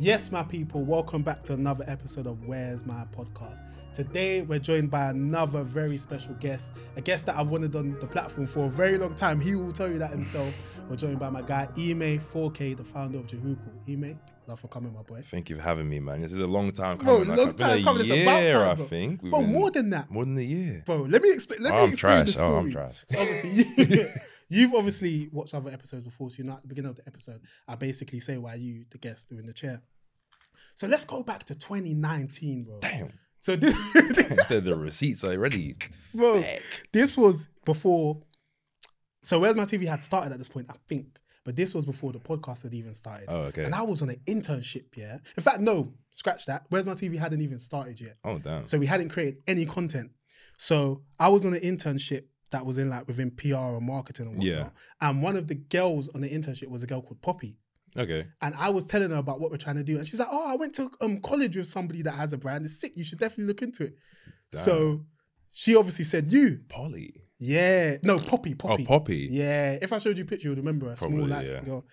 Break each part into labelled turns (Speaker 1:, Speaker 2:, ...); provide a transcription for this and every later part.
Speaker 1: Yes, my people, welcome back to another episode of Where's My Podcast. Today, we're joined by another very special guest, a guest that I've wanted on the platform for a very long time. He will tell you that himself. We're joined by my guy, Emay 4K, the founder of Jehucal. Emay, love for coming, my boy.
Speaker 2: Thank you for having me, man. This is a long time coming.
Speaker 1: Bro, long time coming. It's about time, bro.
Speaker 2: I think.
Speaker 1: Bro, more than that.
Speaker 2: More than a year.
Speaker 1: Bro, let me explain the story.
Speaker 2: I'm trash.
Speaker 1: So obviously, you've obviously watched other episodes before, so you know at the beginning of the episode, I basically say why you, the guest, are in the chair. So let's go back to 2019, bro.
Speaker 2: Damn.
Speaker 1: So this
Speaker 2: said the receipts already.
Speaker 1: Bro, this was before. So Where's My TV had started at this point, I think. But this was before the podcast had even started.
Speaker 2: Oh, okay.
Speaker 1: And I was on an internship, yeah. In fact, no, scratch that. Where's My TV hadn't even started yet.
Speaker 2: Oh, damn.
Speaker 1: So we hadn't created any content. So I was on an internship that was in like within PR or marketing and whatnot.
Speaker 2: Yeah.
Speaker 1: And one of the girls on the internship was a girl called Poppy.
Speaker 2: Okay.
Speaker 1: And I was telling her about what we're trying to do. And she's like, oh, I went to college with somebody that has a brand. It's sick. You should definitely look into it. Damn. So she obviously said, you.
Speaker 2: Polly.
Speaker 1: Yeah. No, Poppy.
Speaker 2: Oh, Poppy.
Speaker 1: Yeah. If I showed you a picture, you'd remember a
Speaker 2: Probably,
Speaker 1: small light skin girl.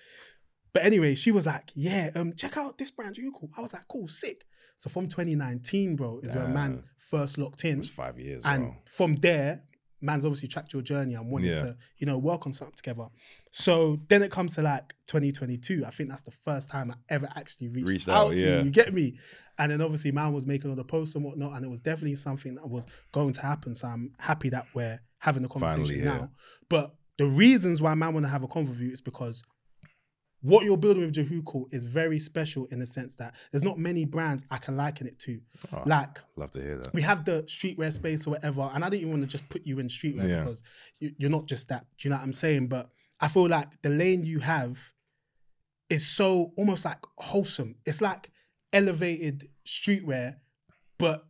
Speaker 1: But anyway, she was like, yeah, check out this brand, Jehucal. I was like, cool, sick. So from 2019, bro, is when man first locked in.
Speaker 2: It's 5 years,
Speaker 1: and
Speaker 2: bro.
Speaker 1: from there, man's obviously tracked your journey and wanted to, work on something together. So then it comes to like 2022. I think that's the first time I ever actually reached out to you. You get me? And then obviously man was making all the posts and whatnot, and it was definitely something that was going to happen. So I'm happy that we're having a conversation now. But the reasons why man want to have a convo with you is because what you're building with Jehucal is very special in the sense that there's not many brands I can liken it to.
Speaker 2: Oh,
Speaker 1: like,
Speaker 2: love to hear that.
Speaker 1: We have the streetwear space or whatever, and I didn't even want to just put you in streetwear because you're not just that. Do you know what I'm saying? But I feel like the lane you have is so almost like wholesome. It's like elevated streetwear, but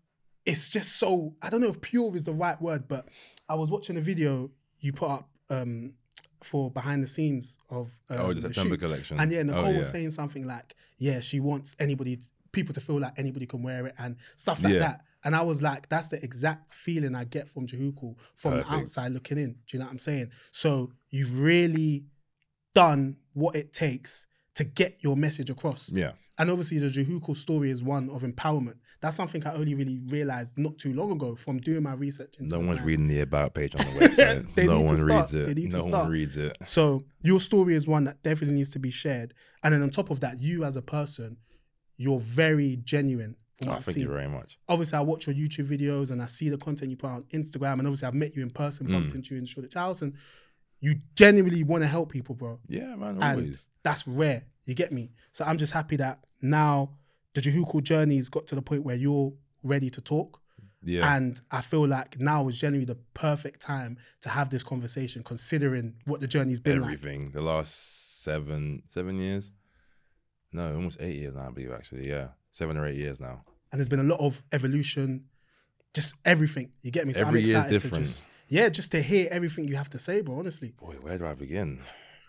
Speaker 1: it's just so, I don't know if pure is the right word, but I was watching a video you put up for behind the scenes of
Speaker 2: the September collection.
Speaker 1: And Nicole was saying something like, she wants people to feel like anybody can wear it and stuff like that. And I was like, that's the exact feeling I get from Jehucal from the outside looking in. Do you know what I'm saying? So you've really done what it takes to get your message across. Yeah. And obviously the Jehucal story is one of empowerment. That's something I only really realized not too long ago from doing my research.
Speaker 2: No one's reading the about page on the website. No one reads it. No one reads it.
Speaker 1: So your story is one that definitely needs to be shared. And then on top of that, you as a person, you're very genuine.
Speaker 2: Thank you very much.
Speaker 1: Obviously, I watch your YouTube videos and I see the content you put on Instagram. And obviously, I've met you in person, bumped into you in Shoreditch House. And you genuinely want to help people, bro.
Speaker 2: Yeah, man, always.
Speaker 1: And that's rare. You get me? So I'm just happy that now the Jehucal journey's got to the point where you're ready to talk. Yeah. And I feel like now is generally the perfect time to have this conversation, considering what the journey's been
Speaker 2: Everything. The last 7 years? No, almost 8 years now, I believe, actually. Yeah. 7 or 8 years now.
Speaker 1: And there's been a lot of evolution, just everything. You get me? So
Speaker 2: Every
Speaker 1: I'm
Speaker 2: year's
Speaker 1: excited
Speaker 2: different.
Speaker 1: just to hear everything you have to say, bro, honestly.
Speaker 2: Boy, where do I begin?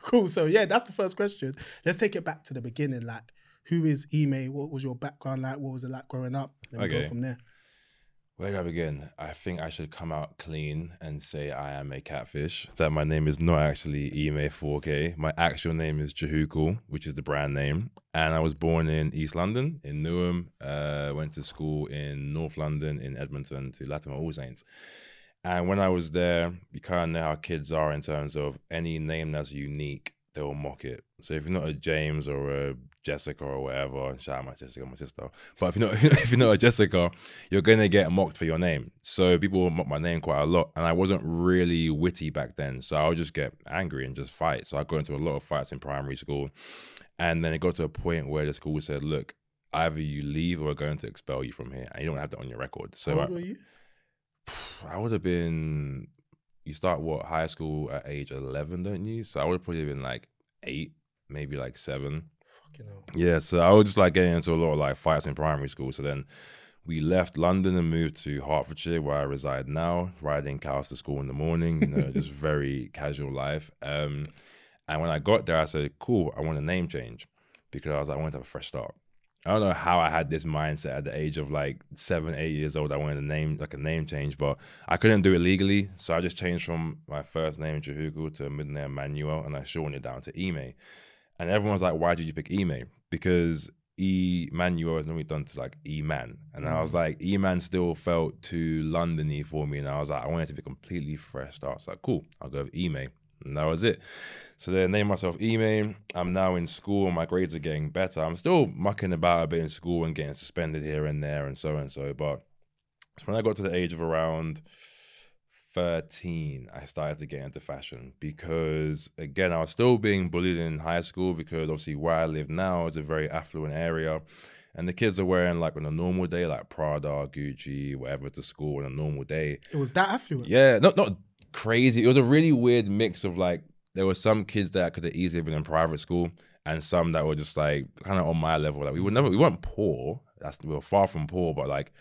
Speaker 1: Cool. So that's the first question. Let's take it back to the beginning. Like, who is Emay? What was your background like? What was it like growing up? Then we go from there.
Speaker 2: Where do I begin? I think I should come out clean and say I am a catfish. That my name is not actually Emay 4K. My actual name is Jehucal, which is the brand name. And I was born in East London, in Newham. Went to school in North London, in Edmonton, to Latimer All Saints. And when I was there, you kind of know how kids are in terms of any name that's unique, they'll mock it. So if you're not a James or a Jessica or whatever, shout out my Jessica, my sister. But if you're not a Jessica, you're gonna get mocked for your name. So people mock my name quite a lot, and I wasn't really witty back then. So I would just get angry and just fight. So I got into a lot of fights in primary school, and then it got to a point where the school said, "Look, either you leave or we're going to expel you from here, and you don't have that on your record." So
Speaker 1: how old were you?
Speaker 2: I would have been. You start high school at age 11, don't you? So I would have probably been like 8, maybe like 7. Yeah, so I was just like getting into a lot of like fights in primary school. So then we left London and moved to Hertfordshire, where I reside now, riding cows to school in the morning, just very casual life. And when I got there, I said, cool, I want a name change, because I was like, I want to have a fresh start. I don't know how I had this mindset at the age of like 7, 8 years old. I wanted a name change, but I couldn't do it legally. So I just changed from my first name, Jehucal, to middle name Manuel, and I shortened it down to Emay. And everyone's like, why did you pick Emay? Because Emmanuel is normally done to like E-Man. And I was like, E-Man still felt too London-y for me. And I was like, I wanted to be completely fresh start. So like, cool, I'll go with Emay. And that was it. So then named myself Emay. I'm now in school and my grades are getting better. I'm still mucking about a bit in school and getting suspended here and there and so. But when I got to the age of around 13, I started to get into fashion because, again, I was still being bullied in high school because obviously where I live now is a very affluent area. And the kids are wearing like on a normal day, like Prada, Gucci, whatever to school on a normal day.
Speaker 1: It was that affluent?
Speaker 2: Yeah, not crazy. It was a really weird mix of like, there were some kids that could have easily been in private school and some that were just like kind of on my level. Like we weren't poor. We were far from poor, but like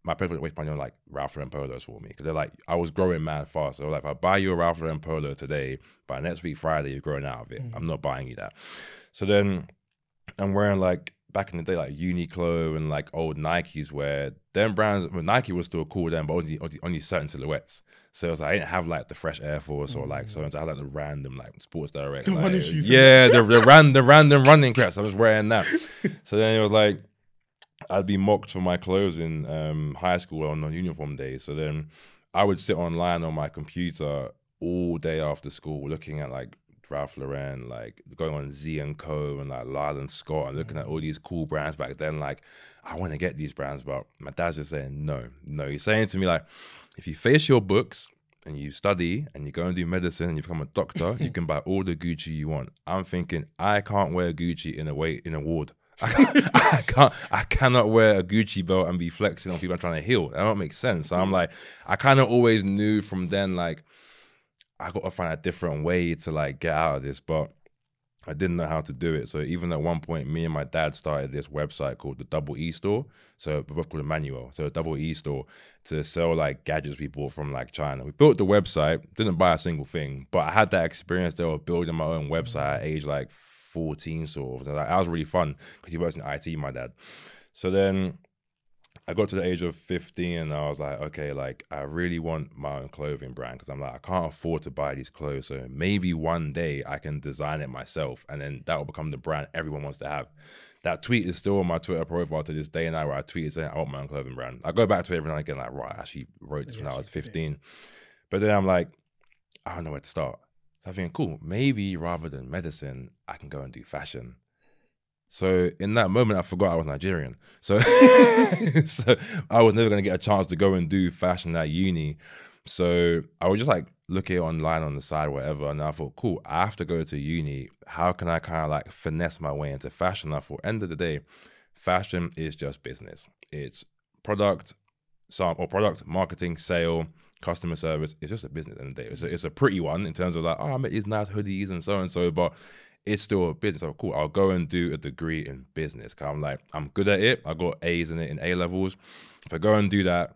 Speaker 2: my parents would waste money on like Ralph Lauren polos for me. Cause they're like, I was growing mad fast. So like, if I buy you a Ralph Lauren polo today, by next week, Friday, you're growing out of it. I'm not buying you that. So then I'm wearing like, back in the day, like Uniqlo and like old Nikes, where them brands, well, Nike was still cool then, but only certain silhouettes. So it was like, I didn't have like the fresh Air Force or like, so I had like the random like Sports Direct.
Speaker 1: The
Speaker 2: like,
Speaker 1: running shoes.
Speaker 2: Yeah, the random running crap. So I was wearing that. So then it was like, I'd be mocked for my clothes in high school on uniform day. So then I would sit online on my computer all day after school looking at like Ralph Lauren, like going on Z and Co and like Lyle and Scott and looking at all these cool brands back then. Like, I want to get these brands, but my dad's just saying no. He's saying to me like, if you face your books and you study and you go and do medicine and you become a doctor, you can buy all the Gucci you want. I'm thinking, I can't wear Gucci in a ward. I cannot wear a Gucci belt and be flexing on people I'm trying to heal. That don't make sense. So I'm like, I kind of always knew from then, like, I got to find a different way to like get out of this, but I didn't know how to do it. So even at one point, me and my dad started this website called the Double E Store. So we're both called Emmanuel. So Double E Store to sell like gadgets we bought from like China. We built the website, didn't buy a single thing, but I had that experience there of building my own website at age like 14 sort of. So that was really fun because he works in IT, my dad. So then I got to the age of 15 and I was like, okay, like I really want my own clothing brand because I'm like, I can't afford to buy these clothes. So maybe one day I can design it myself and then that will become the brand everyone wants to have. That tweet is still on my Twitter profile to this day and where I tweeted saying I want my own clothing brand. I go back to it every now and again like, right, I actually wrote this when I was 15. But then I'm like, I don't know where to start. So I think, cool, maybe rather than medicine, I can go and do fashion. So in that moment, I forgot I was Nigerian. So, so I was never going to get a chance to go and do fashion at uni. So I would just like look at it online on the side, whatever. And I thought, cool, I have to go to uni. How can I kind of like finesse my way into fashion? And I thought, end of the day, fashion is just business. It's product, marketing, sale, customer service. It's just a business at the end of the day. It's a pretty one in terms of like, oh, I make these nice hoodies and so, but it's still a business. So cool, I'll go and do a degree in business. Cause I'm like, I'm good at it. I got A's in it in A levels. If I go and do that,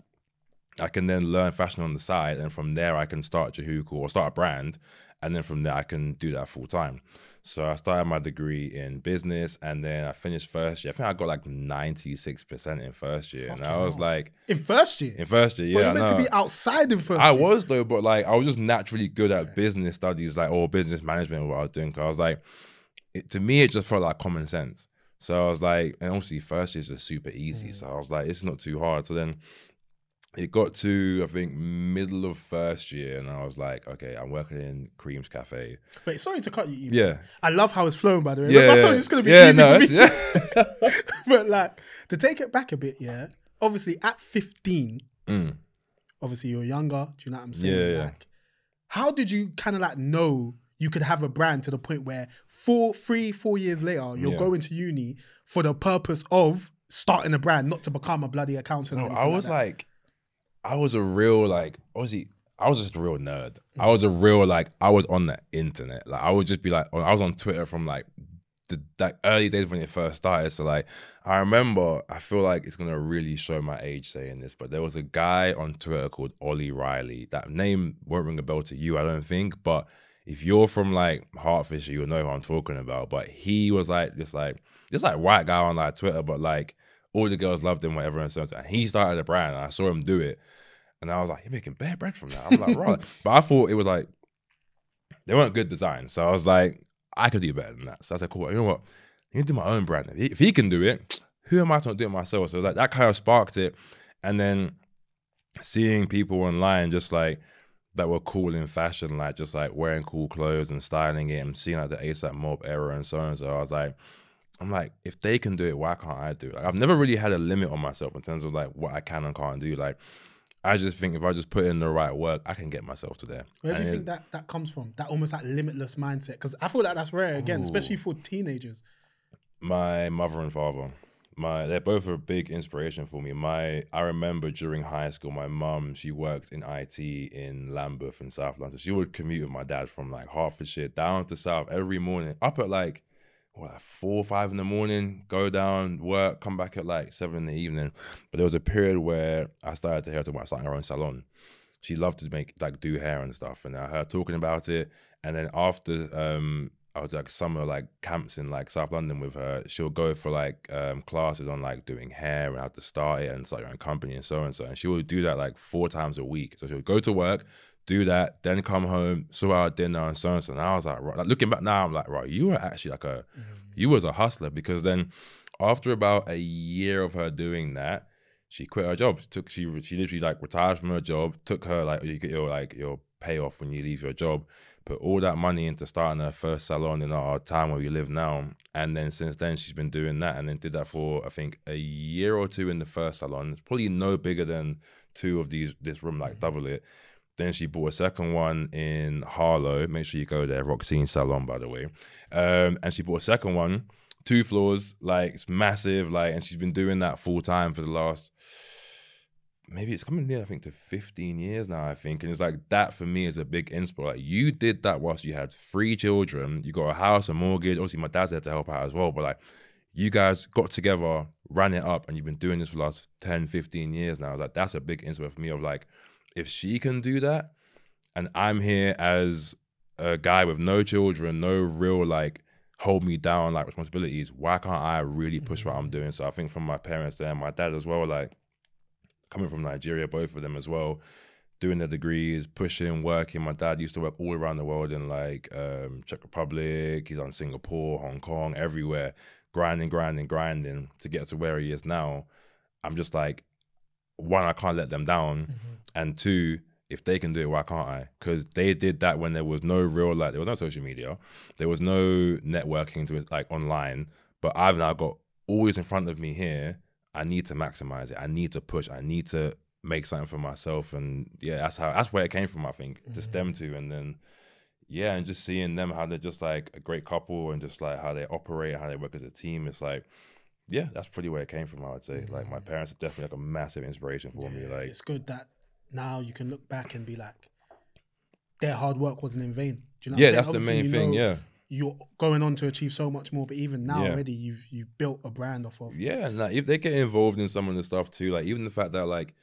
Speaker 2: I can then learn fashion on the side. And from there, I can start Jehucal or start a brand. And then from there, I can do that full time. So I started my degree in business and then I finished first year. I think I got like 96% in first year. And I was like...
Speaker 1: In first year?
Speaker 2: In first year, yeah.
Speaker 1: Well, you meant to be outside in first year.
Speaker 2: I was though, but like I was just naturally good at business studies, like or business management, what I was doing. Cause I was like, to me, it just felt like common sense. So I was like, and obviously first year is just super easy. So I was like, it's not too hard. So then it got to, I think, middle of first year, and I was like, okay, I'm working in Cream's Cafe.
Speaker 1: Wait, sorry to cut you.
Speaker 2: Yeah.
Speaker 1: I love how it's flowing, by the way.
Speaker 2: Yeah,
Speaker 1: I told you it's going to be easy for me. But like, to take it back a bit, yeah, obviously at 15, obviously you're younger, do you know what I'm saying?
Speaker 2: Yeah.
Speaker 1: Like, how did you kind of like know you could have a brand to the point where 4 years later, you're going to uni for the purpose of starting a brand, not to become a bloody accountant?
Speaker 2: No, I was like, I was a real, like, obviously, I was just a real nerd. I was a real, like, I was on the internet. Like, I would just be like, I was on Twitter from like the early days when it first started. So like, I remember, I feel like it's going to really show my age saying this, but there was a guy on Twitter called Ollie Riley. That name won't ring a bell to you, I don't think, but if you're from like Hertfordshire, you'll know who I'm talking about. But he was like this white guy on like Twitter, but like all the girls loved him, whatever. And so and he started a brand and I saw him do it. And I was like, you're making bare bread from that. I'm like, right. But I thought it was like, they weren't good designs. So I was like, I could do better than that. So I said, cool, you know what? I need to do my own brand. If he can do it, who am I to not do it myself? So it was like that kind of sparked it. And then seeing people online just like that were cool in fashion, like just like wearing cool clothes and styling it, and seeing like the ASAP Mob era and so on. So I was like, I'm like, if they can do it, why can't I do it? Like, I've never really had a limit on myself in terms of like what I can and can't do. Like, I just think if I just put in the right work, I can get myself to there.
Speaker 1: Where do you think that comes from? That almost like limitless mindset? Because I feel like that's rare again, especially for teenagers.
Speaker 2: My mother and father. They're both a big inspiration for me. I remember during high school, my mum, she worked in IT in Lambeth in South London. She would commute with my dad from like Hertfordshire down to South every morning, up at like 4 or 5 in the morning, go down, work, come back at like 7 in the evening. But there was a period where I started to hear her talk about starting her own salon. She loved to do hair and stuff, and I heard her talking about it. And then after I was like summer like camps in like South London with her, she'll go for like classes on like doing hair and how to start it and start your own company and so and so. And she would do that like 4 times a week. So she would go to work, do that, then come home, sort out dinner and so and so. And I was like, right, like looking back now, I'm like, right, you were actually like you was a hustler, because then after about a year of her doing that, she quit her job. She literally like retired from her job, took her like, you get your payoff when you leave your job, put all that money into starting her first salon in our town where we live now. And then since then she's been doing that, and then did that for I think a year or 2 in the first salon. It's probably no bigger than 2 of this room, like double it. Then she bought a second one in Harlow. Make sure you go there, Roxine Salon, by the way. And she bought a second one, 2 floors, like it's massive, like, and she's been doing that full time for the last, maybe it's coming near, I think, to 15 years now, I think. And it's like, that for me is a big inspiration. Like, you did that whilst you had 3 children, you got a house, a mortgage. Obviously my dad's there to help out as well, but like, you guys got together, ran it up, and you've been doing this for the last 10, 15 years now. Like, that's a big inspiration for me of like, if she can do that, and I'm here as a guy with no children, no real like hold me down like responsibilities, why can't I really push what I'm doing? So I think from my parents there and my dad as well, like coming from Nigeria, both of them as well, doing their degrees, pushing, working. My dad used to work all around the world in like Czech Republic, he's on Singapore, Hong Kong, everywhere, grinding to get to where he is now. I'm just like, 1, I can't let them down, and 2, if they can do it, why can't I? Because they did that when there was no real, like, there was no social media, there was no networking to like online, but I've now got always in front of me here. I need to maximize it. I need to push. I need to make something for myself. And yeah, that's where it came from, I think, just them two. And then, yeah, and just seeing them, how they're just like a great couple, and just like how they operate, how they work as a team. It's like, yeah, that's pretty where it came from, I would say. Like, my parents are definitely like a massive inspiration for me. Like,
Speaker 1: it's good that now you can look back and be like, their hard work wasn't in vain. Do you know what I'm saying?
Speaker 2: That's obviously the main thing, yeah.
Speaker 1: You're going on to achieve so much more, but even now already you've built a brand off of.
Speaker 2: Yeah, and like, if they get involved in some of the stuff too, like even the fact that like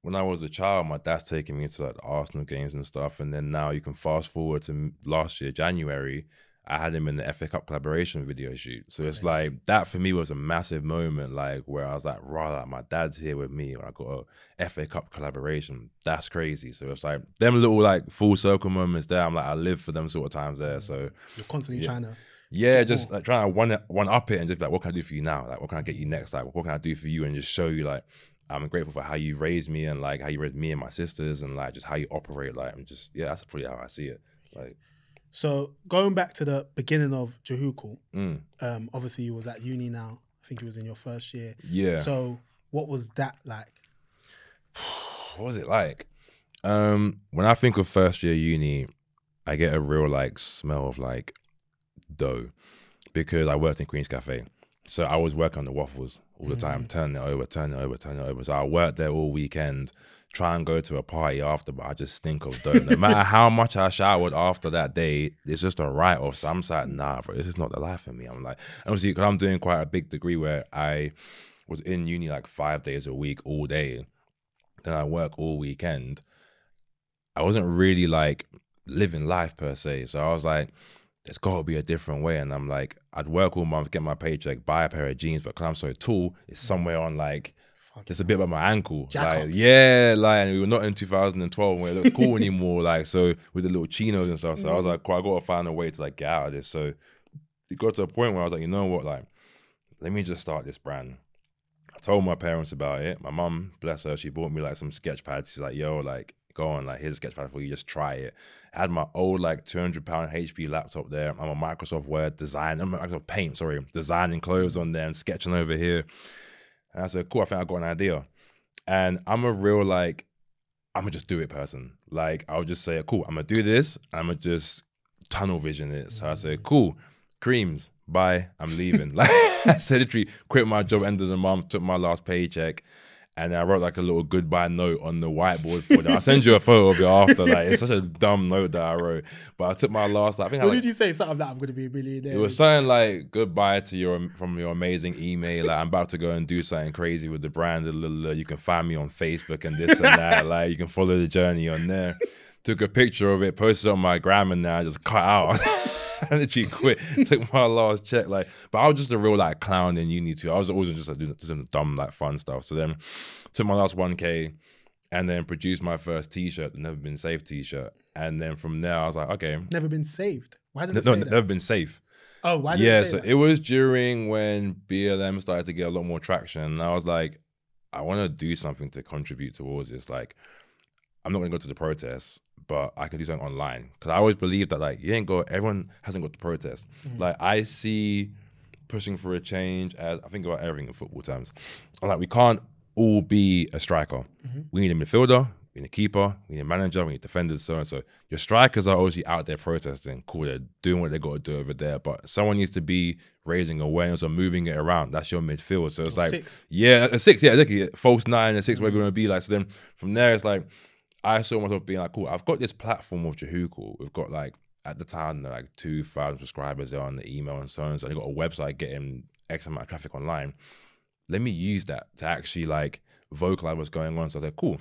Speaker 2: when I was a child, my dad's taking me to like the Arsenal games and stuff, and then now you can fast forward to last year, January, I had him in the FA Cup collaboration video shoot. So it's like, that for me was a massive moment, like where I was like, right, like, my dad's here with me, I got a FA Cup collaboration. That's crazy. So it's like them little like full circle moments there. I'm like, I live for them sort of times there. So
Speaker 1: you're constantly trying to
Speaker 2: just like trying to one up it, and just like, what can I do for you now? Like, what can I get you next? Like, what can I do for you? And just show you like, I'm grateful for how you raised me, and like how you raised me and my sisters, and like just how you operate. Like, I'm just, that's probably how I see it. Like,
Speaker 1: so going back to the beginning of Jehucal, obviously you was at uni now. I think it was in your first year.
Speaker 2: Yeah.
Speaker 1: So what was that like?
Speaker 2: What was it like? When I think of first year uni, I get a real like smell of like dough, because I worked in Queen's Cafe. So I was working on the waffles all the time, turning it over. So I worked there all weekend, try and go to a party after, but I just stink of dough. No matter how much I showered after that day, it's just a write-off. So I'm just like, nah, bro, this is not the life for me. I'm like, obviously, because I'm doing quite a big degree where I was in uni like 5 days a week, all day. Then I work all weekend. I wasn't really like living life per se. So I was like, there's got to be a different way. And I'm like, I'd work all month, get my paycheck, buy a pair of jeans, but because I'm so tall, it's somewhere on like, just a bit by my ankle. Like, yeah, like, and we were not in 2012 when it looked cool anymore. Like, so with the little chinos and stuff. So I was like, cool, I got to find a way to like get out of this. So it got to a point where I was like, you know what, like, let me just start this brand. I told my parents about it. My mum, bless her, she bought me like some sketch pads. She's like, yo, like, go on, like, here's a sketch pad for you, just try it. I had my old like £200 HP laptop there. I'm a Microsoft Word Microsoft Paint, designing clothes on there and sketching over here. And I said, cool, I think I got an idea. And I'm a real like, I'm gonna just do it person. Like, I'll just say, cool, I'm gonna do this. I'm gonna just tunnel vision it. So I said, cool, creams, bye, I'm leaving. Like, I said, literally quit my job end of the month, took my last paycheck, and I wrote like a little goodbye note on the whiteboard for them. I'll send you a photo of it after. Like, it's such a dumb note that I wrote. But I took my last, I think
Speaker 1: what did you say? Something that I'm going to be a millionaire.
Speaker 2: It was something like, goodbye to from your amazing Emay. Like, I'm about to go and do something crazy with the brand. You can find me on Facebook and this and that. Like, you can follow the journey on there. Took a picture of it, posted it on my gram, and now I just cut out. I literally quit. Took my last check. Like, but I was just a real like clown in uni too. I was always just like doing some dumb like fun stuff. So then took my last 1K and then produced my first t-shirt, the Never Been Safe t-shirt. And then from there I was like, okay.
Speaker 1: Never been saved. Why did it say that?
Speaker 2: Never Been Safe.
Speaker 1: Oh, why did it say that?
Speaker 2: It was during when BLM started to get a lot more traction. And I was like, I want to do something to contribute towards this. Like, I'm not gonna go to the protests, but I can do something online. Because I always believe that like everyone hasn't got to protest. Like, I see pushing for a change as, I think about everything in football terms. I'm like, we can't all be a striker. We need a midfielder, we need a keeper, we need a manager, we need defenders, so and so. Your strikers are obviously out there protesting, cool, they're doing what they got to do over there, but someone needs to be raising awareness or moving it around. That's your midfield. So it's like,
Speaker 1: six.
Speaker 2: Yeah, a six, yeah, exactly. False nine, a six, we're gonna be like, so then from there it's like, I saw myself being like, cool, I've got this platform of Jehucal. We've got like, at the time, like 2,000 subscribers on the email and so on. So I got a website getting X amount of traffic online. Let me use that to actually like vocalize what's going on. So I was like, cool.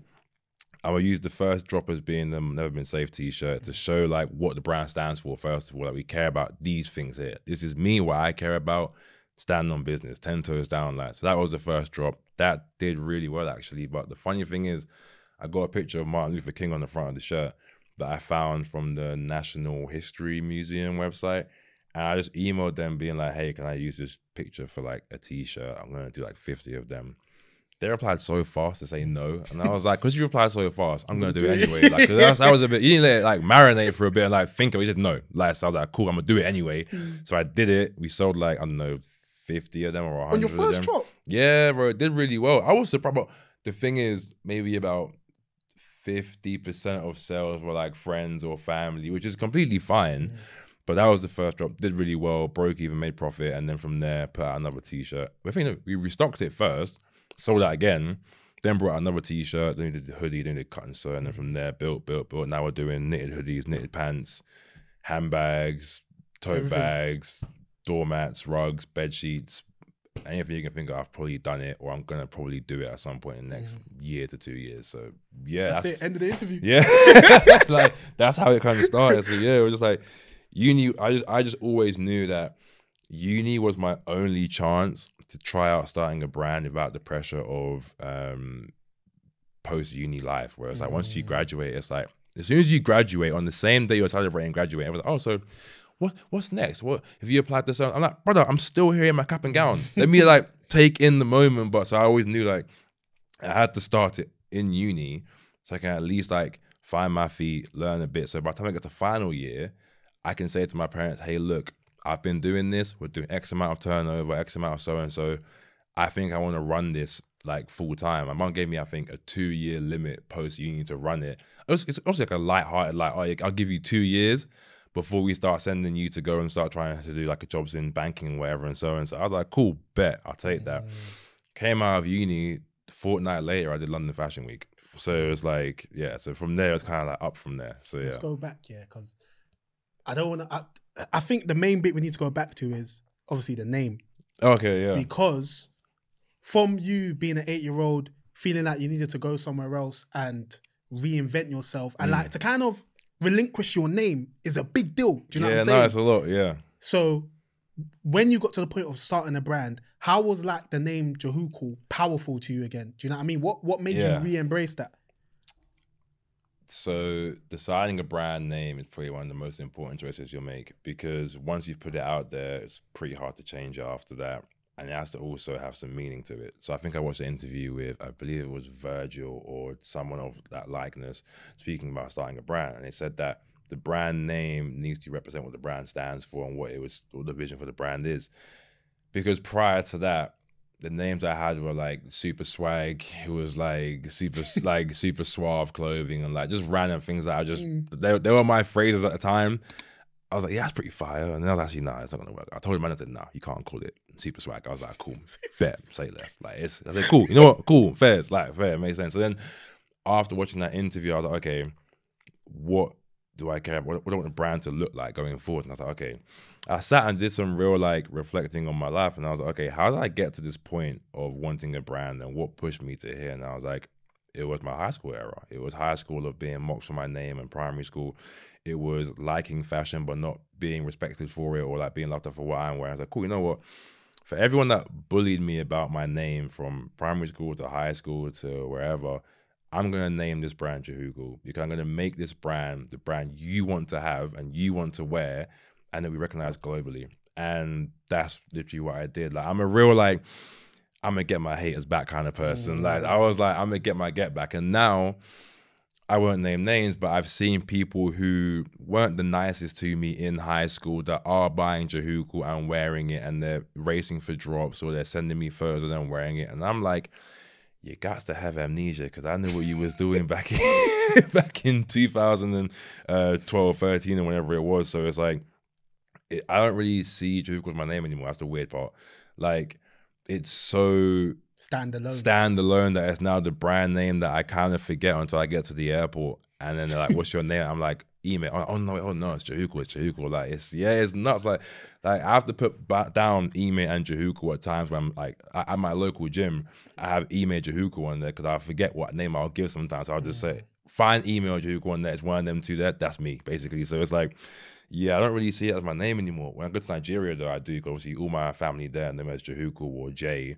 Speaker 2: I'm gonna use the first drop as being the Never Been Safe t-shirt to show like what the brand stands for. First of all, like we care about these things here. This is me, what I care about. Stand on business, 10 toes down, like. So that was the first drop. That did really well actually. But the funny thing is, I got a picture of Martin Luther King on the front of the shirt that I found from the National History Museum website. And I just emailed them being like, hey, can I use this picture for like a t-shirt? I'm going to do like 50 of them. They replied so fast to say no. And I was like, because you replied so fast, I'm going to do it anyway. Like, that was a bit, you didn't let it like marinate for a bit and like think of it. He said no. Like, so I was like, cool, I'm going to do it anyway. So I did it. We sold like, I don't know, 50 of them or 100
Speaker 1: on your first
Speaker 2: of them.
Speaker 1: drop?
Speaker 2: Yeah, bro, it did really well. I was surprised, but the thing is, maybe about 50% of sales were like friends or family, which is completely fine. But that was the first drop, did really well, broke even, made profit, and then from there put out another t-shirt. But I think we restocked it first, sold that again, then brought out another t-shirt, then we did the hoodie, then we did cut and sew, and then from there built. Now we're doing knitted hoodies, knitted pants, handbags, tote bags, doormats, rugs, bed sheets. Anything you can think of, I've probably done it, or I'm gonna probably do it at some point in the next year to 2 years. So yeah,
Speaker 1: that's it. End of the interview.
Speaker 2: Yeah, like that's how it kind of started. So yeah, it was just like uni. I just always knew that uni was my only chance to try out starting a brand without the pressure of post uni life. Where it's like once you graduate, it's like as soon as you graduate, on the same day you're celebrating graduating, I was like, oh, so what's next? What if you applied to something? I'm like, brother, I'm still here in my cap and gown. Let me like take in the moment. But so I always knew like I had to start it in uni so I can at least like find my feet, learn a bit. So by the time I get to final year, I can say to my parents, hey, look, I've been doing this. We're doing X amount of turnover, X amount of so and so. I think I want to run this like full time. My mom gave me, I think, a 2-year limit post uni to run it. It's also like a lighthearted, like, oh, I'll give you 2 years before we start sending you to go and start trying to do like jobs in banking and whatever and so on. So I was like, cool, bet, I'll take that. Came out of uni, fortnight later, I did London Fashion Week. So it was like, yeah, so from there, it was kind of like up from there. So yeah.
Speaker 1: Let's go back, yeah, because I don't want to, I think the main bit we need to go back to is obviously the name.
Speaker 2: Okay, yeah.
Speaker 1: Because from you being an 8-year-old, feeling like you needed to go somewhere else and reinvent yourself and like to kind of relinquish your name is a big deal. Do you know what I'm saying?
Speaker 2: Yeah, no, it's a lot, yeah.
Speaker 1: So when you got to the point of starting a brand, how was like the name Jehucal powerful to you again? Do you know what I mean? What made you re-embrace that?
Speaker 2: So deciding a brand name is probably one of the most important choices you'll make, because once you've put it out there, it's pretty hard to change it after that. And it has to also have some meaning to it. So I think I watched an interview with, I believe it was Virgil or someone of that likeness, speaking about starting a brand. And they said that the brand name needs to represent what the brand stands for and what the vision for the brand is. Because prior to that, the names I had were like super swag. It was like super super suave clothing and like just random things that I just they were my phrases at the time. I was like, yeah, that's pretty fire. And then I was actually, nah, it's not gonna work. I told him, I said, nah, you can't call it super swag. I was like, cool, fair, say less. Like I said, cool, you know what, cool, fair, it's like fair, it makes sense. So then after watching that interview, I was like, okay, what do I care about? What do I want the brand to look like going forward? And I was like, okay. I sat and did some real like reflecting on my life, and I was like, okay, how did I get to this point of wanting a brand, and what pushed me to here? And I was like, it was my high school era. It was high school of being mocked for my name, and primary school, it was liking fashion but not being respected for it, or like being loved up for what I'm wearing. I was like, cool, you know what? For everyone that bullied me about my name from primary school to high school to wherever, I'm going to name this brand Jehucal, because I'm going to make this brand the brand you want to have and you want to wear, and that we recognize globally. And that's literally what I did. Like, I'm a real, like, I'm going to get my haters back kind of person. Like, I was like, I'm going to get my get back. And now, I won't name names, but I've seen people who weren't the nicest to me in high school that are buying Jehucal and wearing it, and they're racing for drops, or they're sending me photos of them wearing it. And I'm like, you got to have amnesia, because I knew what you was doing back in 2012, 13, and whenever it was. So it's like, I don't really see Jehucal as my name anymore. That's the weird part. Like, it's so standalone that it's now the brand name that I kind of forget until I get to the airport, and then they're like, "What's your name?" I'm like, Emay. Oh no, it's Jehucal. It's Jehucal. Like, it's nuts. Like I have to put down Emay and Jehucal at times when I'm like at my local gym. I have Emay Jehucal on there because I forget what name I'll give sometimes. So I'll just say, find Emay or Jehucal on there. It's one of them two. That's me basically. So it's like, yeah, I don't really see it as my name anymore. When I go to Nigeria, though, I do. Obviously, all my family there, and them as Jehucal or Jay.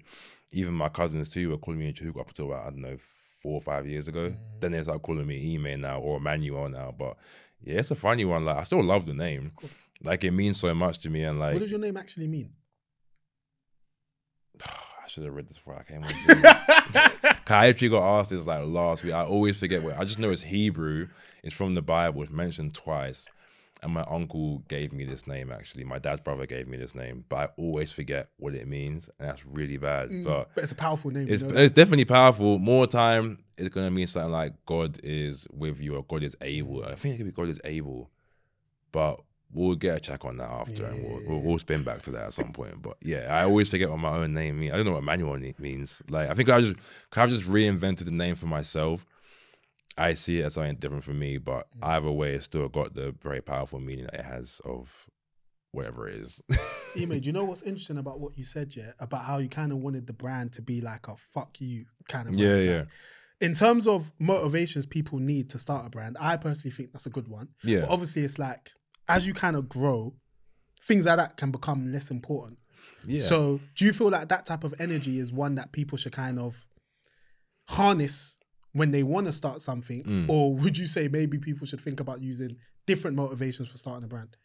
Speaker 2: Even my cousins too were calling me Jehucal up until, I don't know, 4 or 5 years ago. Then they start calling me Emay now, or Emmanuel now. But yeah, it's a funny one. Like, I still love the name. Like, it means so much to me. And like,
Speaker 1: what does your name actually mean?
Speaker 2: I should have read this before I came on. I actually got asked this like last week. I always forget what. I just know it's Hebrew. It's from the Bible. It's mentioned twice. And my uncle gave me this name, actually. My dad's brother gave me this name, but I always forget what it means, and that's really bad. But
Speaker 1: it's a powerful name.
Speaker 2: It's definitely powerful. More time, it's going to mean something like God is with you, or God is able. I think it could be God is able, but we'll get a check on that after, and we'll spin back to that at some point. But yeah, I always forget what my own name means. I don't know what Emmanuel means. Like, I think I've just reinvented the name for myself. I see it as something different for me, but either way, it's still got the very powerful meaning that it has of whatever it is.
Speaker 1: Emay, do you know what's interesting about what you said, yeah? About how you kind of wanted the brand to be like a fuck you kind of brand.
Speaker 2: Yeah.
Speaker 1: Like, in terms of motivations people need to start a brand, I personally think that's a good one.
Speaker 2: Yeah.
Speaker 1: But obviously, it's like, as you kind of grow, things like that can become less important.
Speaker 2: Yeah.
Speaker 1: So do you feel like that type of energy is one that people should kind of harness when they want to start something? Or would you say maybe people should think about using different motivations for starting a brand?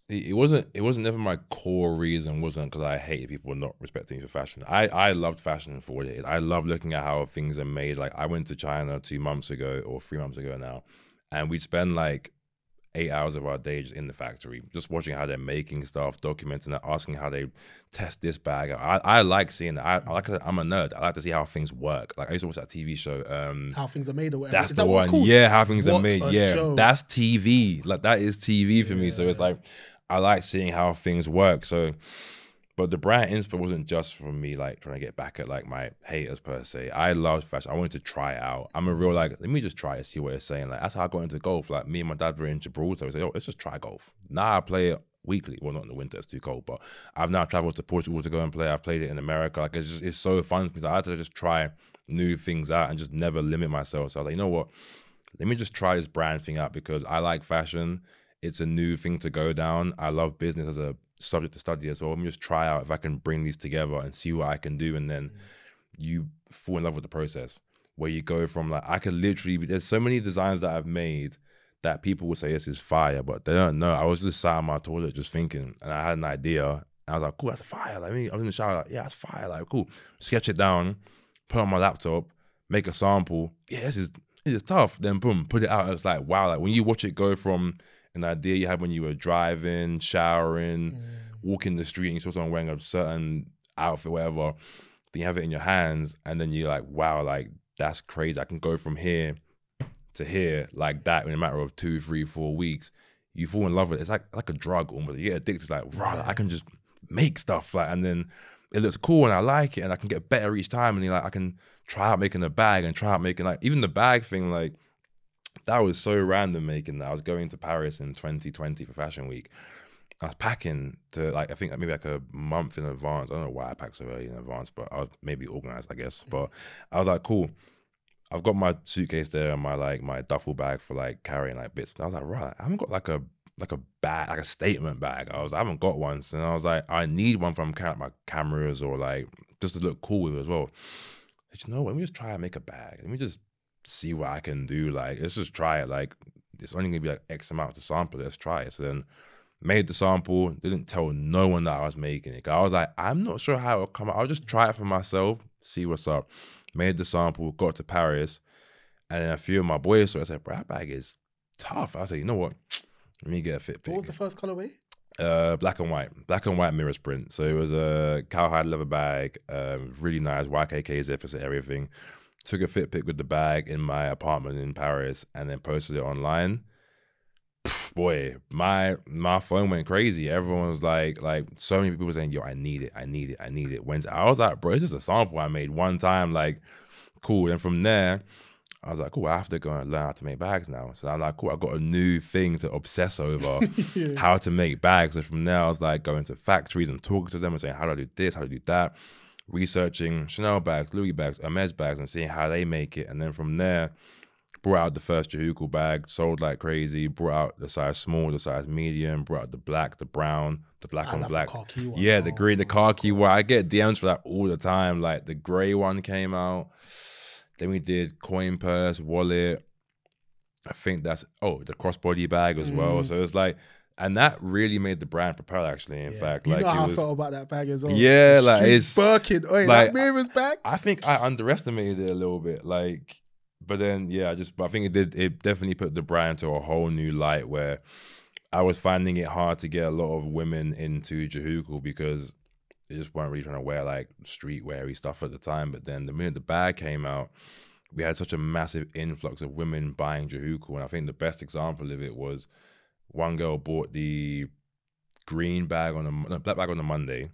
Speaker 2: It wasn't never my core reason, wasn't because I hated people not respecting me for fashion. I loved fashion for what it is. I love looking at how things are made. Like, I went to China 2 months ago, or 3 months ago now, and we'd spend like 8 hours of our day just in the factory, just watching how they're making stuff, documenting it, asking how they test this bag. I like seeing that. I'm a nerd. I like to see how things work. Like, I used to watch that TV show.
Speaker 1: How Things Are Made or whatever.
Speaker 2: That's the one. Yeah, How Things Are Made. Yeah,
Speaker 1: show.
Speaker 2: That's TV. Like, that is TV for me. So it's like, I like seeing how things work. So, but the brand inspo wasn't just for me, like, trying to get back at like my haters per se. I loved fashion. I wanted to try it out. I'm a real, like, let me just try it, see what it's saying. Like, that's how I got into golf. Like, me and my dad were in Gibraltar. We said, let's just try golf. Now I play it weekly. Well, not in the winter, it's too cold, but I've now traveled to Portugal to go and play. I've played it in America. Like, it's so fun for me. I had to just try new things out and just never limit myself. So I was like, you know what? Let me just try this brand thing out, because I like fashion. It's a new thing to go down. I love business as a subject to study as well. Let me just try out if I can bring these together and see what I can do, and then you fall in love with the process. where you go from like, I could literally, there's so many designs that I've made that people would say this is fire, but they don't know. I was just sat on my toilet just thinking, and I had an idea. I was like, cool, that's fire. Like, I was in the shower, like, yeah, that's fire. Like, cool. Sketch it down, put it on my laptop, make a sample. Yeah, this is tough. Then boom, put it out. It's like, wow. Like when you watch it go from an idea you had when you were driving, showering, walking the street, and you saw someone wearing a certain outfit, whatever, then you have it in your hands, and then you're like, wow, like that's crazy. I can go from here to here like that in a matter of 2, 3, 4 weeks. You fall in love with it. It's like a drug almost. You get addicted. It's like, wow, like, I can just make stuff, like, and then it looks cool and I like it and I can get better each time. And like, I can try out making a bag and try out making like, even the bag thing, like that was so random making that. I was going to Paris in 2020 for Fashion Week. I was packing to like, I think maybe like a month in advance. I don't know why I packed so early in advance, but I was maybe organized, I guess. But I was like, cool. I've got my suitcase there and my duffel bag for like carrying like bits. I was like, right, I haven't got like a bag, like a statement bag. I haven't got one. And I was like, I need one from carrying my cameras or like just to look cool with it as well. I said, you know what, let me just try and make a bag. Let me just see what I can do. Like, let's just try it. Like, it's only gonna be like X amount to sample. Let's try it. So then made the sample, didn't tell no one that I was making it. I was like, I'm not sure how it'll come out. I'll just try it for myself, see what's up. Made the sample, got to Paris, and then a few of my boys saw it. I said, bro, that bag is tough. I said, you know what? Let me get a fit pick.
Speaker 1: What was the first colorway?
Speaker 2: Black and white mirror sprint. So it was a cowhide leather bag, really nice, YKK zippers and everything. Took a fit pick with the bag in my apartment in Paris and then posted it online. Boy, my phone went crazy. Everyone was like so many people were saying, yo, I need it. When I was like, bro, it's just a sample I made one time, like, cool. And from there, I was like, cool, I have to go and learn how to make bags now. So I'm like, cool, I got a new thing to obsess over, how to make bags. So from there, I was like going to factories and talking to them and saying, how do I do this, how do I do that? Researching Chanel bags, Louis bags, Hermes bags, and seeing how they make it. And then from there, brought out the first Jehucal bag, sold like crazy, brought out the size small, the size medium, brought out the black, the brown, the black on black. Yeah, the green, the khaki one. I get DMs for that all the time. Like the gray one came out. Then we did coin purse, wallet. I think that's, the crossbody bag as well. So it's like, and that really made the brand propel actually, in fact.
Speaker 1: You know how I felt about that bag as well.
Speaker 2: Yeah, like it's
Speaker 1: Birkin. Oi, like, that mirror's bag.
Speaker 2: I think I underestimated it a little bit. Like, but then, yeah, I think it definitely put the brand to a whole new light where I was finding it hard to get a lot of women into Jehucal because they just weren't really trying to wear like streetwear-y stuff at the time. But then the minute the bag came out, we had such a massive influx of women buying Jehucal. And I think the best example of it was one girl bought the green bag black bag on the Monday.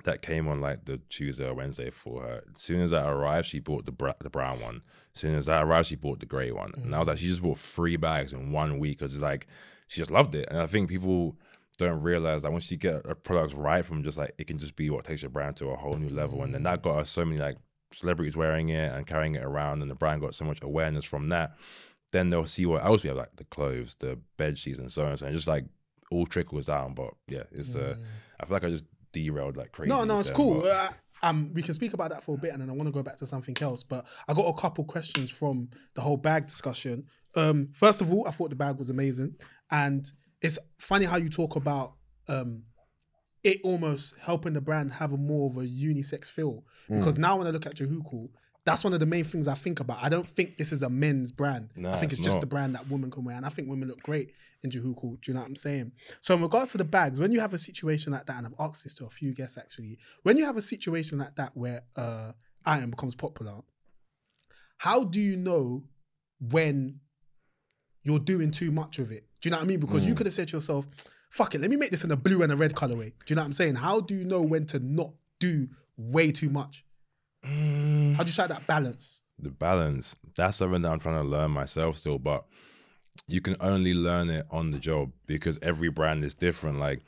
Speaker 2: That came on like the Tuesday or Wednesday for her. As soon as that arrived, she bought the brown one. As soon as that arrived, she bought the grey one. And I was like, she just bought 3 bags in 1 week because it's like, she just loved it. And I think people don't realize that once you get a product right from just like, it can just be what takes your brand to a whole new level. And then that got us so many like celebrities wearing it and carrying it around, and the brand got so much awareness from that. Then they'll see what else we have, like the clothes, the bed sheets and so on. And just like all trickles down. But yeah, it's I feel like I just derailed like crazy.
Speaker 1: No, it's cool. We can speak about that for a bit and then I want to go back to something else. But I got a couple questions from the whole bag discussion. First of all, I thought the bag was amazing. And it's funny how you talk about it almost helping the brand have a more of a unisex feel. Because now when I look at Jehucal, that's one of the main things I think about. I don't think this is a men's brand. I think it's just a brand that women can wear. And I think women look great in Jehucal. Do you know what I'm saying? So in regards to the bags, when you have a situation like that, and I've asked this to a few guests actually, when you have a situation like that where item becomes popular, how do you know when you're doing too much of it? Do you know what I mean? Because you could have said to yourself, fuck it, let me make this in a blue and a red colorway. Do you know what I'm saying? How do you know when to not do way too much? How do you strike that balance?
Speaker 2: The balance, that's something that I'm trying to learn myself still, but you can only learn it on the job because every brand is different. Like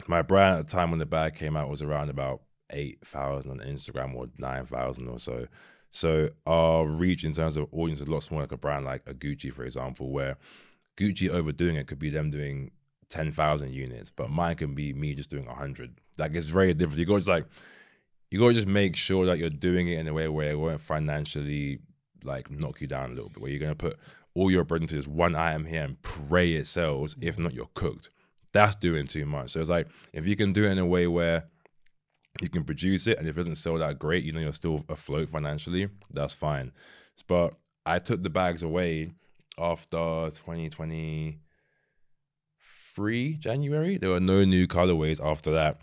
Speaker 2: my brand at the time when the bag came out was around about 8,000 on Instagram or 9,000 or so. So our reach in terms of audience is a lot smaller, like a brand like a Gucci, for example, where Gucci overdoing it could be them doing 10,000 units, but mine can be me just doing 100. Like it's very different. You go, it's like, you got to just make sure that you're doing it in a way where it won't financially like knock you down a little bit, where you're going to put all your bread into this one item here and pray it sells. If not, you're cooked. That's doing too much. So it's like, if you can do it in a way where you can produce it, and if it doesn't sell that great, you know, you're still afloat financially, that's fine. But I took the bags away after 2023 January. There were no new colorways after that,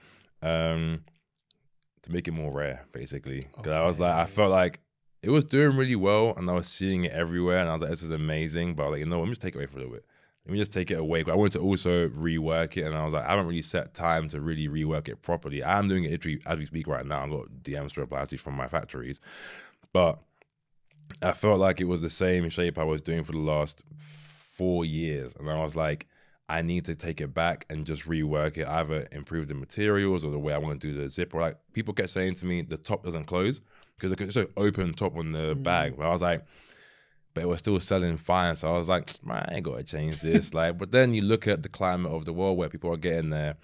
Speaker 2: to make it more rare, basically. Because I was like, I felt like it was doing really well, and I was seeing it everywhere, and I was like, this is amazing. But I was like, you know, let me just take it away for a little bit. Let me just take it away. I wanted to also rework it, and I was like, I haven't really set time to really rework it properly. I'm doing it literally as we speak right now. I've got DMs to reply to from my factories. But I felt like it was the same shape I was doing for the last 4 years. And I was like, I need to take it back and just rework it, either improve the materials or the way I want to do the zipper. Like, people kept saying to me, the top doesn't close because it's so open top on the bag. But I was like, but it was still selling fine. So I was like, man, I ain't got to change this. Like, but then you look at the climate of the world where people are getting their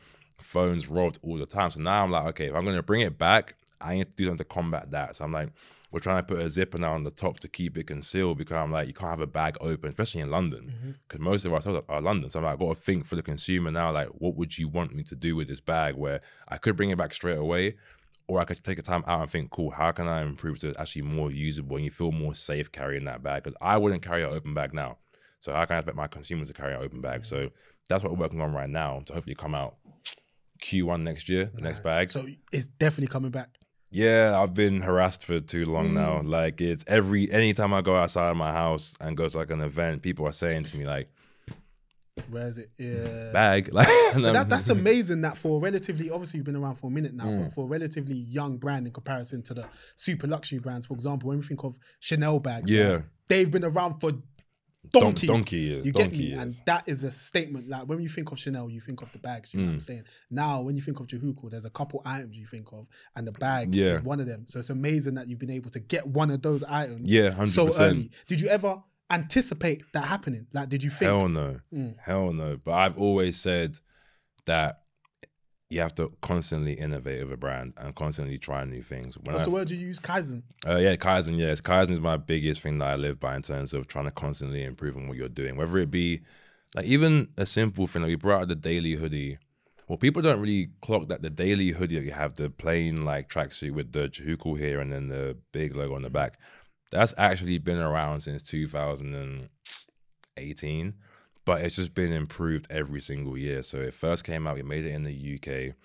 Speaker 2: phones robbed all the time. So now I'm like, okay, if I'm going to bring it back, I need to do something to combat that. So I'm like, we're trying to put a zipper now on the top to keep it concealed, because I'm like, you can't have a bag open, especially in London, because most of our stores are London. So I'm like, I've got to think for the consumer now, like, what would you want me to do with this bag, where I could bring it back straight away, or I could take a time out and think, cool, how can I improve so it's actually more usable and you feel more safe carrying that bag? Because I wouldn't carry an open bag now. So how can I expect my consumers to carry an open bag? So that's what we're working on right now to hopefully come out Q1 next year, next bag.
Speaker 1: So it's definitely coming back.
Speaker 2: Yeah, I've been harassed for too long now. Like, it's anytime I go outside of my house and go to like an event, people are saying to me like,
Speaker 1: where is it? Yeah.
Speaker 2: Bag. Like,
Speaker 1: that's amazing that for relatively, obviously you've been around for a minute now, but for a relatively young brand in comparison to the super luxury brands, for example, when we think of Chanel bags, right, they've been around for donkeys.
Speaker 2: Donkey years.
Speaker 1: You get me? And that is a statement. Like, when you think of Chanel, you think of the bags, you know what I'm saying? Now, when you think of Jehucal, there's a couple items you think of, and the bag is one of them. So it's amazing that you've been able to get one of those items
Speaker 2: 100%.
Speaker 1: so early. Did you ever anticipate that happening? Like, did you think?
Speaker 2: Hell no. Hell no. But I've always said that you have to constantly innovate with a brand and constantly try new things.
Speaker 1: What's the word you use? Kaizen?
Speaker 2: Kaizen, yes. Kaizen is my biggest thing that I live by in terms of trying to constantly improve on what you're doing. Whether it be, like, even a simple thing, like we brought out the daily hoodie. Well, people don't really clock that the daily hoodie that you have, the plain like tracksuit with the Jehucal here and then the big logo on the back, that's actually been around since 2018. But it's just been improved every single year. So it first came out, we made it in the UK.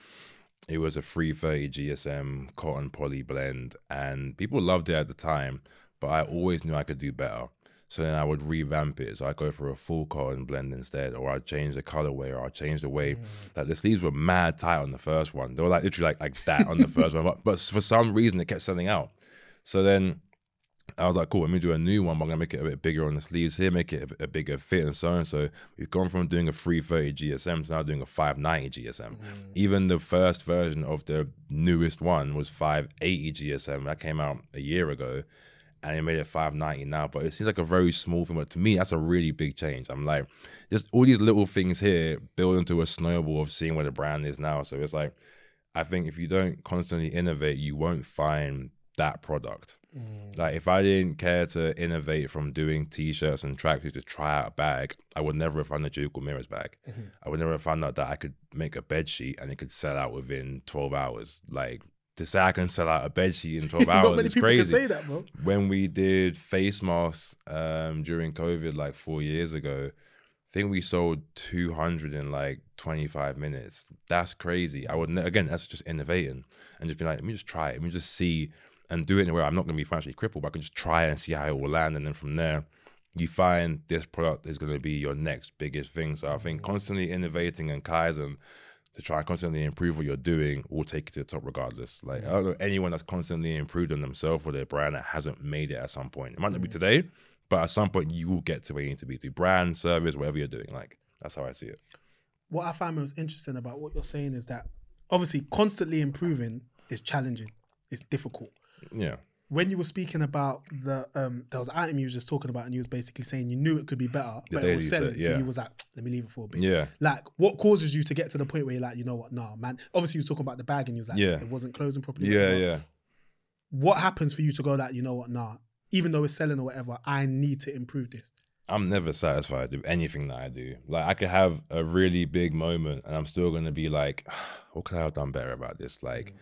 Speaker 2: It was a 330 GSM cotton poly blend, and people loved it at the time, but I always knew I could do better. So then I would revamp it. So I'd go for a full cotton blend instead, or I'd change the colorway, or I'd change the way. Like, the sleeves were mad tight on the first one. They were like literally like that on the first one. But for some reason, it kept selling out. So then I was like, cool, let me do a new one, but I'm going to make it a bit bigger on the sleeves here, make it a bigger fit and so on. So we've gone from doing a 330 GSM to now doing a 590 GSM. Even the first version of the newest one was 580 GSM. That came out a year ago, and it made it 590 now. But it seems like a very small thing, but to me, that's a really big change. I'm like, just all these little things here build into a snowball of seeing where the brand is now. So it's like, I think if you don't constantly innovate, you won't find that product. Like, if I didn't care to innovate from doing t-shirts and tracksuits to try out a bag, I would never have found the Jehucal Mirrors bag. I would never have found out that I could make a bed sheet and it could sell out within 12 hours. Like, to say I can sell out a bed sheet in 12 hours is crazy. Can say that, bro. When we did face masks during COVID like 4 years ago, I think we sold 200 in like 25 minutes. That's crazy. I would again, that's just innovating and just be like, let me just try it. Let me just see and do it in a way I'm not going to be financially crippled, but I can just try it and see how it will land. And then from there, you find this product is going to be your next biggest thing. So I think constantly innovating and Kaizen to try and constantly improve what you're doing will take you to the top regardless. Like, I don't know anyone that's constantly improved on themselves or their brand that hasn't made it at some point. It might not be today, but at some point you will get to where you need to be, to brand, service, whatever you're doing. Like, that's how I see it.
Speaker 1: What I find most interesting about what you're saying is that obviously constantly improving is challenging. It's difficult.
Speaker 2: Yeah.
Speaker 1: when you were speaking about the there was an item you was just talking about, and you was basically saying you knew it could be better, but it was selling, so you was like, let me leave it for a bit.
Speaker 2: Yeah.
Speaker 1: Like, what causes you to get to the point where you're like, you know what, nah, man. Obviously, you were talking about the bag, and you was like, it wasn't closing properly.
Speaker 2: Yeah.
Speaker 1: What happens for you to go like, you know what, nah, even though it's selling or whatever, I need to improve this?
Speaker 2: I'm never satisfied with anything that I do. Like, I could have a really big moment and I'm still going to be like, what could I have done better about this? Like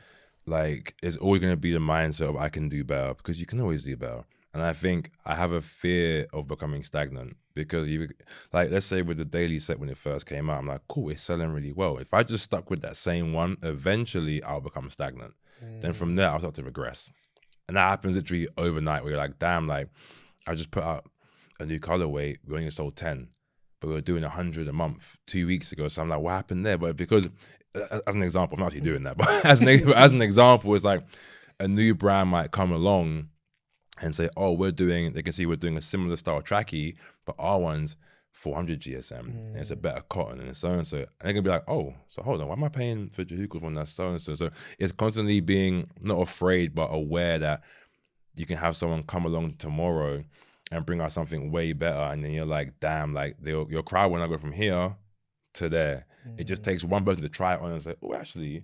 Speaker 2: it's always going to be the mindset of I can do better, because you can always do better. And I think I have a fear of becoming stagnant, because like, let's say with the daily set when it first came out, I'm like, cool, it's selling really well. If I just stuck with that same one, eventually I'll become stagnant. Then from there, I'll start to regress. And that happens literally overnight, where you're like, damn, like, I just put out a new colorway, we only sold 10, but we were doing 100 a month 2 weeks ago. So I'm like, what happened there? But because, as an example, I'm not actually doing that, but as an example, it's like a new brand might come along and say, oh, they can see we're doing a similar style trackie, but our one's 400 GSM, and it's a better cotton, and it's so-and-so. And they're gonna be like, oh, so hold on, why am I paying for Jehucal when that's so-and-so? So it's constantly being not afraid, but aware that you can have someone come along tomorrow and bring out something way better, and then you're like, damn, like, your crowd when I go from here to there. It just takes one person to try it on and say, oh, actually,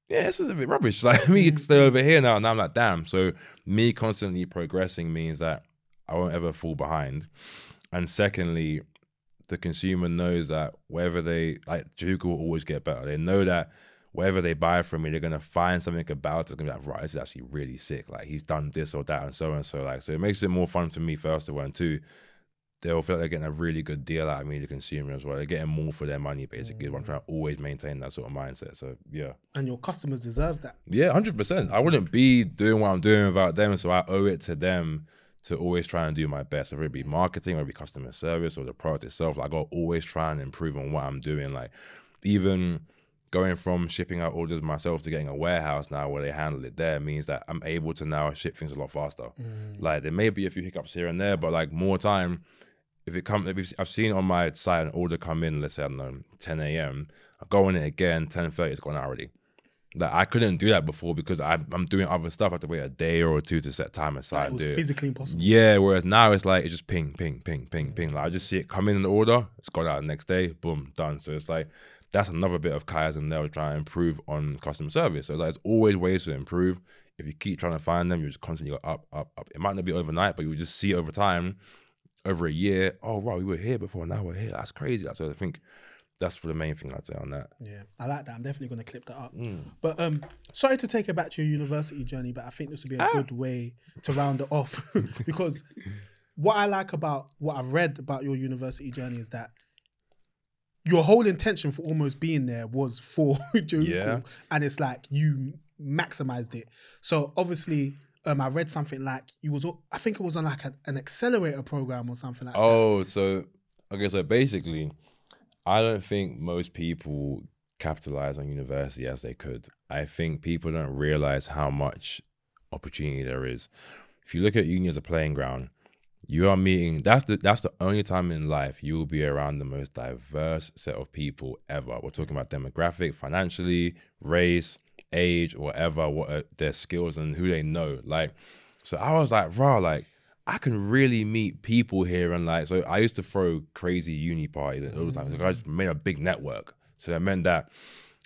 Speaker 2: yeah, this is a bit rubbish. Like, me stay over here now, and I'm like, damn. So me constantly progressing means that I won't ever fall behind. And secondly, the consumer knows that wherever they, like, Jehucal will always get better. They know that wherever they buy from me, they're going to find something about it. It's going to be like, right, this is actually really sick. Like, he's done this or that and so and so. Like, so it makes it more fun for me, first of all. And two, they'll feel like they're getting a really good deal out of me, the consumer, as well. They're getting more for their money, basically. I'm trying to always maintain that sort of mindset. So, yeah.
Speaker 1: And your customers deserve that.
Speaker 2: Yeah, 100%. I wouldn't be doing what I'm doing without them. So I owe it to them to always try and do my best, whether it be marketing, whether it be customer service or the product itself. Like, I got to always try and improve on what I'm doing. Like, even going from shipping out orders myself to getting a warehouse now where they handle it there means that I'm able to now ship things a lot faster. Like, there may be a few hiccups here and there, but like, more time, I've seen on my site an order come in, let's say, I don't know, 10 a.m. I go on it again, 10:30, it's gone out already. Like, I couldn't do that before because I'm doing other stuff. I have to wait a day or two to set time aside.
Speaker 1: It was physically impossible.
Speaker 2: Yeah, whereas now it's like, it's just ping, ping, ping, ping, ping. Like, I just see it come in an order, it's gone out the next day, boom, done. So it's like, that's another bit of Kaizen there, trying to improve on customer service. So it's like, there's always ways to improve. If you keep trying to find them, you just constantly go up, up, up. It might not be overnight, but you just see over time, over a year, oh, wow, we were here before, now we're here. That's crazy. So I think that's the main thing I'd say on that.
Speaker 1: Yeah, I like that. I'm definitely going to clip that up. But sorry to take it back to your university journey, but I think this would be a good way to round it off. Because what I like about what I've read about your university journey is that your whole intention for almost being there was for Jehucal, and it's like you maximized it. So obviously, I read something like I think it was on like an accelerator program or something like that.
Speaker 2: Oh, so basically, I don't think most people capitalize on university as they could. I think people don't realize how much opportunity there is. If you look at uni as a playing ground, you are meeting, that's the only time in life you will be around the most diverse set of people ever. We're talking about demographic, financially, race, age, whatever, what are their skills and who they know. Like, so I was like, bro, like, I can really meet people here. And like, so I used to throw crazy uni parties all the time. Like, I just made a big network. So that meant that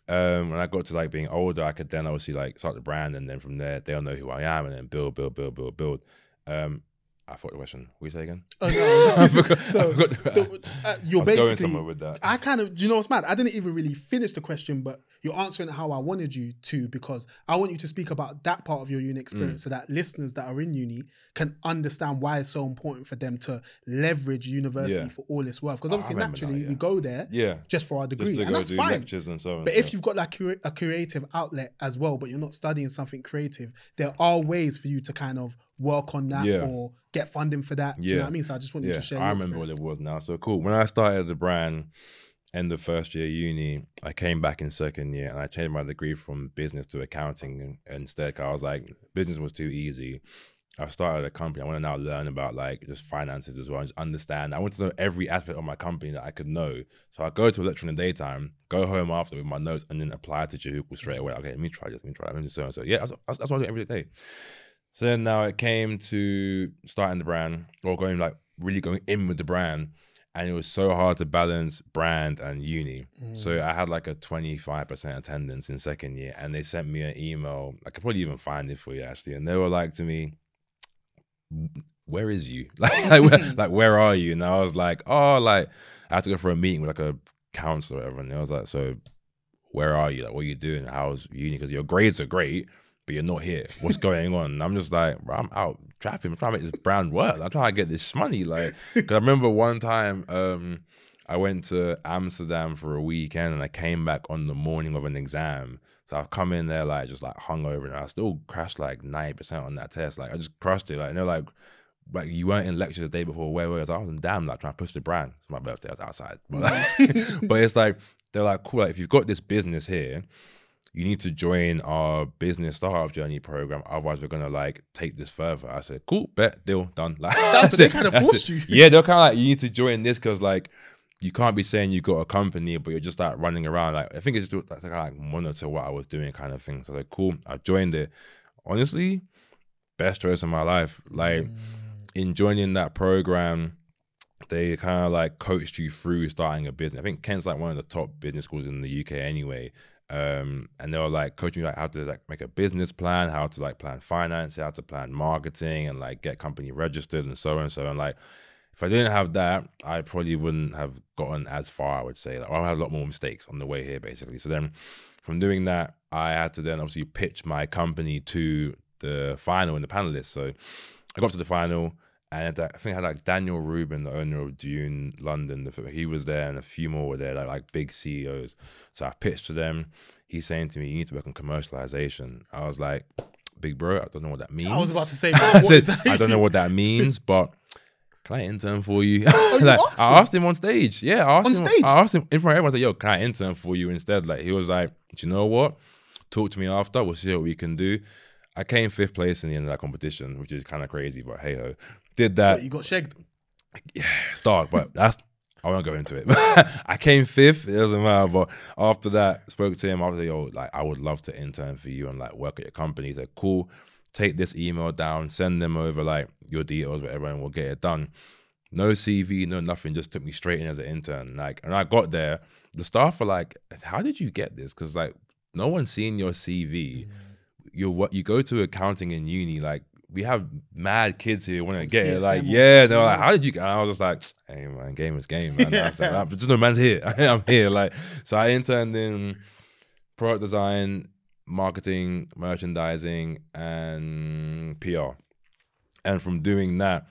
Speaker 2: when I got to like being older, I could then obviously like start the brand, and then from there, they'll know who I am, and then build. I thought the question. What did you say again?
Speaker 1: Oh, no. So you're basically
Speaker 2: going somewhere with that.
Speaker 1: I kind of, do you know what's mad? I didn't even really finish the question, but you're answering it how I wanted you to, because I want you to speak about that part of your uni experience so that listeners that are in uni can understand why it's so important for them to leverage university for all it's worth. Because obviously, naturally, we go there just for our degree,
Speaker 2: just to
Speaker 1: and
Speaker 2: go
Speaker 1: that's
Speaker 2: do
Speaker 1: fine.
Speaker 2: Lectures and so on.
Speaker 1: But if you've got like a creative outlet as well, but you're not studying something creative, there are ways for you to kind of work on that or get funding for that. Do you know what I mean? So I just want you to share.
Speaker 2: I remember what it was now. So cool. When I started the brand end of first year uni, I came back in second year and I changed my degree from business to accounting instead. Cause I was like, business was too easy. I started a company. I want to now learn about like just finances as well, and just understand. I want to know every aspect of my company that I could know. So I go to a lecture in the daytime, go home after with my notes, and then apply to Jehucal straight away. Okay, let me try this, let me try this, so and so. Yeah, that's what I do every day. So then now it came to starting the brand or really going in with the brand. And it was so hard to balance brand and uni. So I had like a 25% attendance in second year, and they sent me an email. I could probably even find it for you actually. And they were like to me, where is you? Where are you? And I was like, oh, like I had to go for a meeting with like a counselor or whatever. And I was like, so where are you? Like, what are you doing? How's uni? Because your grades are great, but you're not here. What's going on? And I'm just like, bro, I'm out trapping. I'm trying to make this brand work. I'm trying to get this money. Like, because I remember one time I went to Amsterdam for a weekend and I came back on the morning of an exam. So I've come in there like just like hungover, and I still crashed like 90% on that test. Like I just crushed it. Like, and they're like you weren't in lecture the day before. Where was I? I was in damn, like trying to push the brand. It's my birthday. I was outside, but it's like they're like, cool. Like, if you've got this business here, you need to join our business startup journey program. Otherwise, we're gonna like take this further. I said, cool, bet, deal, done. Like
Speaker 1: they kind of forced you.
Speaker 2: Yeah, they're kind of like, you need to join this because like you can't be saying you got a company, but you're just like running around. Like I think it's just like monitor what I was doing, kind of thing. So I was like, cool, I joined it. Honestly, best choice of my life. Like in joining that program, they kind of like coached you through starting a business. I think Kent's like one of the top business schools in the UK anyway. And they were like coaching you like how to like make a business plan, how to like plan finance, how to plan marketing, and like get company registered and so on and so on. Like if I didn't have that, I probably wouldn't have gotten as far, I would say. Like I had a lot more mistakes on the way here, basically. So then from doing that, I had to then obviously pitch my company to the final and the panelists. So I got to the final, and I think I had like Daniel Rubin, the owner of Dune London. He was there, and a few more were there, like big CEOs. So I pitched to them. He's saying to me, you need to work on commercialization. I was like, big bro, I don't know what that means.
Speaker 1: I was about to say, what is that?
Speaker 2: I don't know what that means, but can I intern for you?
Speaker 1: Like,
Speaker 2: I asked him on stage. Yeah, I asked him in front of everyone. I said, yo, can I intern for you instead? Like, he was like, do you know what? Talk to me after. We'll see what we can do. I came 5th place in the end of that competition, which is kind of crazy, but hey ho. Did that.
Speaker 1: Wait, you got shagged?
Speaker 2: Yeah, dark, but I won't go into it. I came 5th, it doesn't matter. But after that, spoke to him. I was like, yo, like, I would love to intern for you and like work at your company. He said, cool, take this email down, send them over like your details, whatever, and we'll get it done. No CV, no nothing, just took me straight in as an intern. Like, and I got there, the staff were like, how did you get this? Because like no one's seen your CV. You go to accounting in uni, like we have mad kids here want to get it. Like, yeah, they're like, how did you get? And I was just like, hey man, game is game, man. I was like, but just no man's here. I'm here. Like, so I interned in product design, marketing, merchandising, and PR. And from doing that,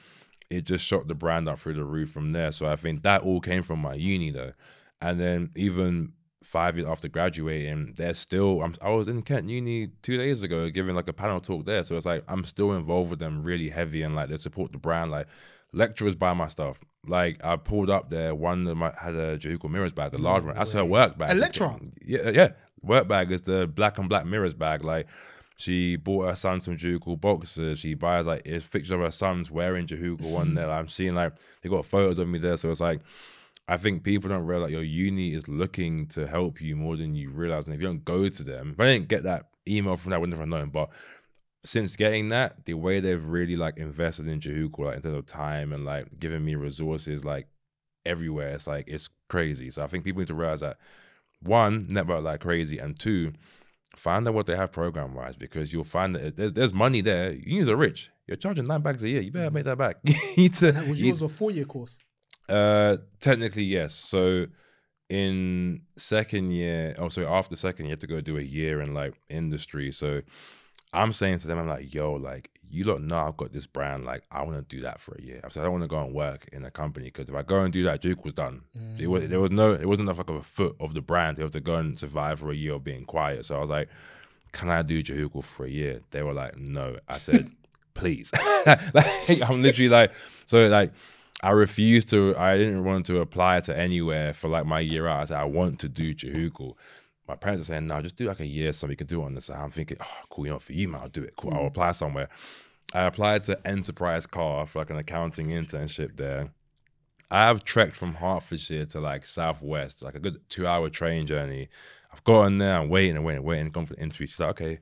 Speaker 2: it just shot the brand up through the roof from there. So I think that all came from my uni though. And then even 5 years after graduating, there's still, I was in Kent Uni 2 days ago giving like a panel talk there. So it's like, I'm still involved with them really heavy, and like they support the brand. Like lecturers buy my stuff. Like I pulled up there, one of them had a Jehucal mirrors bag, the large one. That's her work bag.
Speaker 1: A lecturer?
Speaker 2: Yeah. Work bag is the black and black mirrors bag. Like she bought her son some Jehucal boxers. She buys like, it's pictures of her sons wearing Jehucal one there. Like, I'm seeing like, they got photos of me there. So it's like, I think people don't realize your uni is looking to help you more than you realize. And if you don't go to them, if I didn't get that email from that, I wouldn't have known. But since getting that, the way they've really like invested in Jehucal, like in terms of time and like giving me resources like everywhere, it's like, it's crazy. So I think people need to realize that, one, network like crazy, and two, find out what they have program wise, because you'll find that there's money there. Unis are rich. You're charging £9 a year. You better make that back.
Speaker 1: Was yours a 4-year course?
Speaker 2: Technically, yes. So in second year, after second year, you have to go do a year in like industry. So I'm saying to them, I'm like, yo, like, you lot know I've got this brand. Like, I want to do that for a year. I said, I don't want to go and work in a company, because if I go and do that, Jehucal was done. It wasn't enough like of a foot of the brand. They have to go and survive for a year of being quiet. So I was like, can I do Jehucal for a year? They were like, no. I said, please. Like, I'm literally like, so like, I didn't want to apply to anywhere for like my year out. I said, I want to do Jehucal. My parents are saying, no, just do like a year so we can do it on the side. I'm thinking, oh, cool, you know, for you, man, I'll do it. Cool, I'll apply somewhere. I applied to Enterprise Car for like an accounting internship there. I have trekked from Hertfordshire to like Southwest, like a good 2-hour train journey. I've gotten there, I'm waiting, gone for the interview. She's like, okay,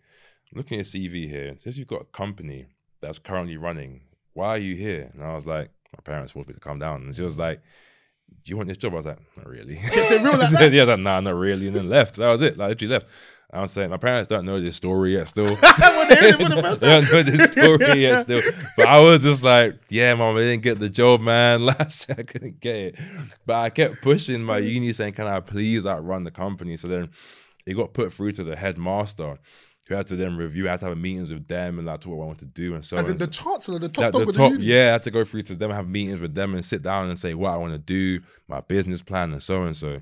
Speaker 2: looking at your CV here, it says you've got a company that's currently running. Why are you here? And I was like, my parents forced me to come down. And she was like, do you want this job? I was like, not really.
Speaker 1: It's a real like that?
Speaker 2: Yeah, I was like, nah, not really. And then left. That was it. Like, literally left. I was saying, my parents don't know this story yet still. They don't know this story yet still. But I was just like, yeah, mom, I didn't get the job, man. Last year I couldn't get it. But I kept pushing my uni saying, can I please like run the company? So then it got put through to the headmaster, who had to then review. I had to have meetings with them and like talk what I wanted to do and so on.
Speaker 1: As in the chancellor, the top dog of the uni?
Speaker 2: Yeah, I had to go through to them, have meetings with them and sit down and say what I want to do, my business plan and so and so.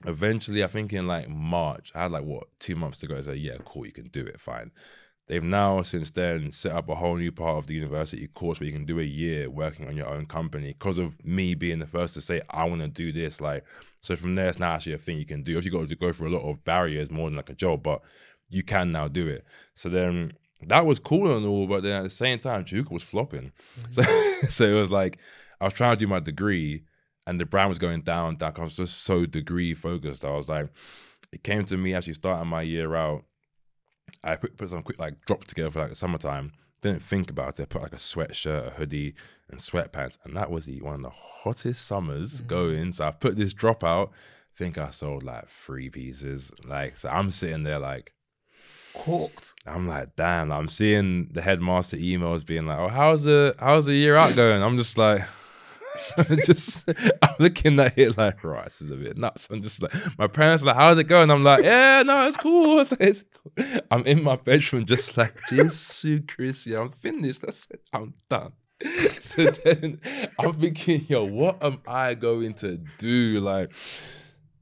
Speaker 2: Eventually, I think in like March, I had like, 2 months to go. I said, yeah, cool, you can do it, fine. They've now, since then, set up a whole new part of the university course where you can do a year working on your own company because of me being the first to say, I want to do this. Like, so from there, it's now actually a thing you can do. If you got to go through a lot of barriers more than like a job, but you can now do it. So then that was cool and all, but then at the same time, Jehucal was flopping. So it was like, I was trying to do my degree and the brand was going down. I was just so degree focused. I was like, it came to me actually starting my year out. I put some quick like drop together for like the summertime. Didn't think about it. I put like a sweatshirt, a hoodie, and sweatpants, and that was one of the hottest summers going. So I put this drop out. I think I sold like 3 pieces. Like, so I'm sitting there like
Speaker 1: corked.
Speaker 2: I'm like, damn. I'm seeing the headmaster emails being like, oh, how's the year out going? I'm just like. I'm looking at it like, right, this is a bit nuts. I'm just like, my parents are like, how's it going? I'm like, yeah, no, it's cool. It's cool. I'm in my bedroom just like, Jesus Christ, I'm finished. That's it. I'm done. So then I'm thinking, yo, what am I going to do? Like,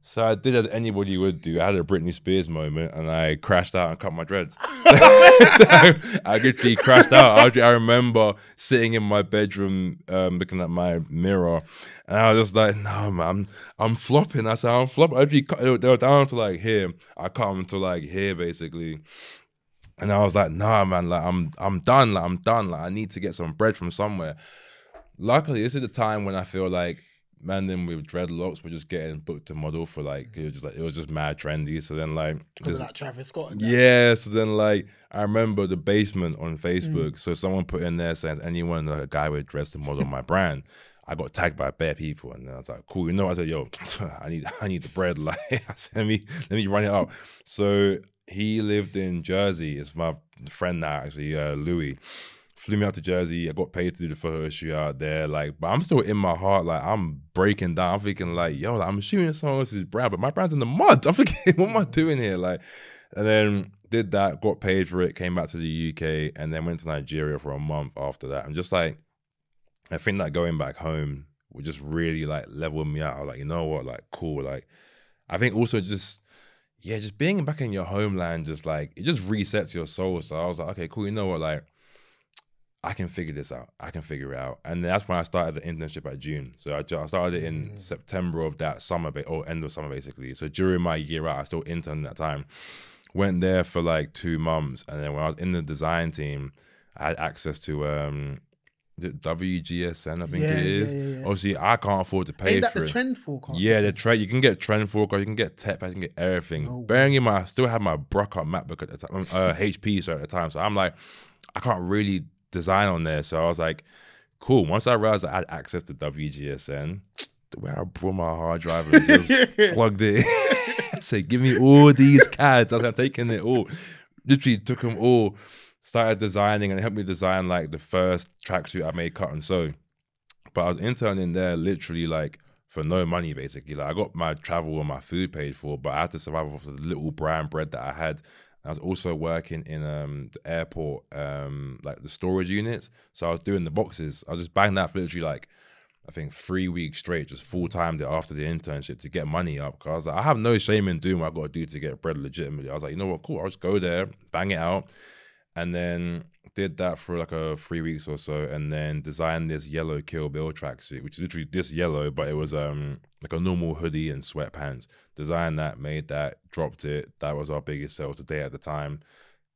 Speaker 2: so I did as anybody would do. I had a Britney Spears moment and I crashed out and cut my dreads. So I literally crashed out. I remember sitting in my bedroom looking at my mirror and I was just like, no, man, I'm flopping. I said, I'm flopping. I actually cut, they were down to like here. I cut them to like here basically. And I was like, nah, man, like I'm done. Like I'm done. Like I need to get some bread from somewhere. Luckily, this is the time when I feel like man, then with dreadlocks, we're just getting booked to model for like it was just mad trendy. So then like
Speaker 1: because of that Travis Scott.
Speaker 2: Yeah. So then like I remember the basement on Facebook. So someone put in there saying anyone like a guy with dreads to model my brand. I got tagged by bare people, and I was like, cool. You know, I said, yo, I need the bread. Like I said, let me run it up. So he lived in Jersey. It's my friend now, actually, Louis. Flew me out to Jersey. I got paid to do the photo shoot out there. Like, but I'm still in my heart. Like, I'm breaking down. I'm thinking, like, yo, like, I'm shooting someone else's brand, but my brand's in the mud. I'm thinking, what am I doing here? Like, and then did that, got paid for it, came back to the UK, and then went to Nigeria for a month after that. And just like, I think that going back home would just really like level me out. I was like, you know what? Like, cool. Like, I think also just being back in your homeland, just like, it just resets your soul. So I was like, okay, cool. You know what? Like, I can figure this out. I can figure it out. And that's when I started the internship at June. So I started it in September of that summer, or end of summer, basically. So during my year out, I still interned at that time. Went there for like 2 months. And then when I was in the design team, I had access to WGSN, I think it is. Yeah. Obviously, I can't afford to pay for
Speaker 1: the
Speaker 2: it.
Speaker 1: trend forecast?
Speaker 2: Yeah, the trend. You can get trend forecast, you can get tech, you can get everything. No Bearing in mind, I still had my Brock-up MacBook at the time, HP, at the time. So I'm like, I can't really design on there. So I was like, cool. Once I realized I had access to WGSN, the way I brought my hard drive and just plugged it in. Say, give me all these CADs. I was like, I'm taking it all. Literally took them all, started designing, and it helped me design like the first tracksuit I made cut and sew. But I was interning there literally like for no money, basically. Like I got my travel and my food paid for, but I had to survive off the little brown bread that I had. I was also working in the airport, like the storage units. So I was doing the boxes. I was just banging that for literally like, I think 3 weeks straight, just full time there after the internship to get money up. Cause I was like, I have no shame in doing what I got to do to get bread legitimately. I was like, you know what, cool. I'll just go there, bang it out. And then did that for like 3 weeks or so, and then designed this yellow Kill Bill tracksuit, which is literally this yellow, but it was like a normal hoodie and sweatpants. Designed that, made that, dropped it. That was our biggest sale today at the time.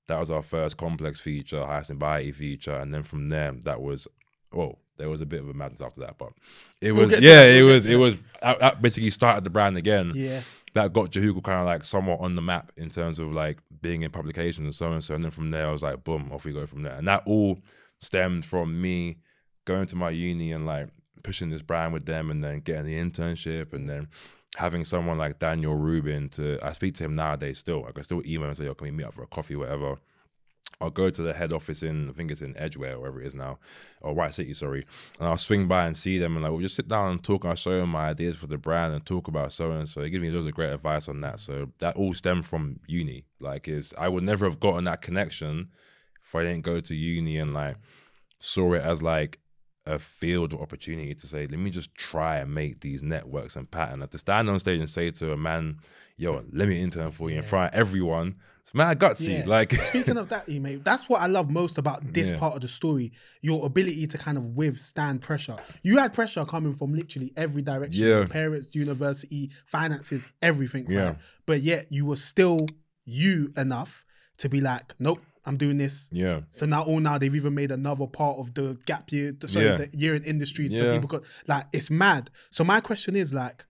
Speaker 2: That was our first complex feature, highest in variety feature, and then from there, that was, well, there was a bit of a madness after that, but it was, that basically started the brand again.
Speaker 1: Yeah.
Speaker 2: that got Jehucal kind of like somewhat on the map in terms of like being in publications and so on. So, and then from there, I was like, boom, off we go from there. And that all stemmed from me going to my uni and like pushing this brand with them, and then getting the internship, and then having someone like Daniel Rubin I speak to him nowadays still. I can still email and say, yo, can we meet up for a coffee, whatever. I'll go to the head office I think it's in Edgware or wherever it is now, or White City, sorry. And I'll swing by and see them, and like, we'll just sit down and talk. I'll show them my ideas for the brand and talk about so and so. They give me loads of great advice on that. So that all stemmed from uni. Like, I would never have gotten that connection if I didn't go to uni and like saw it as like a field of opportunity to say, let me just try and make these networks and pattern. Like, to stand on stage and say to a man, yo, let me intern for you in front of everyone, it's mad gutsy.
Speaker 1: Yeah.
Speaker 2: Like,
Speaker 1: speaking of that, Emay, that's what I love most about this part of the story. Your ability to kind of withstand pressure. You had pressure coming from literally every direction. Your parents, university, finances, everything. Right? But yet you were still you enough to be like, nope, I'm doing this. Yeah. So now they've even made another part of the gap year, the year in industry. So people could, like, it's mad. So my question is, like,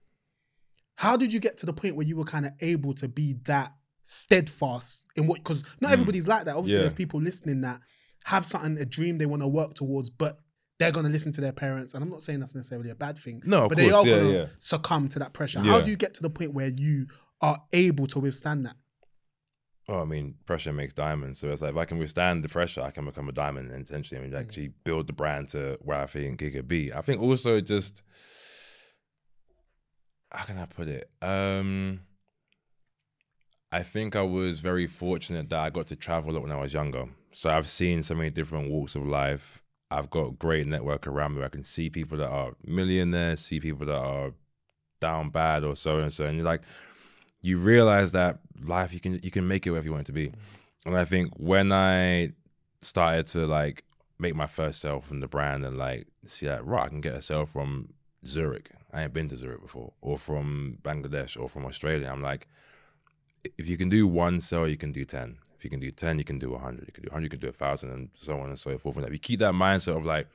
Speaker 1: how did you get to the point where you were kind of able to be that steadfast in what, because not everybody's like that. Obviously there's people listening that have something, a dream they want to work towards, but they're going to listen to their parents. And I'm not saying that's necessarily a bad thing. No, but they are going to succumb to that pressure. How do you get to the point where you are able to withstand that?
Speaker 2: Oh, I mean, pressure makes diamonds. So it's like, if I can withstand the pressure, I can become a diamond, and essentially, I mean, actually build the brand to where I think it could be. I think also just, how can I put it? I think I was very fortunate that I got to travel a lot when I was younger. So I've seen so many different walks of life. I've got a great network around me where I can see people that are millionaires, see people that are down bad or so and so. And you're like, you realize that life, you can make it wherever you want it to be. And I think when I started to like make my first sale from the brand and like see that, right, I can get a sale from Zurich. I ain't been to Zurich before, or from Bangladesh or from Australia. I'm like, if you can do one sale, you can do 10. If you can do 10, you can do 100. You can do 100, you can do 1,000, and so on and so forth. And if you keep that mindset of like,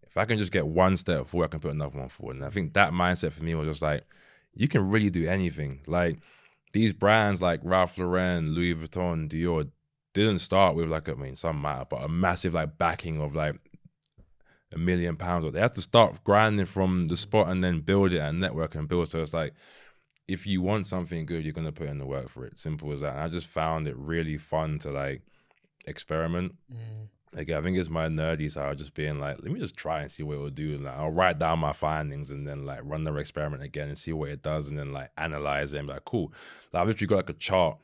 Speaker 2: if I can just get one step forward, I can put another one forward. And I think that mindset for me was just like, you can really do anything. Like, these brands like Ralph Lauren, Louis Vuitton, Dior didn't start with like, I mean, some matter, but a massive like backing of like £1 million. They had to start grinding from the spot and then build it and network and build. So it's like, if you want something good, you're going to put in the work for it. Simple as that. And I just found it really fun to like experiment. Like, I think it's my nerdy side, just being like, let me just try and see what it will do. And like, I'll write down my findings and then like run the experiment again and see what it does, and then like analyze it and be like, cool. Like, I've literally got like a chart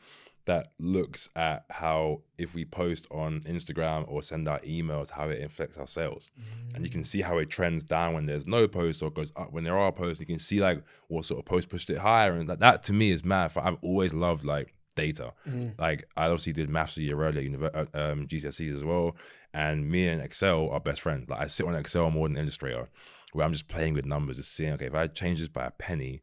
Speaker 2: that looks at how, if we post on Instagram or send out emails, how it affects our sales. And you can see how it trends down when there's no posts, or goes up when there are posts. You can see like what sort of post pushed it higher. And that to me is mad. I've always loved like data. Like, I obviously did maths a year earlier, GCSEs as well, and me and Excel are best friends. Like, I sit on Excel more than Illustrator, where I'm just playing with numbers, just seeing, okay, if I change this by a penny,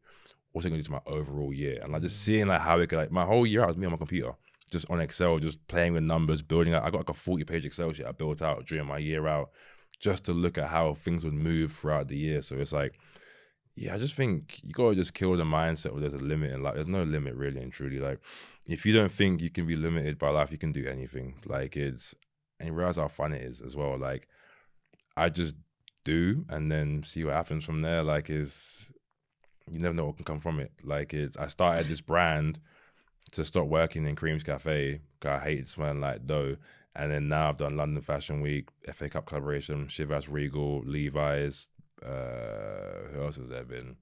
Speaker 2: what's it gonna do to my overall year? And like, just seeing like how it could, like, my whole year I was me on my computer, just on Excel, just playing with numbers, building out. I got like a 40-page Excel sheet I built out during my year out, just to look at how things would move throughout the year. So it's like, yeah, I just think you gotta just kill the mindset where there's a limit in life. There's no limit really and truly. Like, if you don't think you can be limited by life, you can do anything. Like, and you realize how fun it is as well. Like, I just do and then see what happens from there. Like, you never know what can come from it. Like, I started this brand to stop working in Cream's Cafe because I hated smelling like dough. And then now I've done London Fashion Week, FA Cup collaboration, Chivas Regal, Levi's, who else has there been?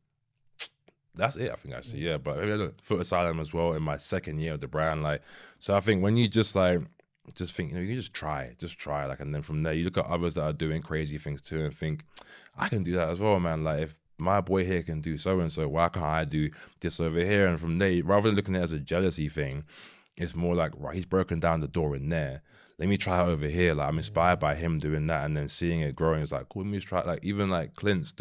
Speaker 2: That's it, I think, actually. Yeah, but maybe I got Foot Asylum as well in my second year of the brand. Like, so I think when you just think, you can just try, like, and then from there you look at others that are doing crazy things too and think, I can do that as well, man. Like, if my boy here can do so and so, why can't I do this over here? And from there, rather than looking at it as a jealousy thing, it's more like, right, he's broken down the door in there. Let me try it over here. Like, I'm inspired by him doing that, and then seeing it growing. It's like, cool, let me try. Like, even like Clint's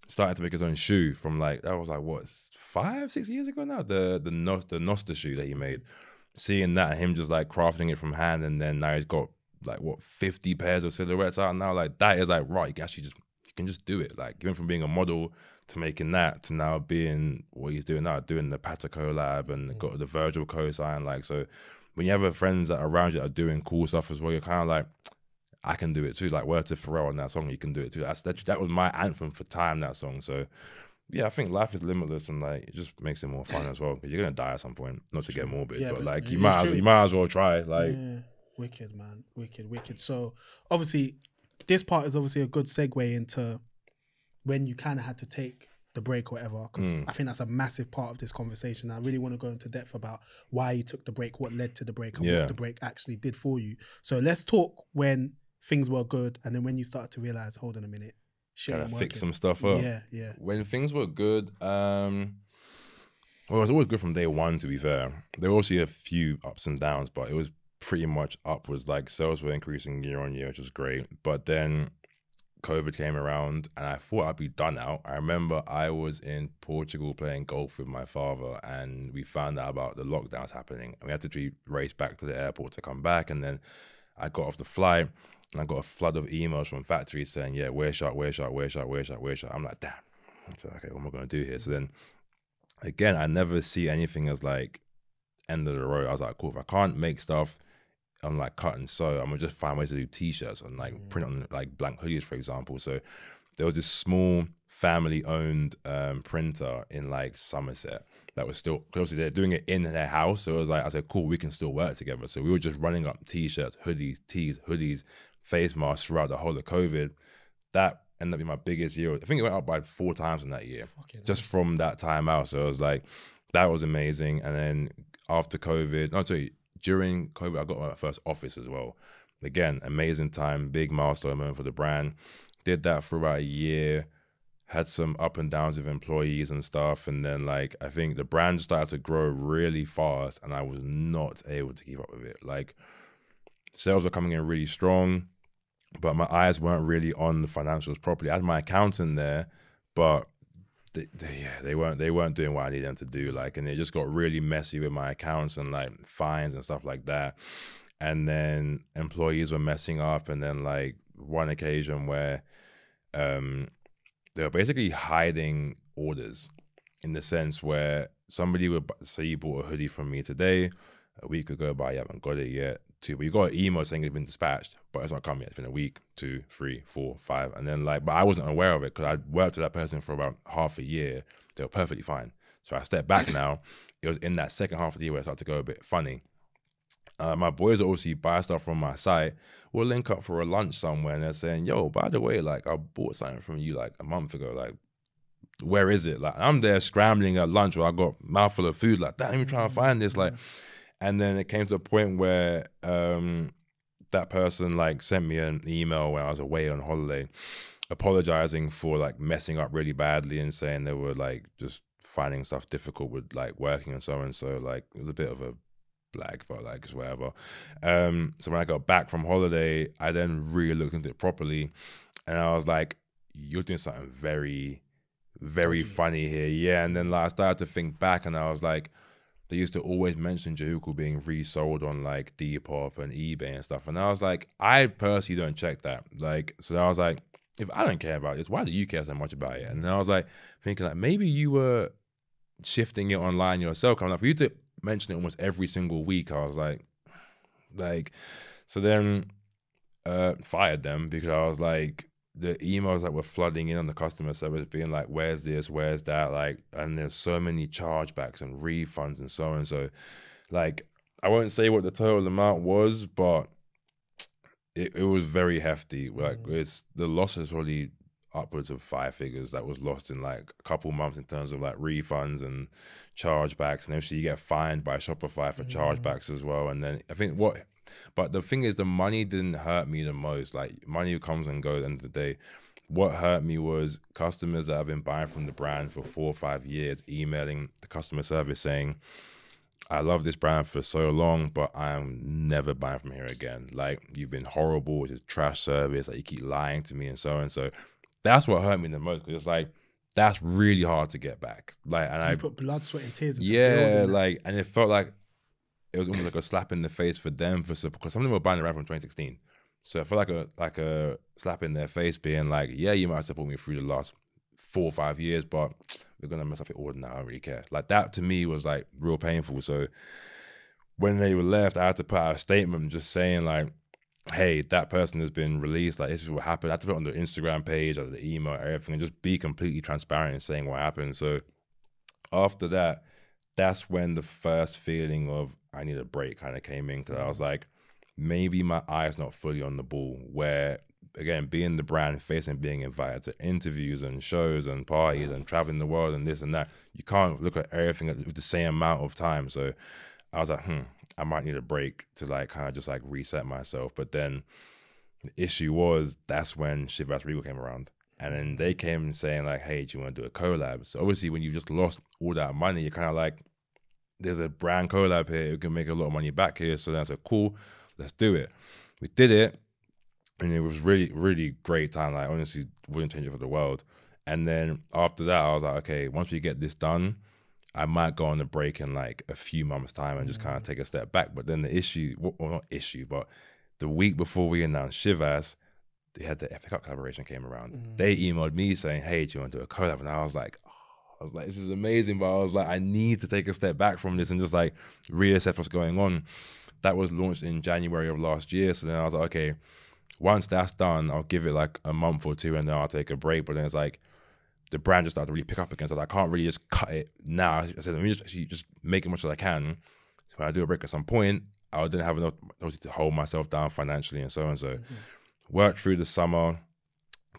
Speaker 2: starting to make his own shoe from like, that was like, what, 5-6 years ago now? The Noster shoe that he made. Seeing that, him just like crafting it from hand, and then now he's got like, what, 50 pairs of silhouettes out now. Like, that is like, right, you can can just do it. Like, you went from being a model to making that to now being what he's doing now, doing the Pata collab and got the Virgil co-sign. Like, so when you have friends that are around you that are doing cool stuff as well, you're kind of like, I can do it too. Like, word to Pharrell on that song, you can do it too. That was my anthem for time, that song. So yeah, I think life is limitless, and like, it just makes it more fun as well. Because you're gonna die at some point. Not to get morbid, but like, you might as well try. Like,
Speaker 1: wicked, man, wicked. So obviously, this part is obviously a good segue into when you kind of had to take the break or whatever, because I think that's a massive part of this conversation. I really want to go into depth about why you took the break, what led to the break, and what the break actually did for you. So let's talk when things were good, and then when you started to realize, hold on a minute,
Speaker 2: gotta fix some stuff up.
Speaker 1: Yeah.
Speaker 2: When things were good, well, it was always good from day one, to be fair. There were also a few ups and downs, but it was pretty much upwards. Like, sales were increasing year on year, which was great. But then COVID came around and I thought I'd be done out. I remember I was in Portugal playing golf with my father, and we found out about the lockdowns happening. And we had to race back to the airport to come back. And then I got off the flight and I got a flood of emails from factories saying, yeah, wear shut. I'm like, damn. So, okay, what am I going to do here? So then, again, I never see anything as like end of the road. I was like, cool, if I can't make stuff, I'm like cut and sew, I'm gonna just find ways to do t-shirts and like print on like blank hoodies, for example. So there was this small family-owned printer in like Somerset that was still, obviously they're doing it in their house. So it was like, I said, cool, we can still work together. So we were just running up t-shirts, hoodies, tees, hoodies, face masks throughout the whole of COVID. That ended up being my biggest year. I think it went up by 4 times in that year, just from that time out. So it was like, that was amazing. And then after COVID, during COVID, I got my first office as well. Again, amazing time, big milestone moment for the brand. Did that for about a year, had some up and downs with employees and stuff. And then like, I think the brand started to grow really fast and I was not able to keep up with it. Like, sales were coming in really strong, but my eyes weren't really on the financials properly. I had my accountant there, but they weren't doing what I needed them to do. Like, and it just got really messy with my accounts and like fines and stuff like that. And then employees were messing up. And then like one occasion where they were basically hiding orders, in the sense where somebody would say, you bought a hoodie from me today, a week ago, but you haven't got it yet. But you got an email saying it's been dispatched, but it's not come yet. It's been a week, 2, 3, 4, 5. And then like, but I wasn't aware of it because I'd worked with that person for about half a year. They were perfectly fine. So I stepped back now. It was in that second half of the year where it started to go a bit funny. My boys obviously buy stuff from my site. We'll link up for a lunch somewhere and they're saying, yo, by the way, like I bought something from you like a month ago. Like, where is it? Like, I'm there scrambling at lunch where I got a mouthful of food. Like, damn, even trying to find this. Like, and then it came to a point where that person like sent me an email when I was away on holiday, apologizing for like messing up really badly and saying they were like just finding stuff difficult with like working and so on. So like, it was a bit of a blag, but like it's whatever. So when I got back from holiday, I then really looked into it properly, and I was like, you're doing something very, very funny here. Yeah. And then like I started to think back and I was like, they used to always mention Jehucal being resold on like Depop and eBay and stuff. And I was like, I personally don't check that. Like, so I was like, if I don't care about this, why do you care so much about it? And then I was like, thinking like, maybe you were shifting it online yourself. I'm like, for you to mention it almost every single week, I was like, so then fired them because I was like, the emails that were flooding in on the customer service being like, where's this, where's that? Like, and there's so many chargebacks and refunds and so on. So like, I won't say what the total amount was, but it was very hefty. Like, the loss is probably upwards of 5 figures that was lost in like a couple months in terms of like refunds and chargebacks. And actually you get fined by Shopify for chargebacks as well. And then I think but the thing is, the money didn't hurt me the most. Like, money comes and goes at the end of the day. What hurt me was customers that have been buying from the brand for 4 or 5 years, emailing the customer service saying, I love this brand for so long, but I'm never buying from here again. Like, you've been horrible, it's a trash service, like you keep lying to me and so on. So that's what hurt me the most, because it's like, that's really hard to get back. Like, and I
Speaker 1: put blood, sweat, and tears into
Speaker 2: building like, and it felt like it was almost like a slap in the face for them, because some of them were buying the brand from 2016. So I feel like a slap in their face, being like, yeah, you might support me through the last 4 or 5 years, but we're gonna mess up it all now. I don't really care. Like that to me was like real painful. So when they were left, I had to put out a statement just saying like, hey, that person has been released. Like, this is what happened. I had to put it on the Instagram page, or the email, everything, and just be completely transparent in saying what happened. So after that, that's when the first feeling of I need a break kind of came in, because I was like, maybe my eye's not fully on the ball. Where again, being the brand face and being invited to interviews and shows and parties and traveling the world and this and that, you can't look at everything with the same amount of time. So I was like, I might need a break to like kind of just like reset myself. But then the issue was, that's when Shivas Regal came around. And then they came saying like, hey, do you want to do a collab? So obviously when you just lost all that money, you're kind of like, there's a brand collab here, we can make a lot of money back here. So then I said, cool, let's do it. We did it. And it was really, really great time. Like, honestly, wouldn't change it for the world. And then after that, I was like, okay, once we get this done, I might go on a break in like a few months' time and just kind of take a step back. But then the issue, well, not issue, but the week before we announced Shivas, they had the FA Cup collaboration came around. They emailed me saying, hey, do you want to do a collab? And I was like, this is amazing. But I was like, I need to take a step back from this and just like reassess what's going on. That was launched in January of last year. So then I was like, okay, once that's done, I'll give it like a month or two and then I'll take a break. But then it's like, the brand just started to really pick up again. So I can't really just cut it now. I said, let me just make it much as I can. So when I do a break at some point, I didn't have enough to hold myself down financially and so on. So worked through the summer.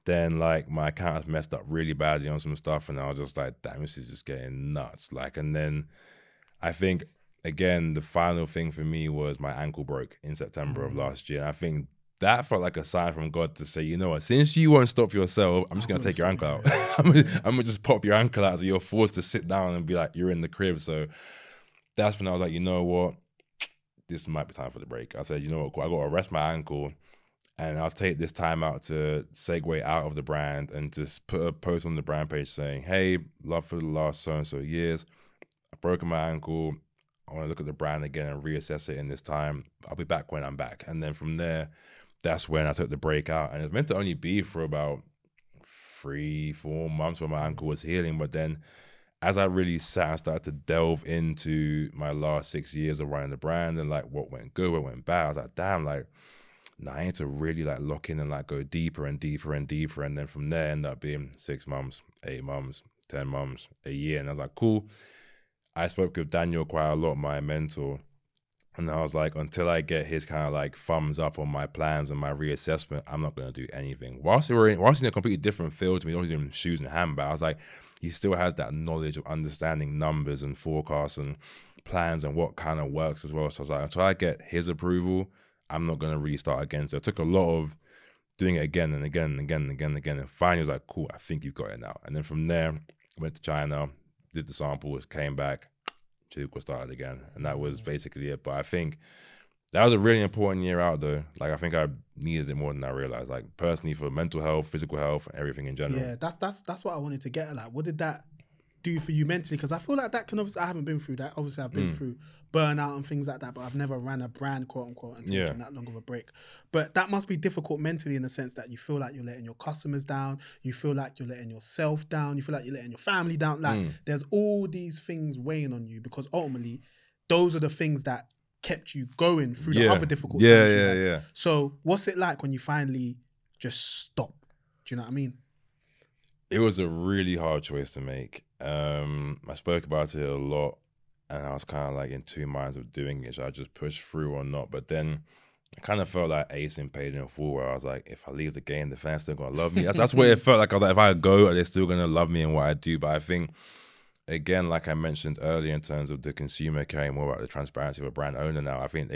Speaker 2: Then like my account has messed up really badly on some stuff. And I was just like, damn, this is just getting nuts. Like, and then I think, again, the final thing for me was my ankle broke in September of last year. And I think that felt like a sign from God to say, you know what, since you won't stop yourself, I'm just going to take your ankle out. I'm going to just pop your ankle out so you're forced to sit down and be like, you're in the crib. So that's when I was like, you know what, this might be time for the break. I said, you know what, I got to rest my ankle and I'll take this time out to segue out of the brand and just put a post on the brand page saying, hey, love for the last so-and-so years. I've broken my ankle. I want to look at the brand again and reassess it in this time. I'll be back when I'm back. And then from there, that's when I took the break out. And it was meant to only be for about 3-4 months where my ankle was healing. But then as I really sat and started to delve into my last 6 years of running the brand and like what went good, what went bad, I was like, damn, like, nah, I need to really like lock in and like go deeper and deeper and deeper. And then from there, end up being 6 months, 8 months, 10 months, a year. And I was like, cool. I spoke with Daniel quite a lot, my mentor. And I was like, until I get his kind of like thumbs up on my plans and my reassessment, I'm not going to do anything. Whilst he's in a completely different field to me, he's doing shoes and handbags, I was like, he still has that knowledge of understanding numbers and forecasts and plans and what kind of works as well. So I was like, until I get his approval, I'm not going to really start again. So it took a lot of doing it again and again and again and again and again. And finally, I was like, cool, I think you've got it now. And then from there, went to China, did the samples, came back, Jehucal started again, and that was basically it. But I think that was a really important year out, though. Like, I think I needed it more than I realized. Like, personally, for mental health, physical health, and everything in general.
Speaker 1: Yeah, that's what I wanted to get at. Like, what did that do for you mentally? Because I feel like that can obviously, I haven't been through that. Obviously, I've been through burnout and things like that, but I've never ran a brand, quote unquote, and taken that long of a break. But that must be difficult mentally in the sense that you feel like you're letting your customers down, you feel like you're letting yourself down, you feel like you're letting your family down. Like, there's all these things weighing on you, because ultimately, those are the things that kept you going through the other difficult times you had.
Speaker 2: Yeah.
Speaker 1: So what's it like when you finally just stop? Do you know what I mean?
Speaker 2: It was a really hard choice to make. I spoke about it a lot, and I was kind of like in two minds of doing it. Should I just push through or not? But then I kind of felt like Ace in Paid in Full, where I was like, if I leave the game, the fans still gonna love me. That's what it felt like. I was like, if I go, they're still gonna love me and what I do. But I think, again, like I mentioned earlier, in terms of the consumer caring more about the transparency of a brand owner now, I think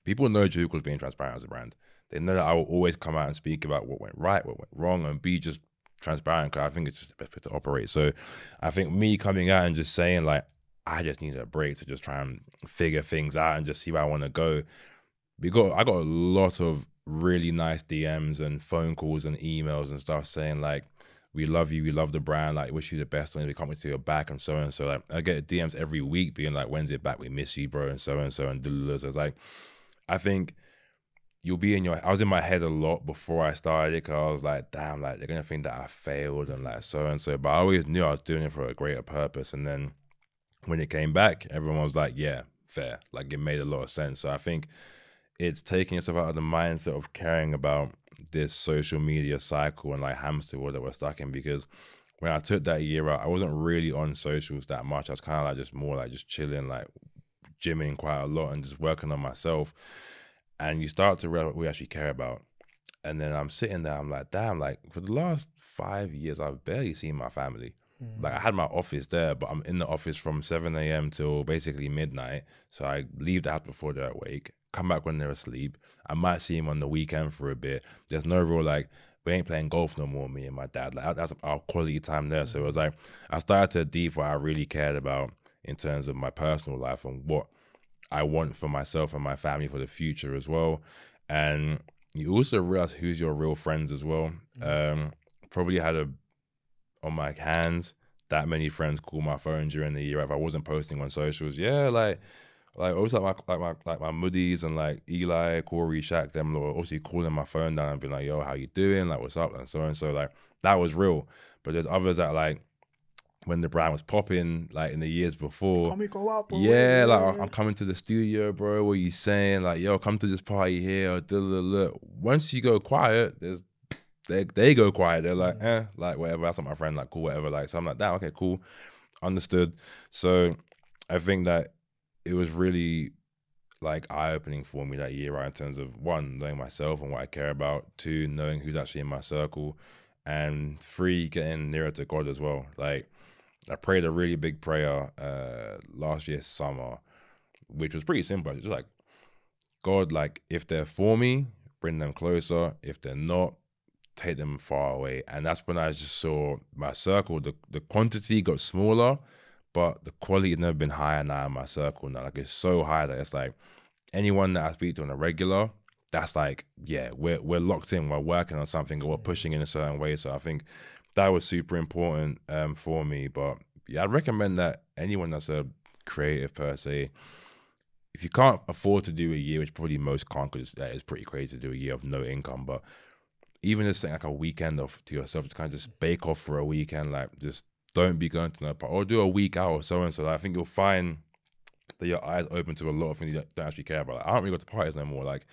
Speaker 2: people know Jehucal is being transparent as a brand. They know that I will always come out and speak about what went right, what went wrong, and be just transparent, because I think it's just the best way to operate. So I think me coming out and just saying like, I just need a break to just try and figure things out and just see where I want to go. I got a lot of really nice DMs and phone calls and emails and stuff saying like, we love you, we love the brand, like wish you the best when we come to your back and so on. So like I get DMs every week being like, when's it back? We miss you, bro, and so and so and so it's like, I think you'll be I was in my head a lot before I started it, because I was like, damn, like they're gonna think that I failed and like so and so. But I always knew I was doing it for a greater purpose. And then when it came back, everyone was like, yeah, fair. Like it made a lot of sense. So I think it's taking yourself out of the mindset of caring about this social media cycle and like hamster wheel that we're stuck in. Because when I took that year out, I wasn't really on socials that much. I was kind of like just more like just chilling, like gymming quite a lot and just working on myself. And you start to realize what we actually care about. And then I'm sitting there, I'm like, damn, like for the last 5 years, I've barely seen my family. Like I had my office there, but I'm in the office from 7 a.m. till basically midnight. So I leave the house before they're awake, come back when they're asleep. I might see them on the weekend for a bit. There's no real like, we ain't playing golf no more, me and my dad. Like that's our quality time there. So it was like, I started to deep what I really cared about in terms of my personal life and what I want for myself and my family for the future as well. And you also realize who's your real friends as well. Probably had on my hands that many friends call my phone during the year if I wasn't posting on socials. Yeah, like always like my muddies and like Eli, Corey, Shaq, them obviously calling my phone down and being like, yo, how you doing? Like, what's up? And so like that was real. But there's others that like, when the brand was popping, like in the years before.
Speaker 1: Can we go out, bro?
Speaker 2: Yeah, like I'm coming to the studio, bro. What are you saying? Like, yo, come to this party here. Or once you go quiet, they go quiet. They're like, like whatever. That's not my friend. Like, cool, whatever. Like, so I'm like, damn, okay, cool, understood. So I think that it was really like eye-opening for me that year, right? In terms of 1, knowing myself and what I care about. 2, knowing who's actually in my circle, and 3, getting nearer to God as well. Like, I prayed a really big prayer last year summer, which was pretty simple. It's just like, God, like if they're for me, bring them closer. If they're not, take them far away. And that's when I just saw my circle. The quantity got smaller, but the quality has never been higher now in my circle now. Like it's so high that it's like anyone that I speak to on a regular, that's like, yeah, we're locked in. We're working on something, or we're pushing in a certain way. So I think that was super important for me. But yeah, I'd recommend that anyone that's a creative per se, if you can't afford to do a year, which probably most can't, because that is pretty crazy to do a year of no income, but even just saying like a weekend off to yourself, to kind of just bake off for a weekend, like just don't be going to no party, or do a week out or so and so. I think you'll find that your eyes open to a lot of things you don't actually care about. Like, I don't really go to parties no more. Like,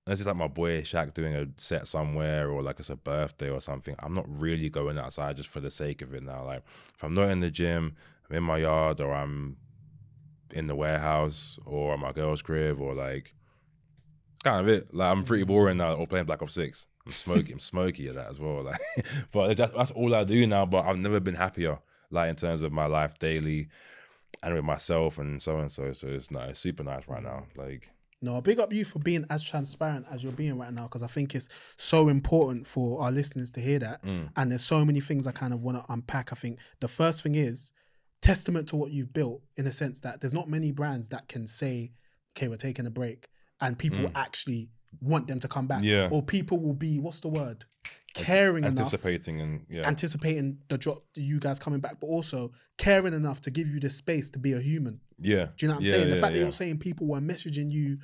Speaker 2: unless it's like my boy Shaq doing a set somewhere, or like it's a birthday or something, I'm not really going outside just for the sake of it now. Like if I'm not in the gym, I'm in my yard, or I'm in the warehouse, or at my girl's crib, or like kind of it. Like I'm pretty boring now, or playing Black Ops 6. I'm smoky at that as well. Like, but that's all I do now. But I've never been happier, like in terms of my life daily and with myself and so and so. So it's nice, super nice right now. Like,
Speaker 1: no, big up you for being as transparent as you're being right now, because I think it's so important for our listeners to hear that. And there's so many things I kind of want to unpack. I think the first thing is testament to what you've built, in a sense that there's not many brands that can say, okay, we're taking a break, and people actually want them to come back.
Speaker 2: Yeah.
Speaker 1: Or people will be, what's the word? Caring
Speaker 2: anticipating
Speaker 1: enough,
Speaker 2: and
Speaker 1: anticipating the drop, you guys coming back, but also caring enough to give you the space to be a human.
Speaker 2: Yeah.
Speaker 1: Do you know what I'm saying? The fact that you're saying people were messaging you,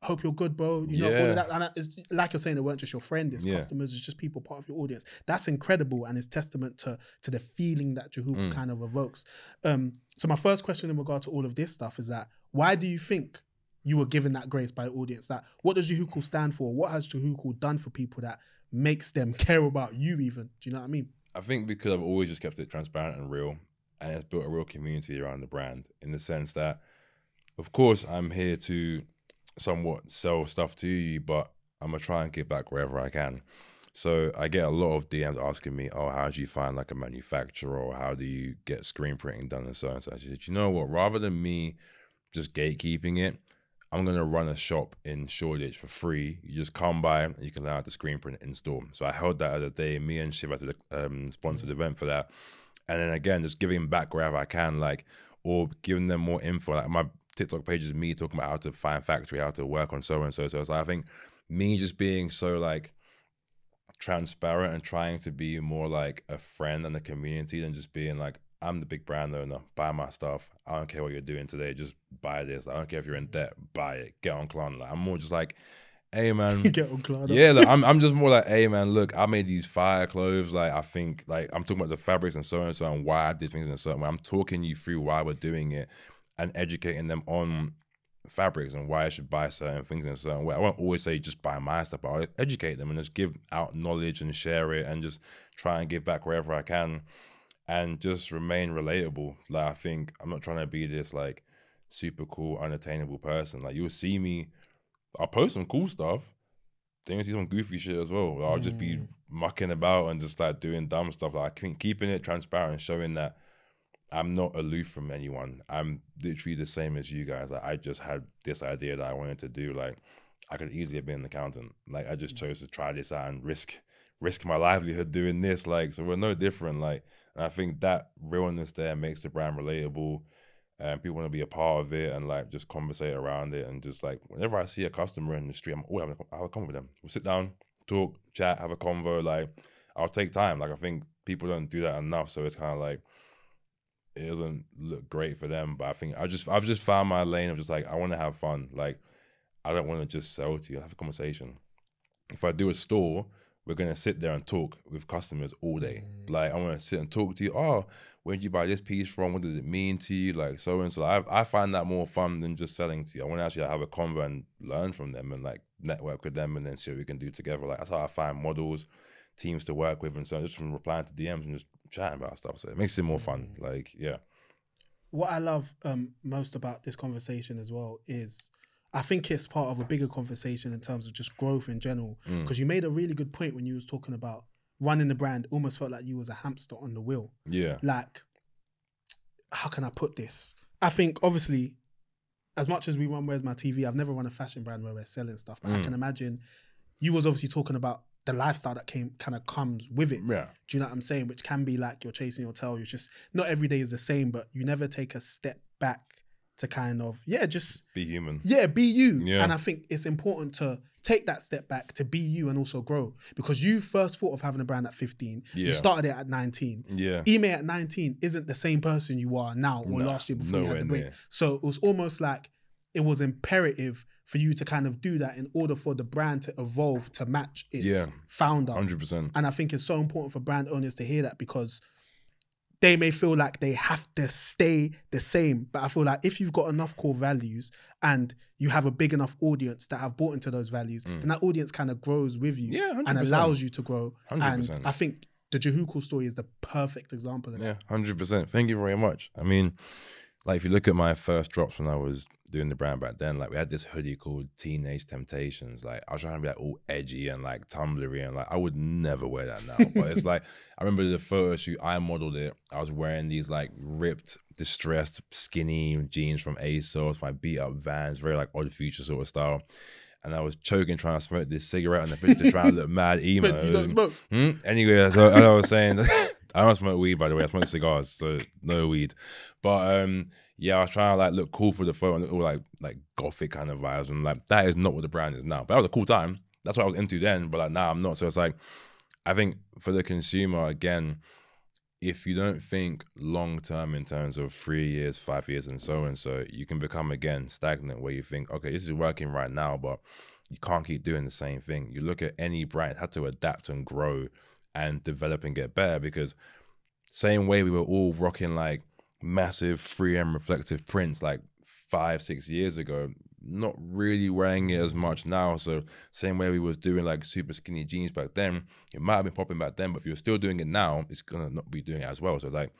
Speaker 1: hope you're good, bro. You know, all of that. And that is, like you're saying, it weren't just your friend, it's customers, it's just people part of your audience. That's incredible, and it's testament to the feeling that Jehucal kind of evokes. So my first question in regard to all of this stuff is that, why do you think you were given that grace by the audience? That what does Jehucal stand for? What has Jehucal done for people that makes them care about you even? Do you know what I mean?
Speaker 2: I think because I've always just kept it transparent and real, and it's built a real community around the brand, in the sense that, of course, I'm here to somewhat sell stuff to you, but I'm gonna try and give back wherever I can. So I get a lot of DMs asking me, oh, how do you find like a manufacturer, or how do you get screen printing done and so on. So I said, you know what, rather than me just gatekeeping it, I'm going to run a shop in Shoreditch for free. You just come by and you can learn how to screen print in store. So I held that other day. Me and Shiv had a sponsored event for that. And then again, just giving back wherever I can, like, or giving them more info. Like my TikTok page is me talking about how to find factory, how to work on so and so. So it's like, I think me just being so like transparent and trying to be more like a friend and a community than just being like, I'm the big brand owner, buy my stuff. I don't care what you're doing today, just buy this. I don't care if you're in debt, buy it, get on Klarna. Like, I'm more just like, hey man,
Speaker 1: Get on cloud.
Speaker 2: Yeah, like, I'm just more like, hey man, look, I made these fire clothes. Like I think, like I'm talking about the fabrics and so and why I did things in a certain way. I'm talking you through why we're doing it and educating them on fabrics and why I should buy certain things in a certain way. I won't always say just buy my stuff, but I'll educate them and just give out knowledge and share it and just try and give back wherever I can and just remain relatable. Like I think I'm not trying to be this like super cool, unattainable person. Like you'll see me, I'll post some cool stuff. Then you see some goofy shit as well. I'll just be mucking about and just like doing dumb stuff. Like keeping it transparent, showing that I'm not aloof from anyone. I'm literally the same as you guys. Like I just had this idea that I wanted to do. Like I could easily have been an accountant. Like I just chose to try this out and risk my livelihood doing this. Like so we're no different. Like and I think that realness there makes the brand relatable. And people want to be a part of it and like just conversate around it and just like whenever I see a customer in the street, I'm always have a convo with them. We'll sit down, talk, chat, have a convo. Like I'll take time. Like I think people don't do that enough, so it's kind of like it doesn't look great for them. But I think I've just found my lane of just like I want to have fun. Like I don't want to just sell to you. I have a conversation. If I do a store, we're gonna sit there and talk with customers all day. Like I want to sit and talk to you. Oh, where did you buy this piece from? What does it mean to you? Like so and so. I find that more fun than just selling to you. I want to actually have a convo and learn from them and like network with them and then see what we can do together. Like that's how I find models, teams to work with, and so just from replying to DMs and just chatting about stuff. So it makes it more fun. Like yeah.
Speaker 1: What I love most about this conversation as well is I think it's part of a bigger conversation in terms of just growth in general. Because you made a really good point when you was talking about running the brand. Almost felt like you was a hamster on the wheel.
Speaker 2: Yeah.
Speaker 1: Like, how can I put this? I think obviously, as much as we run Where's My TV, I've never run a fashion brand where we're selling stuff. But I can imagine you was obviously talking about the lifestyle that kind of comes with it.
Speaker 2: Yeah.
Speaker 1: Do you know what I'm saying? Which can be like you're chasing your tail. You're just, not every day is the same, but you never take a step back to kind of, just
Speaker 2: be human.
Speaker 1: Yeah, be you.
Speaker 2: Yeah.
Speaker 1: And I think it's important to take that step back to be you and also grow. Because you first thought of having a brand at 15. Yeah. You started it at 19.
Speaker 2: Yeah.
Speaker 1: Emay at 19 isn't the same person you are now or last year before you had the break. So it was almost like it was imperative for you to kind of do that in order for the brand to evolve to match its founder.
Speaker 2: 100%.
Speaker 1: And I think it's so important for brand owners to hear that because they may feel like they have to stay the same. But I feel like if you've got enough core values and you have a big enough audience that have bought into those values, then that audience kind of grows with you and allows you to grow. 100%. And I think the Jehucal story is the perfect example of that.
Speaker 2: Yeah, 100%. Thank you very much. I mean, like if you look at my first drops when I was doing the brand back then, like we had this hoodie called Teenage Temptations. Like I was trying to be like all edgy and like tumblery and like I would never wear that now. But it's like I remember the photo shoot, I modeled it. I was wearing these like ripped, distressed, skinny jeans from ASOS, my beat up Vans, very like Odd Future sort of style. And I was choking trying to smoke this cigarette on the picture, trying to look mad emo.
Speaker 1: But you don't smoke.
Speaker 2: Anyway, so I was saying, I don't smoke weed, by the way. I smoke cigars, so no weed. But yeah, I was trying to like look cool for the photo and all like gothic kind of vibes. And like that is not what the brand is now. But that was a cool time. That's what I was into then. But like now I'm not. So it's like, I think for the consumer, again, if you don't think long term in terms of 3 years, 5 years, and so, you can become again stagnant where you think, okay, this is working right now, but you can't keep doing the same thing. You look at any brand, it had to adapt and grow and develop and get better because same way we were all rocking like massive 3M reflective prints like 5-6 years ago, not really wearing it as much now. So same way we was doing like super skinny jeans back then, it might have been popping back then, but if you're still doing it now, it's gonna not be doing it as well. So like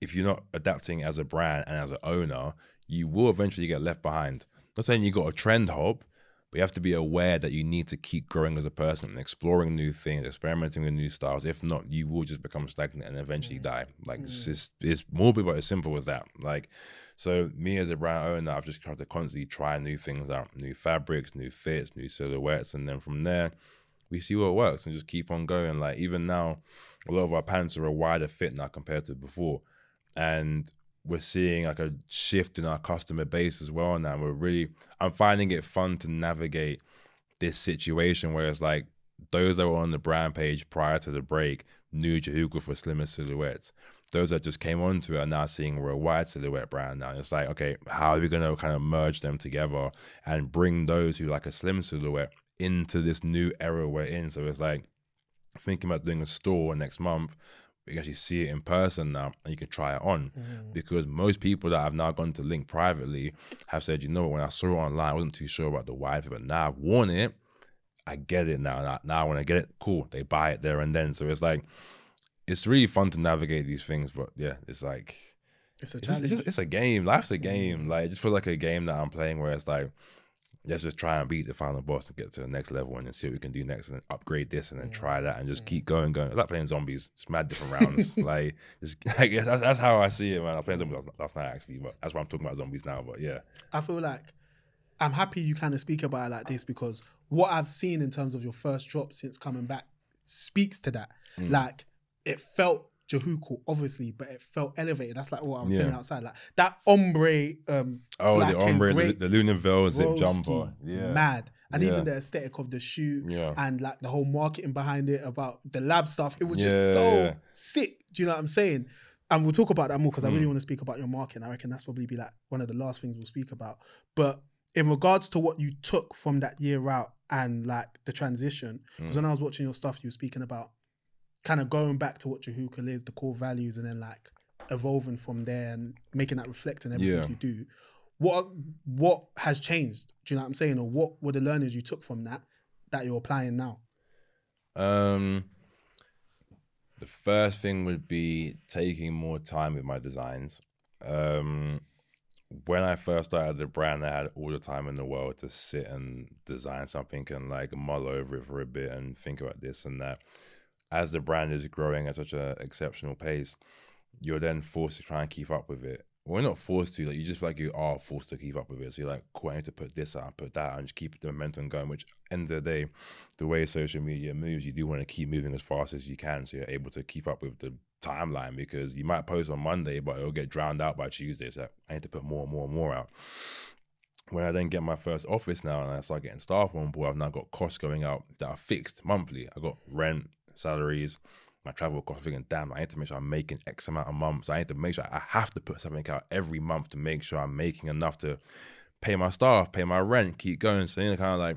Speaker 2: if you're not adapting as a brand and as an owner, you will eventually get left behind. Not saying you got a trend hop, but you have to be aware that you need to keep growing as a person and exploring new things, experimenting with new styles. If not, you will just become stagnant and eventually die. Like it's morbid, but as simple as that. Like, so me as a brand owner, I've just tried to constantly try new things out, new fabrics, new fits, new silhouettes. And then from there, we see what works and just keep on going. Like even now, a lot of our pants are a wider fit now compared to before. And we're seeing like a shift in our customer base as well now. I'm finding it fun to navigate this situation where it's like those that were on the brand page prior to the break knew Jehucal for slimmer silhouettes. those that just came onto it are now seeing we're a wide silhouette brand now. It's like, okay, how are we going to kind of merge them together and bring those who like a slim silhouette into this new era we're in? So it's like thinking about doing a store next month. You can actually see it in person now and you can try it on, because most people that have now gone to link privately have said, you know, when I saw it online, I wasn't too sure about the wide fit, but now I've worn it, I get it now. Now when I get it, cool, they buy it there and then. So it's like, it's really fun to navigate these things, but yeah, it's like,
Speaker 1: it's a challenge.
Speaker 2: It's a game. Life's a game. Like, it just feels like a game that I'm playing where it's like, let's just try and beat the final boss and get to the next level and then see what we can do next and then upgrade this and then try that and just keep going. It's like playing zombies. It's mad different rounds. Like, just, I guess that's how I see it, man. I was playing zombies last night, actually, but that's why I'm talking about zombies now. But yeah.
Speaker 1: I feel like I'm happy you kind of speak about it like this, because what I've seen in terms of your first drop since coming back speaks to that. Like, it felt Jehucal, obviously, but it felt elevated. That's like what I was saying outside. Like that ombre,
Speaker 2: the ombre, the lunar veil zip jumper,
Speaker 1: mad, and even the aesthetic of the shoe, and like the whole marketing behind it about the lab stuff. It was just so sick. Do you know what I'm saying? And we'll talk about that more because I really want to speak about your marketing. I reckon that's probably be like one of the last things we'll speak about. But in regards to what you took from that year out and like the transition, because when I was watching your stuff, you were speaking about kind of going back to what Jehucal is, the core values, and then like evolving from there and making that reflect in everything you do. What has changed? Do you know what I'm saying? Or what were the learnings you took from that you're applying now?
Speaker 2: The first thing would be taking more time with my designs. When I first started the brand, I had all the time in the world to sit and design something and like mull over it for a bit and think about this and that. As the brand is growing at such an exceptional pace, you're then forced to try and keep up with it. Well, you're not forced to, like, you just feel like you are forced to keep up with it. So you're like, cool, I need to put this out, put that out, and just keep the momentum going, which end of the day, the way social media moves, you do want to keep moving as fast as you can so you're able to keep up with the timeline, because you might post on Monday, but it'll get drowned out by Tuesday. So I need to put more and more and more out. When I then get my first office now and I start getting staff on board, I've now got costs going out that are fixed monthly. I got rent, salaries, my travel costs. I'm thinking, damn, I need to make sure I'm making X amount of months. I need to make sure I have to put something out every month to make sure I'm making enough to pay my staff, pay my rent, keep going. So, you know, kind of like,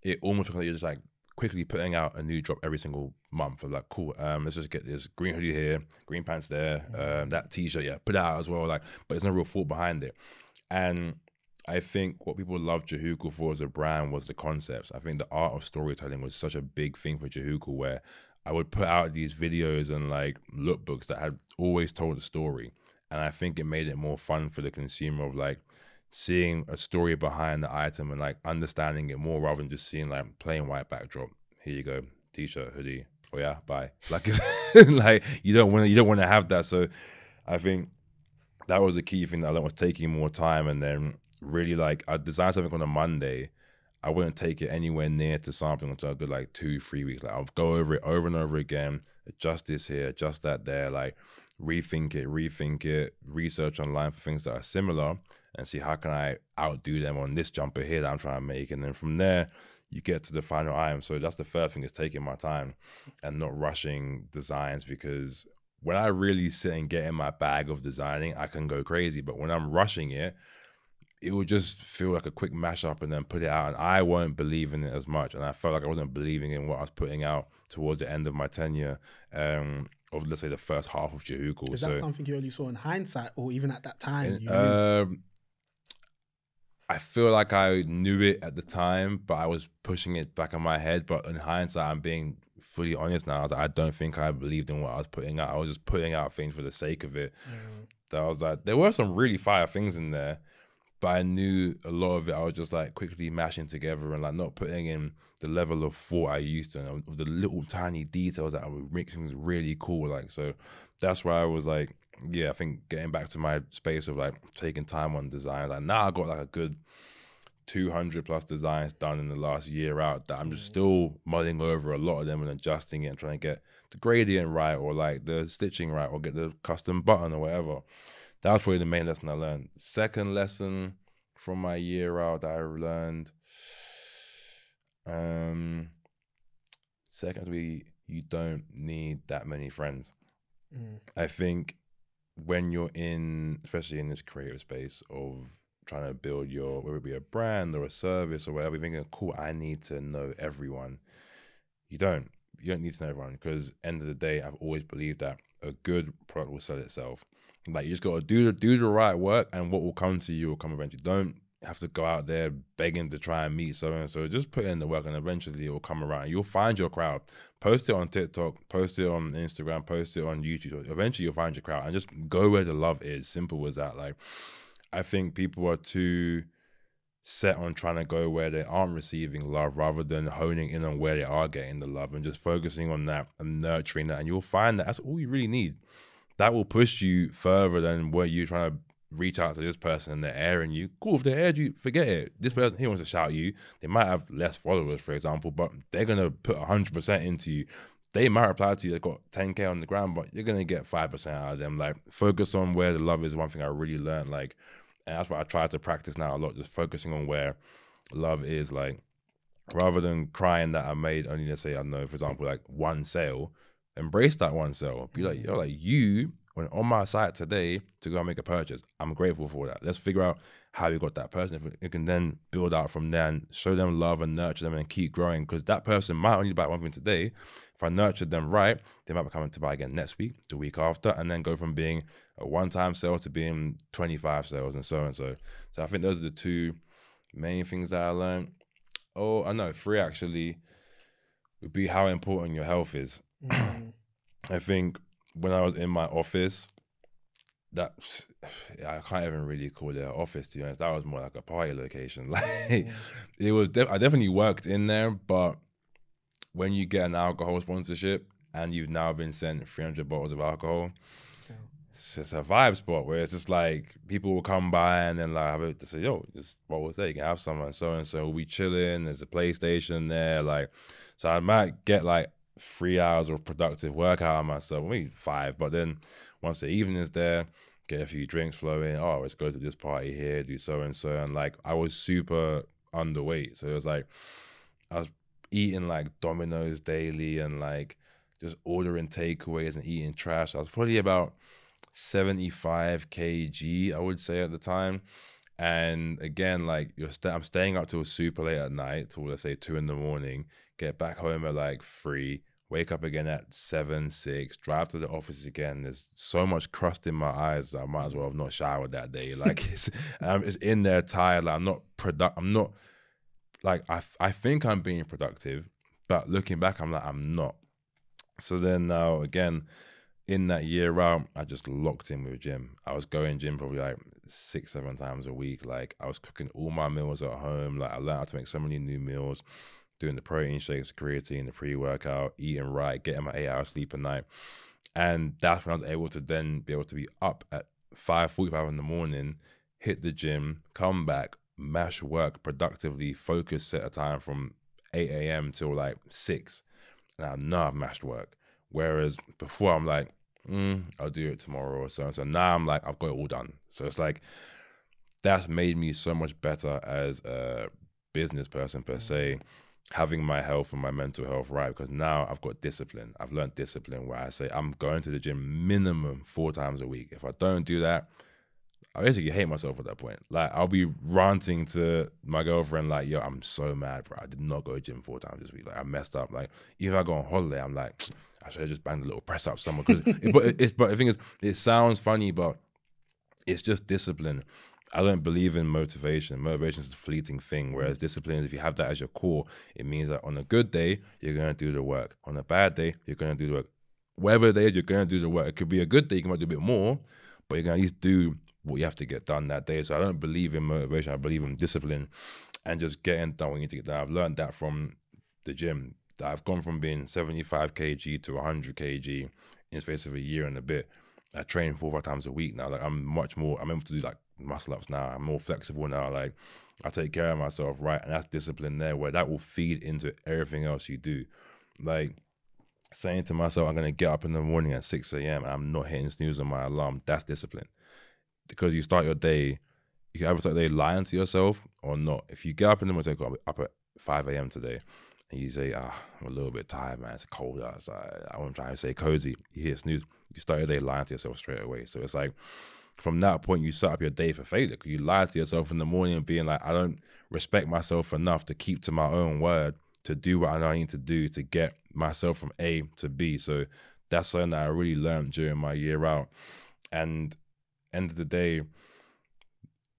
Speaker 2: it almost looks like you're just like quickly putting out a new drop every single month. I'm like, cool, let's just get this green hoodie here, green pants there, that t-shirt, put that out as well. Like, but there's no real thought behind it. And I think what people loved Jehucal for as a brand was the concepts. I think the art of storytelling was such a big thing for Jehucal, where I would put out these videos and like lookbooks that had always told a story. And I think it made it more fun for the consumer of like seeing a story behind the item and like understanding it more, rather than just seeing like plain white backdrop. Here you go, t-shirt, hoodie. Oh yeah, bye. Like, it's like you don't want to have that. So I think that was the key thing that I learned, was taking more time. And then really, like, I'd design something on a Monday, I wouldn't take it anywhere near to sampling until a good like 2-3 weeks. Like, I'll go over it over and over again, adjust this here, adjust that there, like rethink it, research online for things that are similar and see how can I outdo them on this jumper here that I'm trying to make. And then from there, you get to the final item. So that's the third thing, is taking my time and not rushing designs, because when I really sit and get in my bag of designing, I can go crazy. But when I'm rushing it, it would just feel like a quick mashup and then put it out, and I won't believe in it as much. And I felt like I wasn't believing in what I was putting out towards the end of my tenure, of, let's say, the first half of Jehucal.
Speaker 1: Is that something you only saw in hindsight, or even at that time?
Speaker 2: You knew? I feel like I knew it at the time, but I was pushing it back in my head. But in hindsight, I'm being fully honest now. I don't think I believed in what I was putting out. I was just putting out things for the sake of it. That I was like, there were some really fire things in there, but I knew a lot of it I was just like quickly mashing together and like not putting in the level of thought I used to, of the little tiny details that I would make things really cool. Like, so that's why I was like, I think getting back to my space of like taking time on design. Like, now I got like a good 200 plus designs done in the last year out that I'm just still mulling over a lot of them and adjusting it and trying to get the gradient right, or like the stitching right, or get the custom button or whatever. That was probably the main lesson I learned. Second lesson from my year out that I learned, secondly, you don't need that many friends. I think when you're especially in this creative space of trying to build whether it be a brand or a service or whatever, you're thinking, cool, I need to know everyone. You don't need to know everyone, because end of the day, I've always believed that a good product will sell itself. Like, you just got to do the right work, and what will come to you will come eventually. Don't have to go out there begging to try and meet so and so. Just put in the work, and eventually it will come around. You'll find your crowd. Post it on TikTok, post it on Instagram, post it on YouTube. Eventually you'll find your crowd, and just go where the love is. Simple as that. Like, I think people are too set on trying to go where they aren't receiving love, rather than honing in on where they are getting the love and just focusing on that and nurturing that. And you'll find that that's all you really need. That will push you further than where you're trying to reach out to this person and they're airing you. Cool, if they aired you, forget it. This person, he wants to shout you. They might have less followers, for example, but they're going to put 100% into you. They might reply to you, they've got 10K on the ground, but you're going to get 5% out of them. Like, focus on where the love is. One thing I really learned, like, and that's what I try to practice now a lot, just focusing on where love is. Like, rather than crying that I made only, let's say, I don't know, for example, like one sale, embrace that one sale. Be like, yo, like, you went on my site today to go and make a purchase. I'm grateful for that. Let's figure out how you got that person. If you can then build out from there and show them love and nurture them and keep growing, because that person might only buy one thing today. If I nurture them right, they might be coming to buy again next week, the week after, and then go from being a one-time sale to being 25 sales and so and so. So I think those are the two main things that I learned. Oh, I know, 3 actually would be how important your health is. I think when I was in my office, I can't even really call it an office, to be honest. That was more like a party location. Like, it was, I definitely worked in there, but when you get an alcohol sponsorship and you've now been sent 300 bottles of alcohol, it's just a vibe spot where it's just like people will come by and then like they say, yo, this bottle there, you can have some, and so we'll be chilling. There's a PlayStation there, like, so I might get like 3 hours of productive work out of myself, maybe 5, but then once the evening's there, get a few drinks flowing. Oh, let's go to this party here, do so and so, and like I was super underweight, so it was like I was eating like Domino's daily and like just ordering takeaways and eating trash. I was probably about 75 kg, I would say, at the time. And again, like I'm staying up till super late at night, till let's say 2 in the morning, get back home at like 3, wake up again at 7, 6, drive to the office again. There's so much crust in my eyes, I might as well have not showered that day. Like, it's in there tired. Like, I'm not like, I think I'm being productive, but looking back, I'm like, I'm not. So then now again, in that year out, I just locked in with gym. I was going gym probably like 6, 7 times a week. Like, I was cooking all my meals at home. Like, I learned how to make so many new meals, doing the protein shakes, creatine, the pre-workout, eating right, getting my 8 hours sleep a night. And that's when I was able to then be able to be up at 5:45 in the morning, hit the gym, come back, mash work productively, focus, set a time from 8 a.m. till like 6. And I know I've mashed work. Whereas before I'm like, I'll do it tomorrow or so. So now I'm like, I've got it all done. So it's like, that's made me so much better as a business person per se, having my health and my mental health right, because now I've got discipline. I've learned discipline where I say I'm going to the gym minimum 4 times a week. If I don't do that, I basically hate myself at that point. Like, I'll be ranting to my girlfriend like, yo, I'm so mad, bro. I did not go to the gym 4 times this week. Like, I messed up. Like, even if I go on holiday, I'm like, I should have just banged a little press up somewhere. But the thing is, it sounds funny, but it's just discipline. I don't believe in motivation. Motivation is a fleeting thing, whereas discipline, if you have that as your core, it means that on a good day, you're going to do the work. On a bad day, you're going to do the work. Whatever day you're going to do the work. It could be a good day, you might do a bit more, but you're going to at least do what you have to get done that day. So I don't believe in motivation. I believe in discipline and just getting done what you need to get done. I've learned that from the gym. I've gone from being 75 kg to 100 kg in the space of a year and a bit. I train 4 or 5 times a week now. Like, I'm able to do like muscle ups now. I'm more flexible now. Like, I take care of myself, right? And that's discipline there, where that will feed into everything else you do. Like, saying to myself, I'm going to get up in the morning at 6 a.m. and I'm not hitting snooze on my alarm. That's discipline. Because you start your day, you can either start the day lying to yourself or not. If you get up in the morning, say, up at 5 a.m. today, and you say, I'm a little bit tired, man, it's cold outside, I'm trying to stay cozy, you hit snooze, you start your day lying to yourself straight away. So it's like, from that point, you set up your day for failure, because you lie to yourself in the morning and being like, I don't respect myself enough to keep to my own word, to do what I know I need to do to get myself from A to B. So that's something that I really learned during my year out. And end of the day,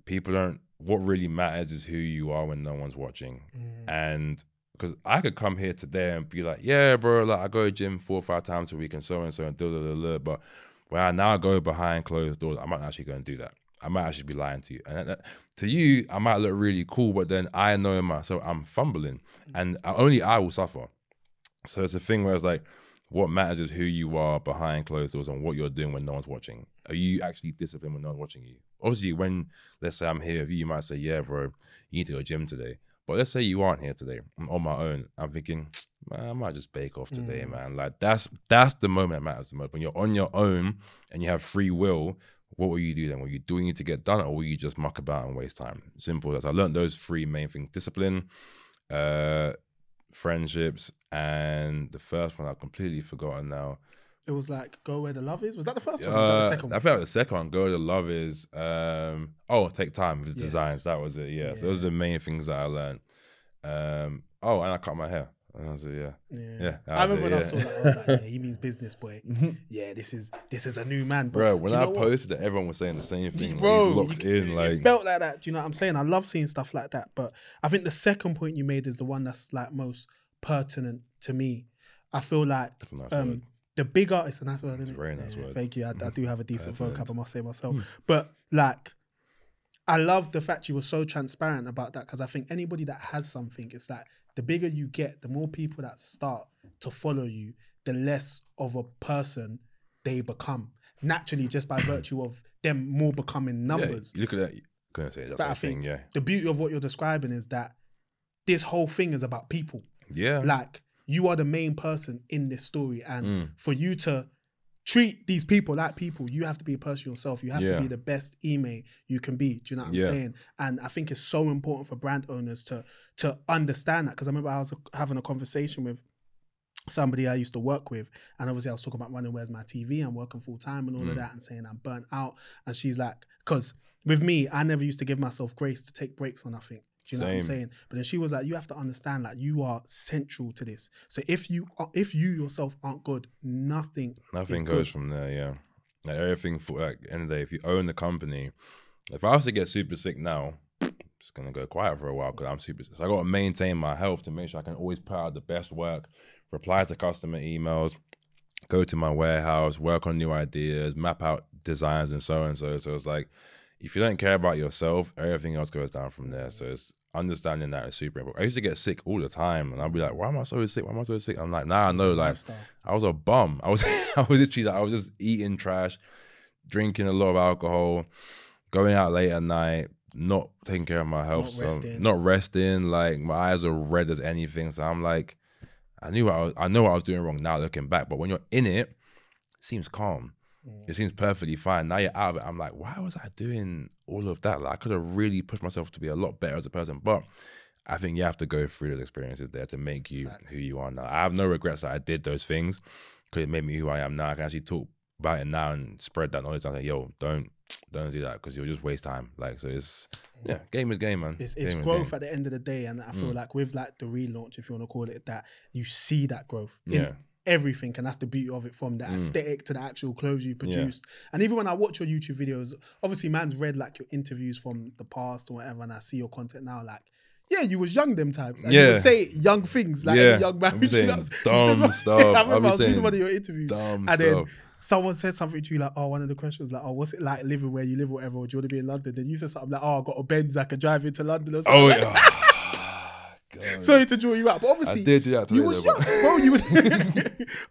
Speaker 2: people don't, what really matters is who you are when no one's watching. And because I could come here today and be like, yeah, bro, like I go to gym 4 or 5 times a week and so and but when I now go behind closed doors, I'm not actually going to do that. I might actually be lying to you. And to you, I might look really cool, but then I know in myself I'm fumbling, and only I will suffer. So it's a thing where it's like, what matters is who you are behind closed doors and what you're doing when no one's watching. Are you actually disciplined when no one's watching you? Obviously, when, let's say I'm here with you, you might say, yeah, bro, you need to go to the gym today. But let's say you aren't here today. I'm on my own. I'm thinking, man, I might just bake off today, man. Like that's the moment that matters the most. When you're on your own and you have free will, what will you do then? Will you do what you need to get done, or will you just muck about and waste time? Simple as I learned those 3 main things: discipline, friendships, and the first one I've completely forgotten now.
Speaker 1: It was like, go where the love is. Was that the first one? Or was that the second one?
Speaker 2: I felt the second one, go where the love is. Take time with the designs. That was it. Yeah. So those are the main things that I learned. And I cut my hair. And I was like, yeah.
Speaker 1: I remember when I saw that, I was like, yeah, he means business, boy. Yeah, this is a new man.
Speaker 2: Bro, when I posted it, everyone was saying the same thing.
Speaker 1: Bro,
Speaker 2: like,
Speaker 1: it felt like that. Do you know what I'm saying? I love seeing stuff like that. But I think the second point you made is the one that's like most pertinent to me. I feel like the bigger, it's a nice word, isn't it?
Speaker 2: It's a very nice word.
Speaker 1: Thank you. I do have a decent vocab, I must say myself. But like, I love the fact you were so transparent about that, because I think anybody that has something, it's like the bigger you get, the more people that start to follow you, the less of a person they become naturally, just by virtue of them more becoming numbers.
Speaker 2: You look at that. I'm gonna say that's thing. Yeah.
Speaker 1: The beauty of what you're describing is that this whole thing is about people.
Speaker 2: Yeah.
Speaker 1: Like, you are the main person in this story, and for you to treat these people like people, you have to be a person yourself. You have to be the best Emay you can be. Do you know what I'm saying? And I think it's so important for brand owners to understand that, because I remember I was having a conversation with somebody I used to work with, and obviously I was talking about running Where's My TV and working full time and all of that, and saying I'm burnt out. And she's like, because with me, I never used to give myself grace to take breaks or nothing. Do you know what I'm saying? But then she was like, you have to understand, like, you are central to this. So if you yourself aren't good, nothing
Speaker 2: goes from there. Yeah, like everything for like end of the day. If you own the company, if I was to get super sick now, it's gonna go quiet for a while because I'm super sick. So I got to maintain my health to make sure I can always put out the best work, reply to customer emails, go to my warehouse, work on new ideas, map out designs and so on. So it's like, if you don't care about yourself, everything else goes down from there. So it's understanding that is super important. I used to get sick all the time, and I'd be like, why am I so sick? Why am I so sick? I'm like, nah, I know, like, I was a bum. I was literally like, I was just eating trash, drinking a lot of alcohol, going out late at night, not taking care of my health, not resting. Like, my eyes are red as anything. So I'm like, I know what I was doing wrong now looking back, but when you're in it, it seems calm. It seems perfectly fine. Now you're out of it. I'm like, why was I doing all of that? Like, I could have really pushed myself to be a lot better as a person. But I think you have to go through those experiences there to make you who you are now. I have no regrets that I did those things, because it made me who I am now. I can actually talk about it now and spread that knowledge. I'm like, yo, don't do that, because you'll just waste time. Like, so it's, game is game, man.
Speaker 1: It's growth at the end of the day. And I feel like with like the relaunch, if you want to call it that, you see that growth in everything, and that's the beauty of it, from the aesthetic to the actual clothes you produced. And even when I watch your YouTube videos, obviously man's read like your interviews from the past or whatever, and I see your content now, like, yeah, you was young them times. And you would say young things, like any young man.
Speaker 2: Dumb stuff.
Speaker 1: I remember I was reading one of your interviews, then someone said something to you like, oh, one of the questions was like, oh, what's it like living where you live or whatever, or do you want to be in London? Then you said something like, oh, I got a Benz, I can drive into London or something.
Speaker 2: Oh,
Speaker 1: like
Speaker 2: yeah. God.
Speaker 1: Sorry to draw you out, but obviously
Speaker 2: I did do that
Speaker 1: you was young, bro. You was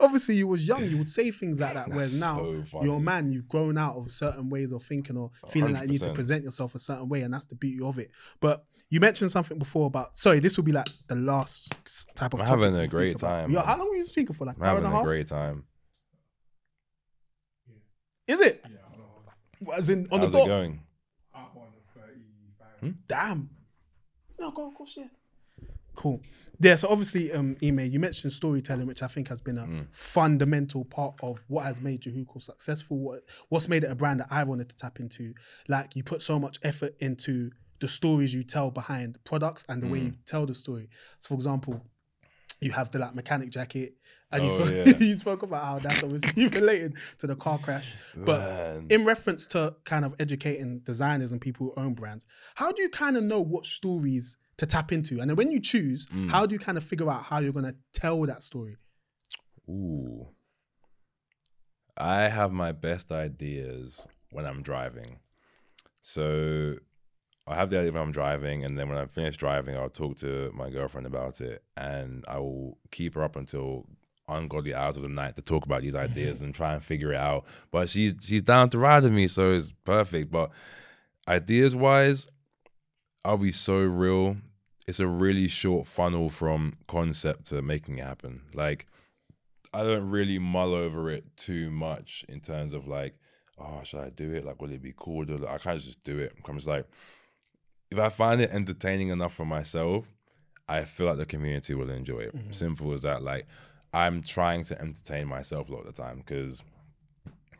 Speaker 1: obviously you was young. You would say things like that. Whereas now you're a man. You've grown out of certain ways of thinking or feeling 100%. Like you need to present yourself a certain way, and that's the beauty of it. But you mentioned something before about. Sorry, this will be like the last type of.
Speaker 2: I'm having a great time.
Speaker 1: How long were you speaking for? Like
Speaker 2: I'm having a great time.
Speaker 1: Is it? Yeah. As in on
Speaker 2: How's
Speaker 1: the dot?
Speaker 2: It going?
Speaker 1: Damn. No, go share. Cool. Yeah, so obviously, Emay, you mentioned storytelling, which I think has been a fundamental part of what has made Jehucal successful, what's made it a brand that I wanted to tap into. Like, you put so much effort into the stories you tell behind products and the way you tell the story. So, for example, you have the mechanic jacket, and you spoke about how that's obviously related to the car crash. But in reference to kind of educating designers and people who own brands, how do you kind of know what stories to tap into? And then when you choose, how do you kind of figure out how you're going to tell that story?
Speaker 2: Ooh. I have my best ideas when I'm driving. So I have the idea when I'm driving, and then when I finish driving, I'll talk to my girlfriend about it, and I will keep her up until ungodly hours of the night to talk about these ideas and try and figure it out. But she's down to ride with me, so it's perfect. But ideas-wise, I'll be so real. It's a really short funnel from concept to making it happen. Like, I don't really mull over it too much in terms of like, oh, should I do it? Like, will it be cool? I kind of just do it. I'm just like, if I find it entertaining enough for myself, I feel like the community will enjoy it. Simple as that. Like, I'm trying to entertain myself a lot of the time because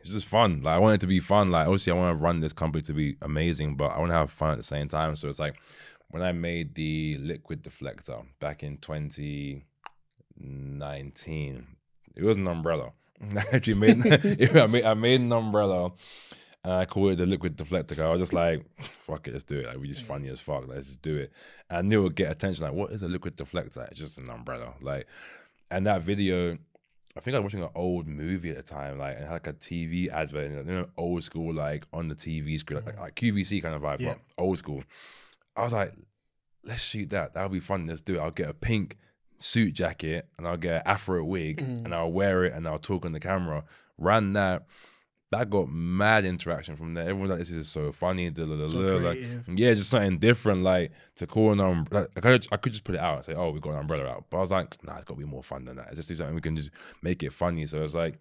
Speaker 2: it's just fun. Like, I want it to be fun. Like, obviously, I want to run this company to be amazing, but I want to have fun at the same time. So it's like, when I made the liquid deflector back in 2019, it was an umbrella. I actually I made an umbrella, and I called it the liquid deflector. I was just like, fuck it, let's do it. Like, we're just funny as fuck. Let's just do it. And I knew it would get attention. Like, what is a liquid deflector? It's just an umbrella. Like, and that video, I think I was watching an old movie at the time, like, and it had like a TV advert, you know, old school, like on the TV screen, like QVC kind of vibe, but old school. I was like, let's shoot that. That'll be fun. Let's do it. I'll get a pink suit jacket and I'll get an afro wig and I'll wear it and I'll talk on the camera. Ran that. That got mad interaction from there. Everyone's like, this is so funny. Like, yeah, just something different. Like, to call an umbrella. Like, I could just put it out and say, oh, we got an umbrella out. But I was like, nah, it's got to be more fun than that. Just do something we can just make it funny. So it's like,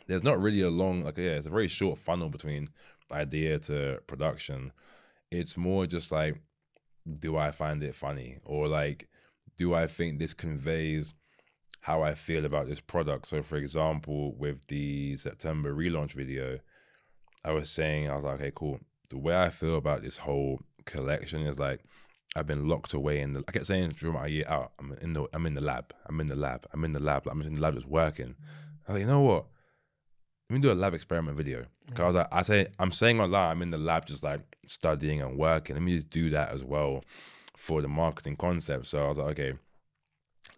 Speaker 2: there's not really a long, like, it's a very short funnel between idea to production. It's more just like, do I find it funny? Or like, do I think this conveys how I feel about this product? So for example, with the September relaunch video, I was like, okay, cool. The way I feel about this whole collection is like, I've been locked away I kept saying through my year out, I'm in the lab just working. I was like, you know what? Let me do a lab experiment video. Cause I'm saying a lot, I'm in the lab just like studying and working. Let me just do that as well for the marketing concept. So I was like, okay,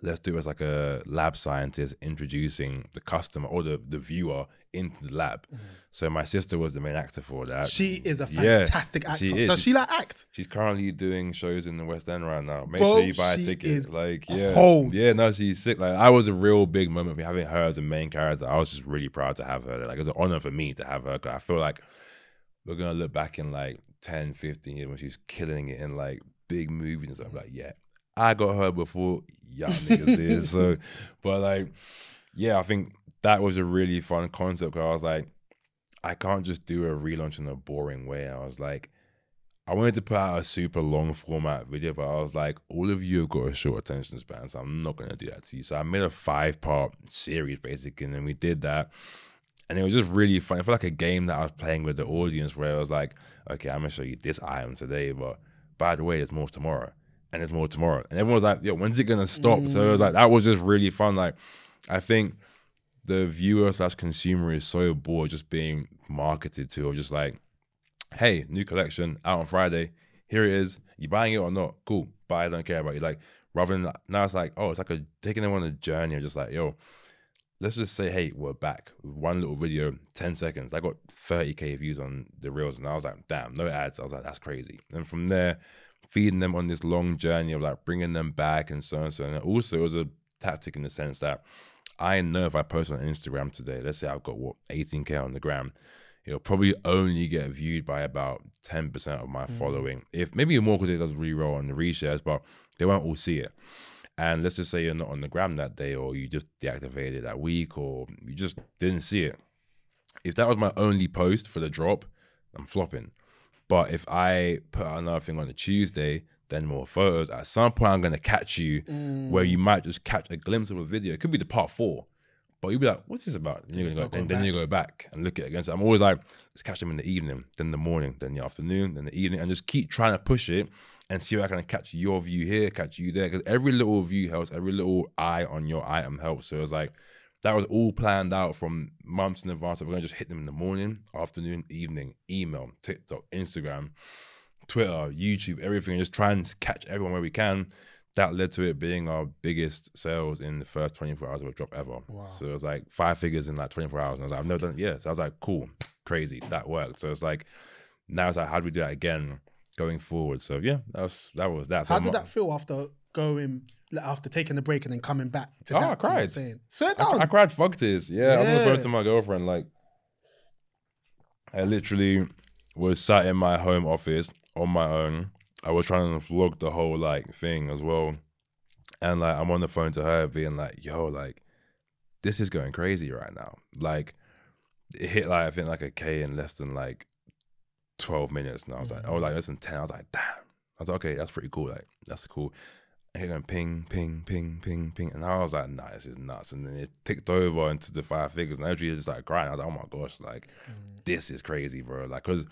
Speaker 2: let's do it as like a lab scientist introducing the customer or the viewer into the lab. So my sister was the main actor for that.
Speaker 1: She is a fantastic actor. Does she like act?
Speaker 2: She's currently doing shows in the West End right now. Make sure you buy a ticket. Like, no, she's sick. Like, I was a real big moment for having her as a main character. I was just really proud to have her. Like, it was an honor for me to have her. Cause I feel like we're gonna look back in like 10, 15 years when she's killing it in like big movies and stuff. Like, yeah, I got her before y'all niggas did. So, but like, yeah, I think that was a really fun concept. Cause I was like, I can't just do a relaunch in a boring way. I was like, I wanted to put out a super long format video, but I was like, all of you have got a short attention span, so I'm not gonna do that to you. So I made a 5-part series basically, and then we did that. And it was just really fun. It felt like a game that I was playing with the audience where I was like, okay, I'm gonna show you this item today, but by the way, there's more tomorrow. And there's more tomorrow. And everyone was like, yo, when's it gonna stop? So it was like, that was just really fun. Like, I think the viewer / consumer is so bored just being marketed to, or just like, hey, new collection out on Friday. Here it is. You buying it or not? Cool. Buy it, don't care about it. Like, rather than now it's like, oh, it's like taking them on a journey of just like, yo, let's just say, hey, we're back with one little video, 10 seconds. I got 30K views on the reels, and I was like, damn, no ads. I was like, that's crazy. And from there, feeding them on this long journey of like bringing them back and so and so. And also, it was a tactic in the sense that I know if I post on Instagram today, let's say I've got 18K on the gram, it'll probably only get viewed by about 10% of my following. If maybe more, because it does really well on the reshares, but they won't all see it. And let's just say you're not on the gram that day, or you just deactivated that week, or you just didn't see it. If that was my only post for the drop, I'm flopping. But if I put out another thing on a Tuesday, then more photos. At some point, I'm going to catch you where you might just catch a glimpse of a video. It could be the part 4, but you'll be like, what's this about? And then you go back and look at it again. So I'm always like, let's catch them in the evening, then the morning, then the afternoon, then the evening, and just keep trying to push it and see if I can catch your view here, catch you there. Because every little view helps, every little eye on your item helps. So it was like, that was all planned out from months in advance. We're going to just hit them in the morning, afternoon, evening, email, TikTok, Instagram, Twitter, YouTube, everything, and just try and catch everyone where we can. That led to it being our biggest sales in the first 24 hours of a drop ever. Wow. So it was like 5 figures in like 24 hours. And I was like, I've never done it. Yeah. So I was like, cool, crazy, that worked. So it's like, now it's like, how do we do that again going forward? So yeah, that was that. So
Speaker 1: how did that feel after taking the break and then coming back to that?
Speaker 2: I cried.
Speaker 1: Swear down.
Speaker 2: I cried fuck tears. Yeah. I'm on the phone to my girlfriend. Like, I literally was sat in my home office on my own. I was trying to vlog the whole like thing as well. And like, I'm on the phone to her being like, yo, like, this is going crazy right now. Like, it hit like, I think like a K in less than like 12 minutes. And I was like, less than 10. I was like, damn. I was like, okay, that's pretty cool. Like, that's cool. And he going ping, ping, ping, ping, ping. And I was like, nah, this is nuts. And then it ticked over into the 5 figures. And I actually just like crying. I was like, oh my gosh, like, this is crazy, bro. Like, cause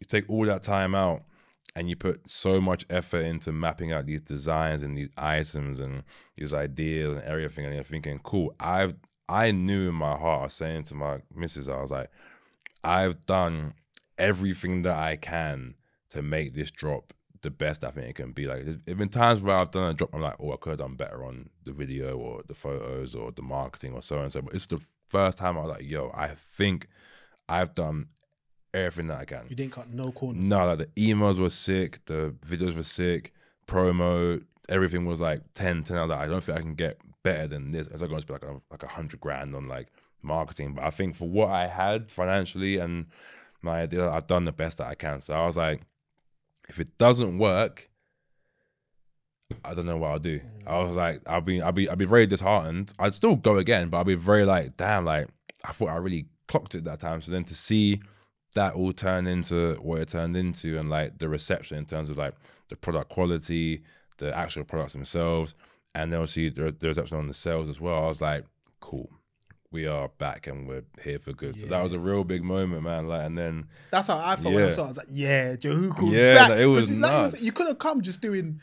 Speaker 2: you take all that time out and you put so much effort into mapping out these designs and these items and these ideas and everything. And you're thinking, cool, I knew in my heart, I was saying to my missus, I was like, I've done everything that I can to make this drop the best I think it can be. Like, there's been times where I've done a drop, I'm like, oh, I could have done better on the video or the photos or the marketing or so and so. But it's the first time I was like, yo, I think I've done everything that I can.
Speaker 1: You didn't cut no corners.
Speaker 2: No, like the emails were sick, the videos were sick, promo, everything was like 10. I was like, I don't think I can get better than this. It's like going to be like 100 grand on like marketing. But I think for what I had financially and my idea, I've done the best that I can. So I was like, if it doesn't work, I don't know what I'll do. I was like, I'll be very disheartened. I'd still go again, but I'll be very like, damn, like I thought I really clocked it that time. So then to see that all turn into what it turned into, and like the reception in terms of like the product quality, the actual products themselves, and then obviously the reception on the sales as well. I was like, cool, we are back and we're here for good. Yeah. So that was a real big moment, man. Like, and then
Speaker 1: that's how I felt when I saw it. I was like, yeah, Jehucal's back.
Speaker 2: Like, it was nuts.
Speaker 1: Like, you could have come just doing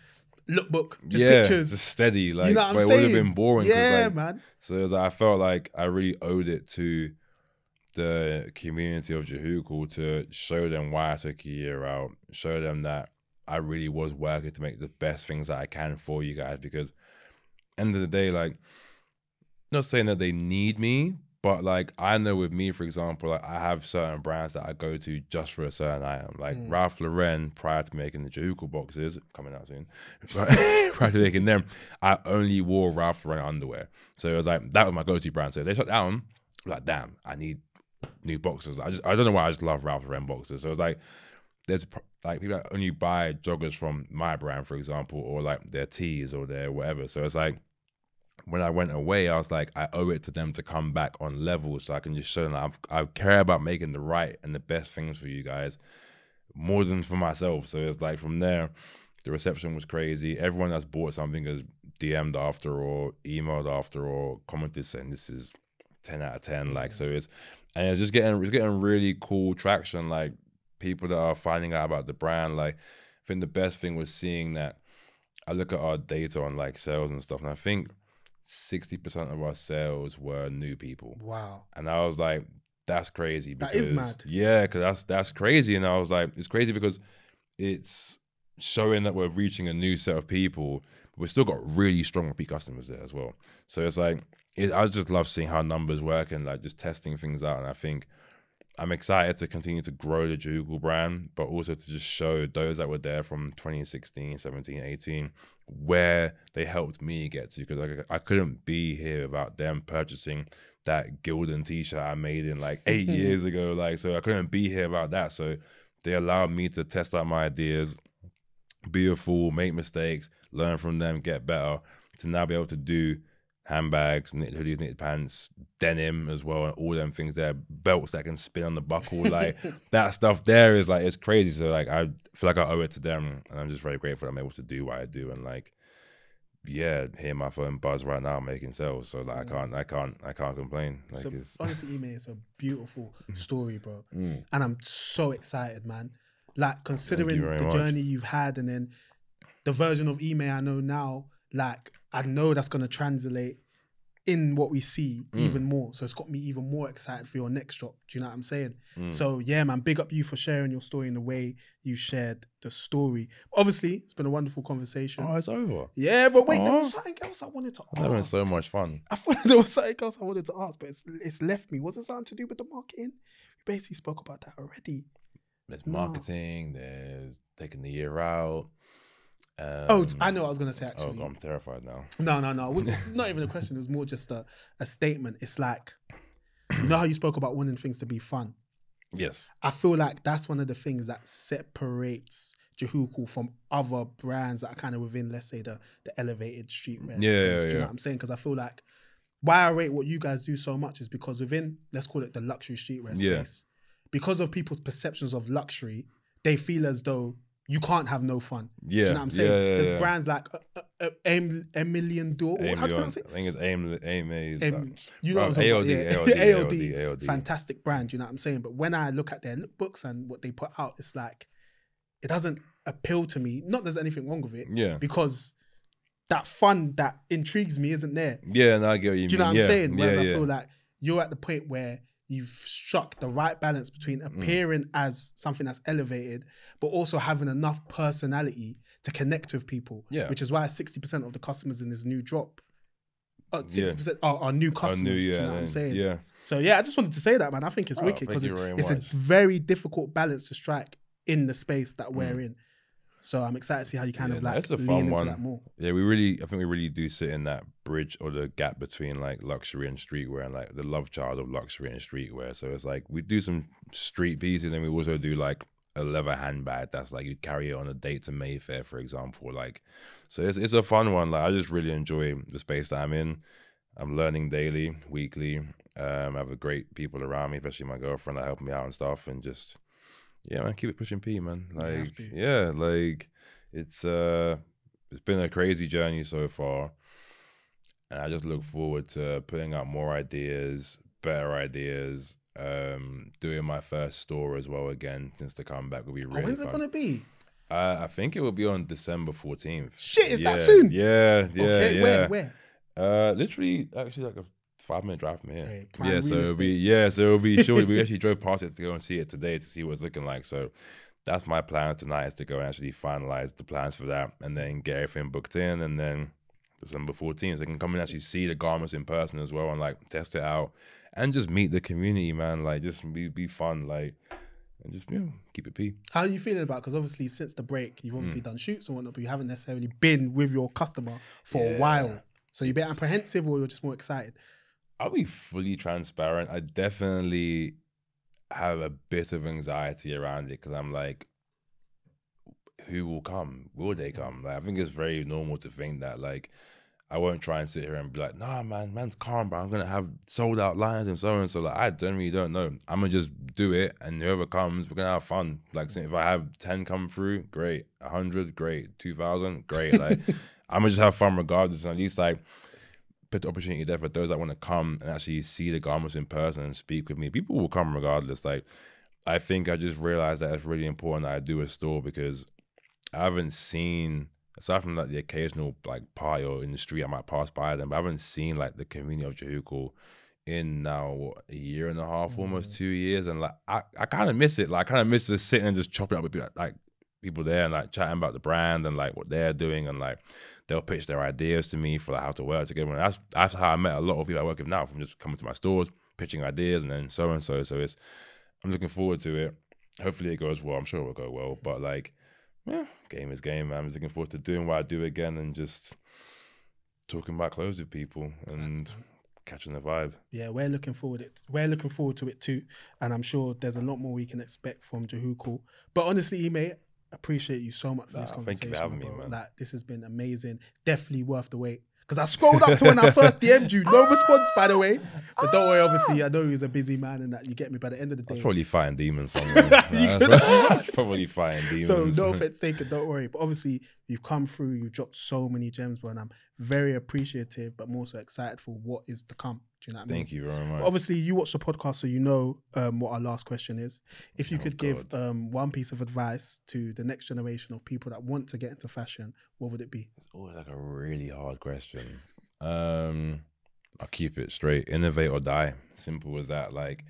Speaker 1: lookbook, just pictures,
Speaker 2: just steady. Like,
Speaker 1: you know what I'm saying?
Speaker 2: It would have been boring.
Speaker 1: Yeah,
Speaker 2: like,
Speaker 1: man.
Speaker 2: So it was like, I felt like I really owed it to the community of Jehucal to show them why I took a year out, show them that I really was working to make the best things that I can for you guys. Because end of the day, like, not saying that they need me, but like, I know with me, for example, like I have certain brands that I go to just for a certain item. Like Ralph Lauren, prior to making the Jehucal boxes, coming out soon, prior to making them, I only wore Ralph Lauren underwear. So it was like, that was my go-to brand. So if they shut down, I'm like, damn, I need new boxers. I don't know why I just love Ralph Lauren boxers. So it's like, there's like people that only buy joggers from my brand, for example, or like their tees or their whatever. So it's like, when I went away, I was like, I owe it to them to come back on level so I can just show them that I care about making the right and the best things for you guys more than for myself. So it's like, from there, the reception was crazy. Everyone that's bought something has DM'd after or emailed after or commented saying this is 10 out of 10. Like, so it's just getting really cool traction. Like, people that are finding out about the brand. Like, I think the best thing was seeing that I look at our data on like sales and stuff, and I think 60% of our sales were new people.
Speaker 1: Wow.
Speaker 2: And I was like, that's crazy. Because,
Speaker 1: that is mad.
Speaker 2: Yeah, because that's crazy. And I was like, it's crazy because it's showing that we're reaching a new set of people, but we've still got really strong repeat customers there as well. So it's like, I just love seeing how numbers work and like just testing things out. And I think I'm excited to continue to grow the Jehucal brand, but also to just show those that were there from 2016, 17, 18, where they helped me get to. Because like, I couldn't be here without them purchasing that Gildan t-shirt I made in like 8 years ago. Like, so I couldn't be here without that. So they allowed me to test out my ideas, be a fool, make mistakes, learn from them, get better, to now be able to do handbags, knitted hoodies, knitted pants, denim as well, and all them things there, belts that can spin on the buckle, like that stuff there is like, it's crazy. So like, I feel like I owe it to them, and I'm just very grateful I'm able to do what I do, and like, yeah, hear my phone buzz right now making sales. So like, I can't complain. Like,
Speaker 1: so
Speaker 2: it's
Speaker 1: honestly, Emay, it's a beautiful story, bro, and I'm so excited, man. Like, considering the journey you've had, and then the version of Emay I know now, like, I know that's gonna translate in what we see even more. So it's got me even more excited for your next drop. Do you know what I'm saying? So yeah, man, big up you for sharing your story in the way you shared the story. Obviously, it's been a wonderful conversation.
Speaker 2: Oh, it's over.
Speaker 1: Yeah, but wait, there was something else I wanted to ask.
Speaker 2: Having so much fun.
Speaker 1: I thought there was something else I wanted to ask, but it's left me. Was it something to do with the marketing? We basically spoke about that already.
Speaker 2: There's marketing, there's taking the year out.
Speaker 1: I know what I was going to say, actually.
Speaker 2: Oh, I'm terrified now.
Speaker 1: No. It's not even a question. It was more just a statement. It's like, you know how you spoke about wanting things to be fun?
Speaker 2: Yes.
Speaker 1: I feel like that's one of the things that separates Jehucal from other brands that are kind of within, let's say, the elevated streetwear space. Do you know what I'm saying? Because I feel like why I rate what you guys do so much is because within, let's call it the luxury streetwear space, because of people's perceptions of luxury, they feel as though you can't have no fun. Do you know what I'm saying? There's brands like Emilian Door. How do you pronounce it?
Speaker 2: I think it's Emay.
Speaker 1: You know what I'm talking about? AOD. Fantastic brand, you know what I'm saying? But when I look at their lookbooks and what they put out, it's like, it doesn't appeal to me. Not there's anything wrong with it. Yeah. Because that fun that intrigues me isn't there.
Speaker 2: Yeah, no, I get what you mean.
Speaker 1: Do you know what I'm saying? Whereas I feel like you're at the point where you've struck the right balance between appearing as something that's elevated, but also having enough personality to connect with people. Yeah. Which is why 60% of the customers in this new drop, 60% are new customers. Do you know what I'm saying? Yeah. So yeah, I just wanted to say that, man. I think it's wicked because it's a very difficult balance to strike in the space that we're in. So I'm excited to see how you kind of like lean into that more.
Speaker 2: Yeah, I think we really do sit in that bridge or the gap between like luxury and streetwear, and like the love child of luxury and streetwear. So it's like we do some street pieces, and we also do like a leather handbag that's like you'd carry it on a date to Mayfair, for example. Like, so it's a fun one. Like, I just really enjoy the space that I'm in. I'm learning daily, weekly. I have a great people around me, especially my girlfriend that help me out and stuff, and just. Yeah, man, keep it pushing P, man. Like, like it's been a crazy journey so far, and I just look forward to putting out more ideas, better ideas, doing my first store as well again, since the comeback will be really
Speaker 1: when's it gonna be?
Speaker 2: I think it will be on December 14th.
Speaker 1: Shit, is that soon?
Speaker 2: Yeah.
Speaker 1: Okay, where?
Speaker 2: Literally, actually, like a 5-minute drive from here. Okay, so it'll be short. We actually drove past it to go and see it today to see what it's looking like. So that's my plan tonight, is to go and actually finalize the plans for that, and then get everything booked in, and then December 14th, so they can come and actually see the garments in person as well, and like test it out, and just meet the community, man. Like, just be fun, like, and just keep it P.
Speaker 1: How are you feeling about? Because obviously since the break, you've obviously done shoots and whatnot, but you haven't necessarily been with your customer for a while. So you're a bit apprehensive, or you're just more excited?
Speaker 2: I'll be fully transparent. I definitely have a bit of anxiety around it, because I'm like, who will come? Will they come? Like, I think it's very normal to think that, like, I won't try and sit here and be like, nah, man's calm, but I'm going to have sold out lines and so on. So like, I generally don't know. I'm going to just do it, and whoever comes, we're going to have fun. Like, so if I have 10 come through, great. 100, great. 2,000, great. Like, I'm going to just have fun regardless. And at least, like, put the opportunity there for those that want to come and actually see the garments in person and speak with me. People will come regardless. Like, I think I just realized that it's really important that I do a store, because I haven't seen, aside from like the occasional like party or in the street I might pass by them, but I haven't seen like the community of Jehucal in now a year and a half, almost 2 years, and like I kind of miss it. Like, I kind of miss just sitting and just chopping up with people there and like chatting about the brand and like what they're doing, and like they'll pitch their ideas to me for like how to work together. And that's how I met a lot of people I work with now, from just coming to my stores, pitching ideas, and then so and so. So I'm looking forward to it. Hopefully it goes well. I'm sure it will go well. But like, yeah, game is game, man. I'm just looking forward to doing what I do again, and just talking about clothes with people and catching the vibe.
Speaker 1: Yeah, we're looking forward to it too, and I'm sure there's a lot more we can expect from Jehucal. But honestly, Emay, appreciate you so much for this conversation.
Speaker 2: Thank you for having me, man.
Speaker 1: Like, this has been amazing. Definitely worth the wait. Because I scrolled up to when I first DM'd you. No response, by the way. But don't worry, obviously, I know he's a busy man and that you get me. By the end of the day,
Speaker 2: I'll probably fighting demons somewhere. Probably fighting demons.
Speaker 1: So no offense taken, don't worry. But obviously, you've come through, you've dropped so many gems, bro, and I'm very appreciative, but I'm also excited for what is to come. Do you know what I mean?
Speaker 2: Thank you very much.
Speaker 1: But obviously, you watch the podcast, so you know what our last question is. If you could give one piece of advice to the next generation of people that want to get into fashion, what would it be?
Speaker 2: It's always like a really hard question. I'll keep it straight. Innovate or die. Simple as that. Like,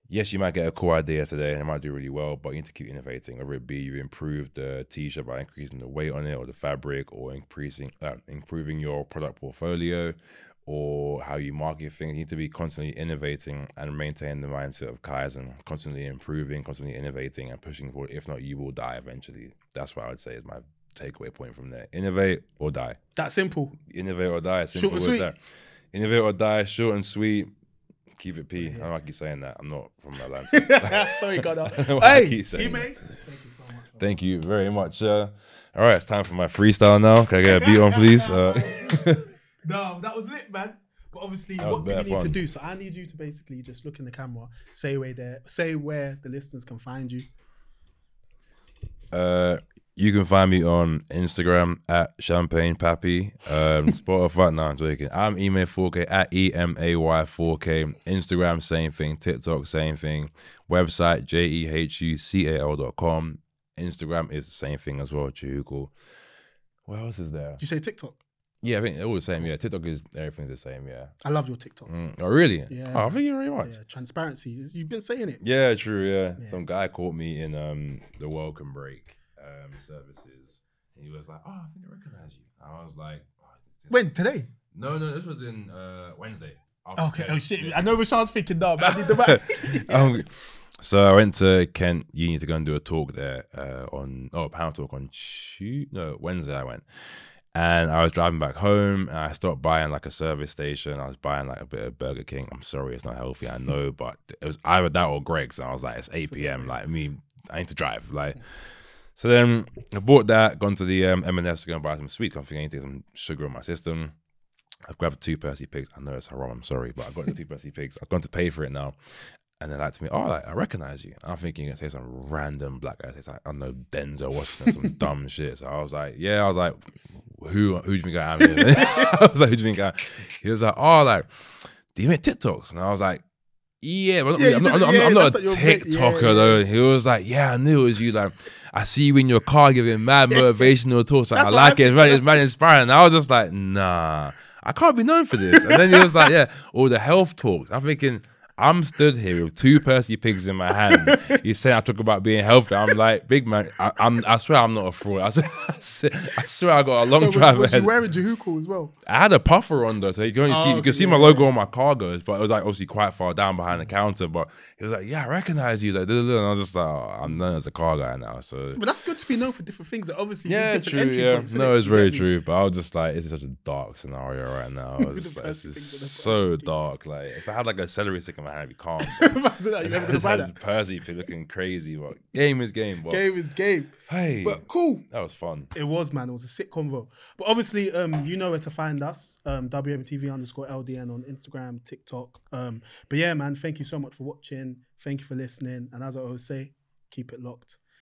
Speaker 2: yes, you might get a cool idea today and it might do really well, but you need to keep innovating. Whether it be you improve the t-shirt by increasing the weight on it or the fabric, or improving your product portfolio, or how you market things. You need to be constantly innovating and maintain the mindset of Kaizen, constantly improving, constantly innovating and pushing forward. If not, you will die eventually. That's what I would say is my takeaway point from there. Innovate or die.
Speaker 1: That simple.
Speaker 2: Innovate or die. Simple as that. Innovate or die, short and sweet. Keep it P. I don't like you saying that. I'm not from Atlanta.
Speaker 1: Sorry, Gunnar.
Speaker 2: Hey, Emay. Thank
Speaker 1: you so much.
Speaker 2: Thank you very much. All right, it's time for my freestyle now. Can I get a beat on, please?
Speaker 1: No, that was lit, man. But obviously, what do we need to do? So I need you to basically just look in the camera, say where the listeners can find you.
Speaker 2: You can find me on Instagram at Champagne Pappy. Spotify, no, I'm joking. I'm Emay 4K at EMAY 4K. Instagram, same thing. TikTok, same thing. Website, jehucal.com. Instagram is the same thing as well, Jehucal. What else is there?
Speaker 1: Did you say TikTok?
Speaker 2: Yeah, I think they're all the same. Yeah, TikTok is everything's the same. Yeah,
Speaker 1: I love your TikToks.
Speaker 2: Oh, really?
Speaker 1: Yeah.
Speaker 2: Oh, thank you very much.
Speaker 1: Yeah, transparency. You've been saying it.
Speaker 2: Yeah, true. Yeah, some guy caught me in the welcome break services. He was like, "Oh, I think I recognize you." I was like,
Speaker 1: "When today?"
Speaker 2: No, this was in Wednesday.
Speaker 1: Okay. Oh shit! I know Rashad's thinking, no, man, I need the back.
Speaker 2: So I went to Kent Uni to go and do a talk there a panel talk on Wednesday. I went. And I was driving back home and I stopped by like a service station. I was buying like a bit of Burger King. I'm sorry, it's not healthy, I know, but it was either that or Greg's. And I was like, it's 8 p.m. Like, I need to drive. Like, so then I bought that, gone to the M&S to go and buy some sweets. I'm thinking I need to get some sugar in my system. I've grabbed 2 Percy Pigs. I know it's haram, I'm sorry, but I got the 2 Percy Pigs. I've gone to pay for it now. And they're like to me, "Oh, like, I recognize you." I'm thinking you're going to say some random black guy. It's like, I don't know, Denzel Washington, some dumb shit. So I was like, who do you think I am? I was like, who do you think I am? He was like, "Oh, like, do you make TikToks?" And I was like, "Yeah, but I'm not a TikToker though." He was like, "Yeah, I knew it was you. Like, I see you in your car giving mad motivational talks. Like, I like it. It's very inspiring." And I was just like, "Nah, I can't be known for this." And then he was like, "Yeah, all the health talks." I'm thinking, I'm stood here with 2 Percy Pigs in my hand. He's saying I talk about being healthy. I'm like, big man, I swear I'm not a fraud. I swear I got a long drive ahead.
Speaker 1: Was you wearing Jehucal as well?
Speaker 2: I had a puffer on though, so you can see my logo on my cargos, but it was like obviously quite far down behind the counter. But he was like, "Yeah, I recognize you." Like, and I was just like, "Oh, I'm known as a car guy now." So,
Speaker 1: but that's good to be known for different things. Obviously,
Speaker 2: different entry points. No, it's very true. But I was just like, it's such a dark scenario right now. It's so dark. Like, if I had like a celery stick in my hand, I'd be calm.
Speaker 1: You're never gonna buy that.
Speaker 2: Percy looking crazy, but game is game. But
Speaker 1: game is game.
Speaker 2: Hey,
Speaker 1: but cool.
Speaker 2: That was fun.
Speaker 1: It was, man. It was a sick convo. But obviously, you know where to find us. WMTV_LDN on Instagram, TikTok. But yeah, man. Thank you so much for watching. Thank you for listening. And as I always say, keep it locked.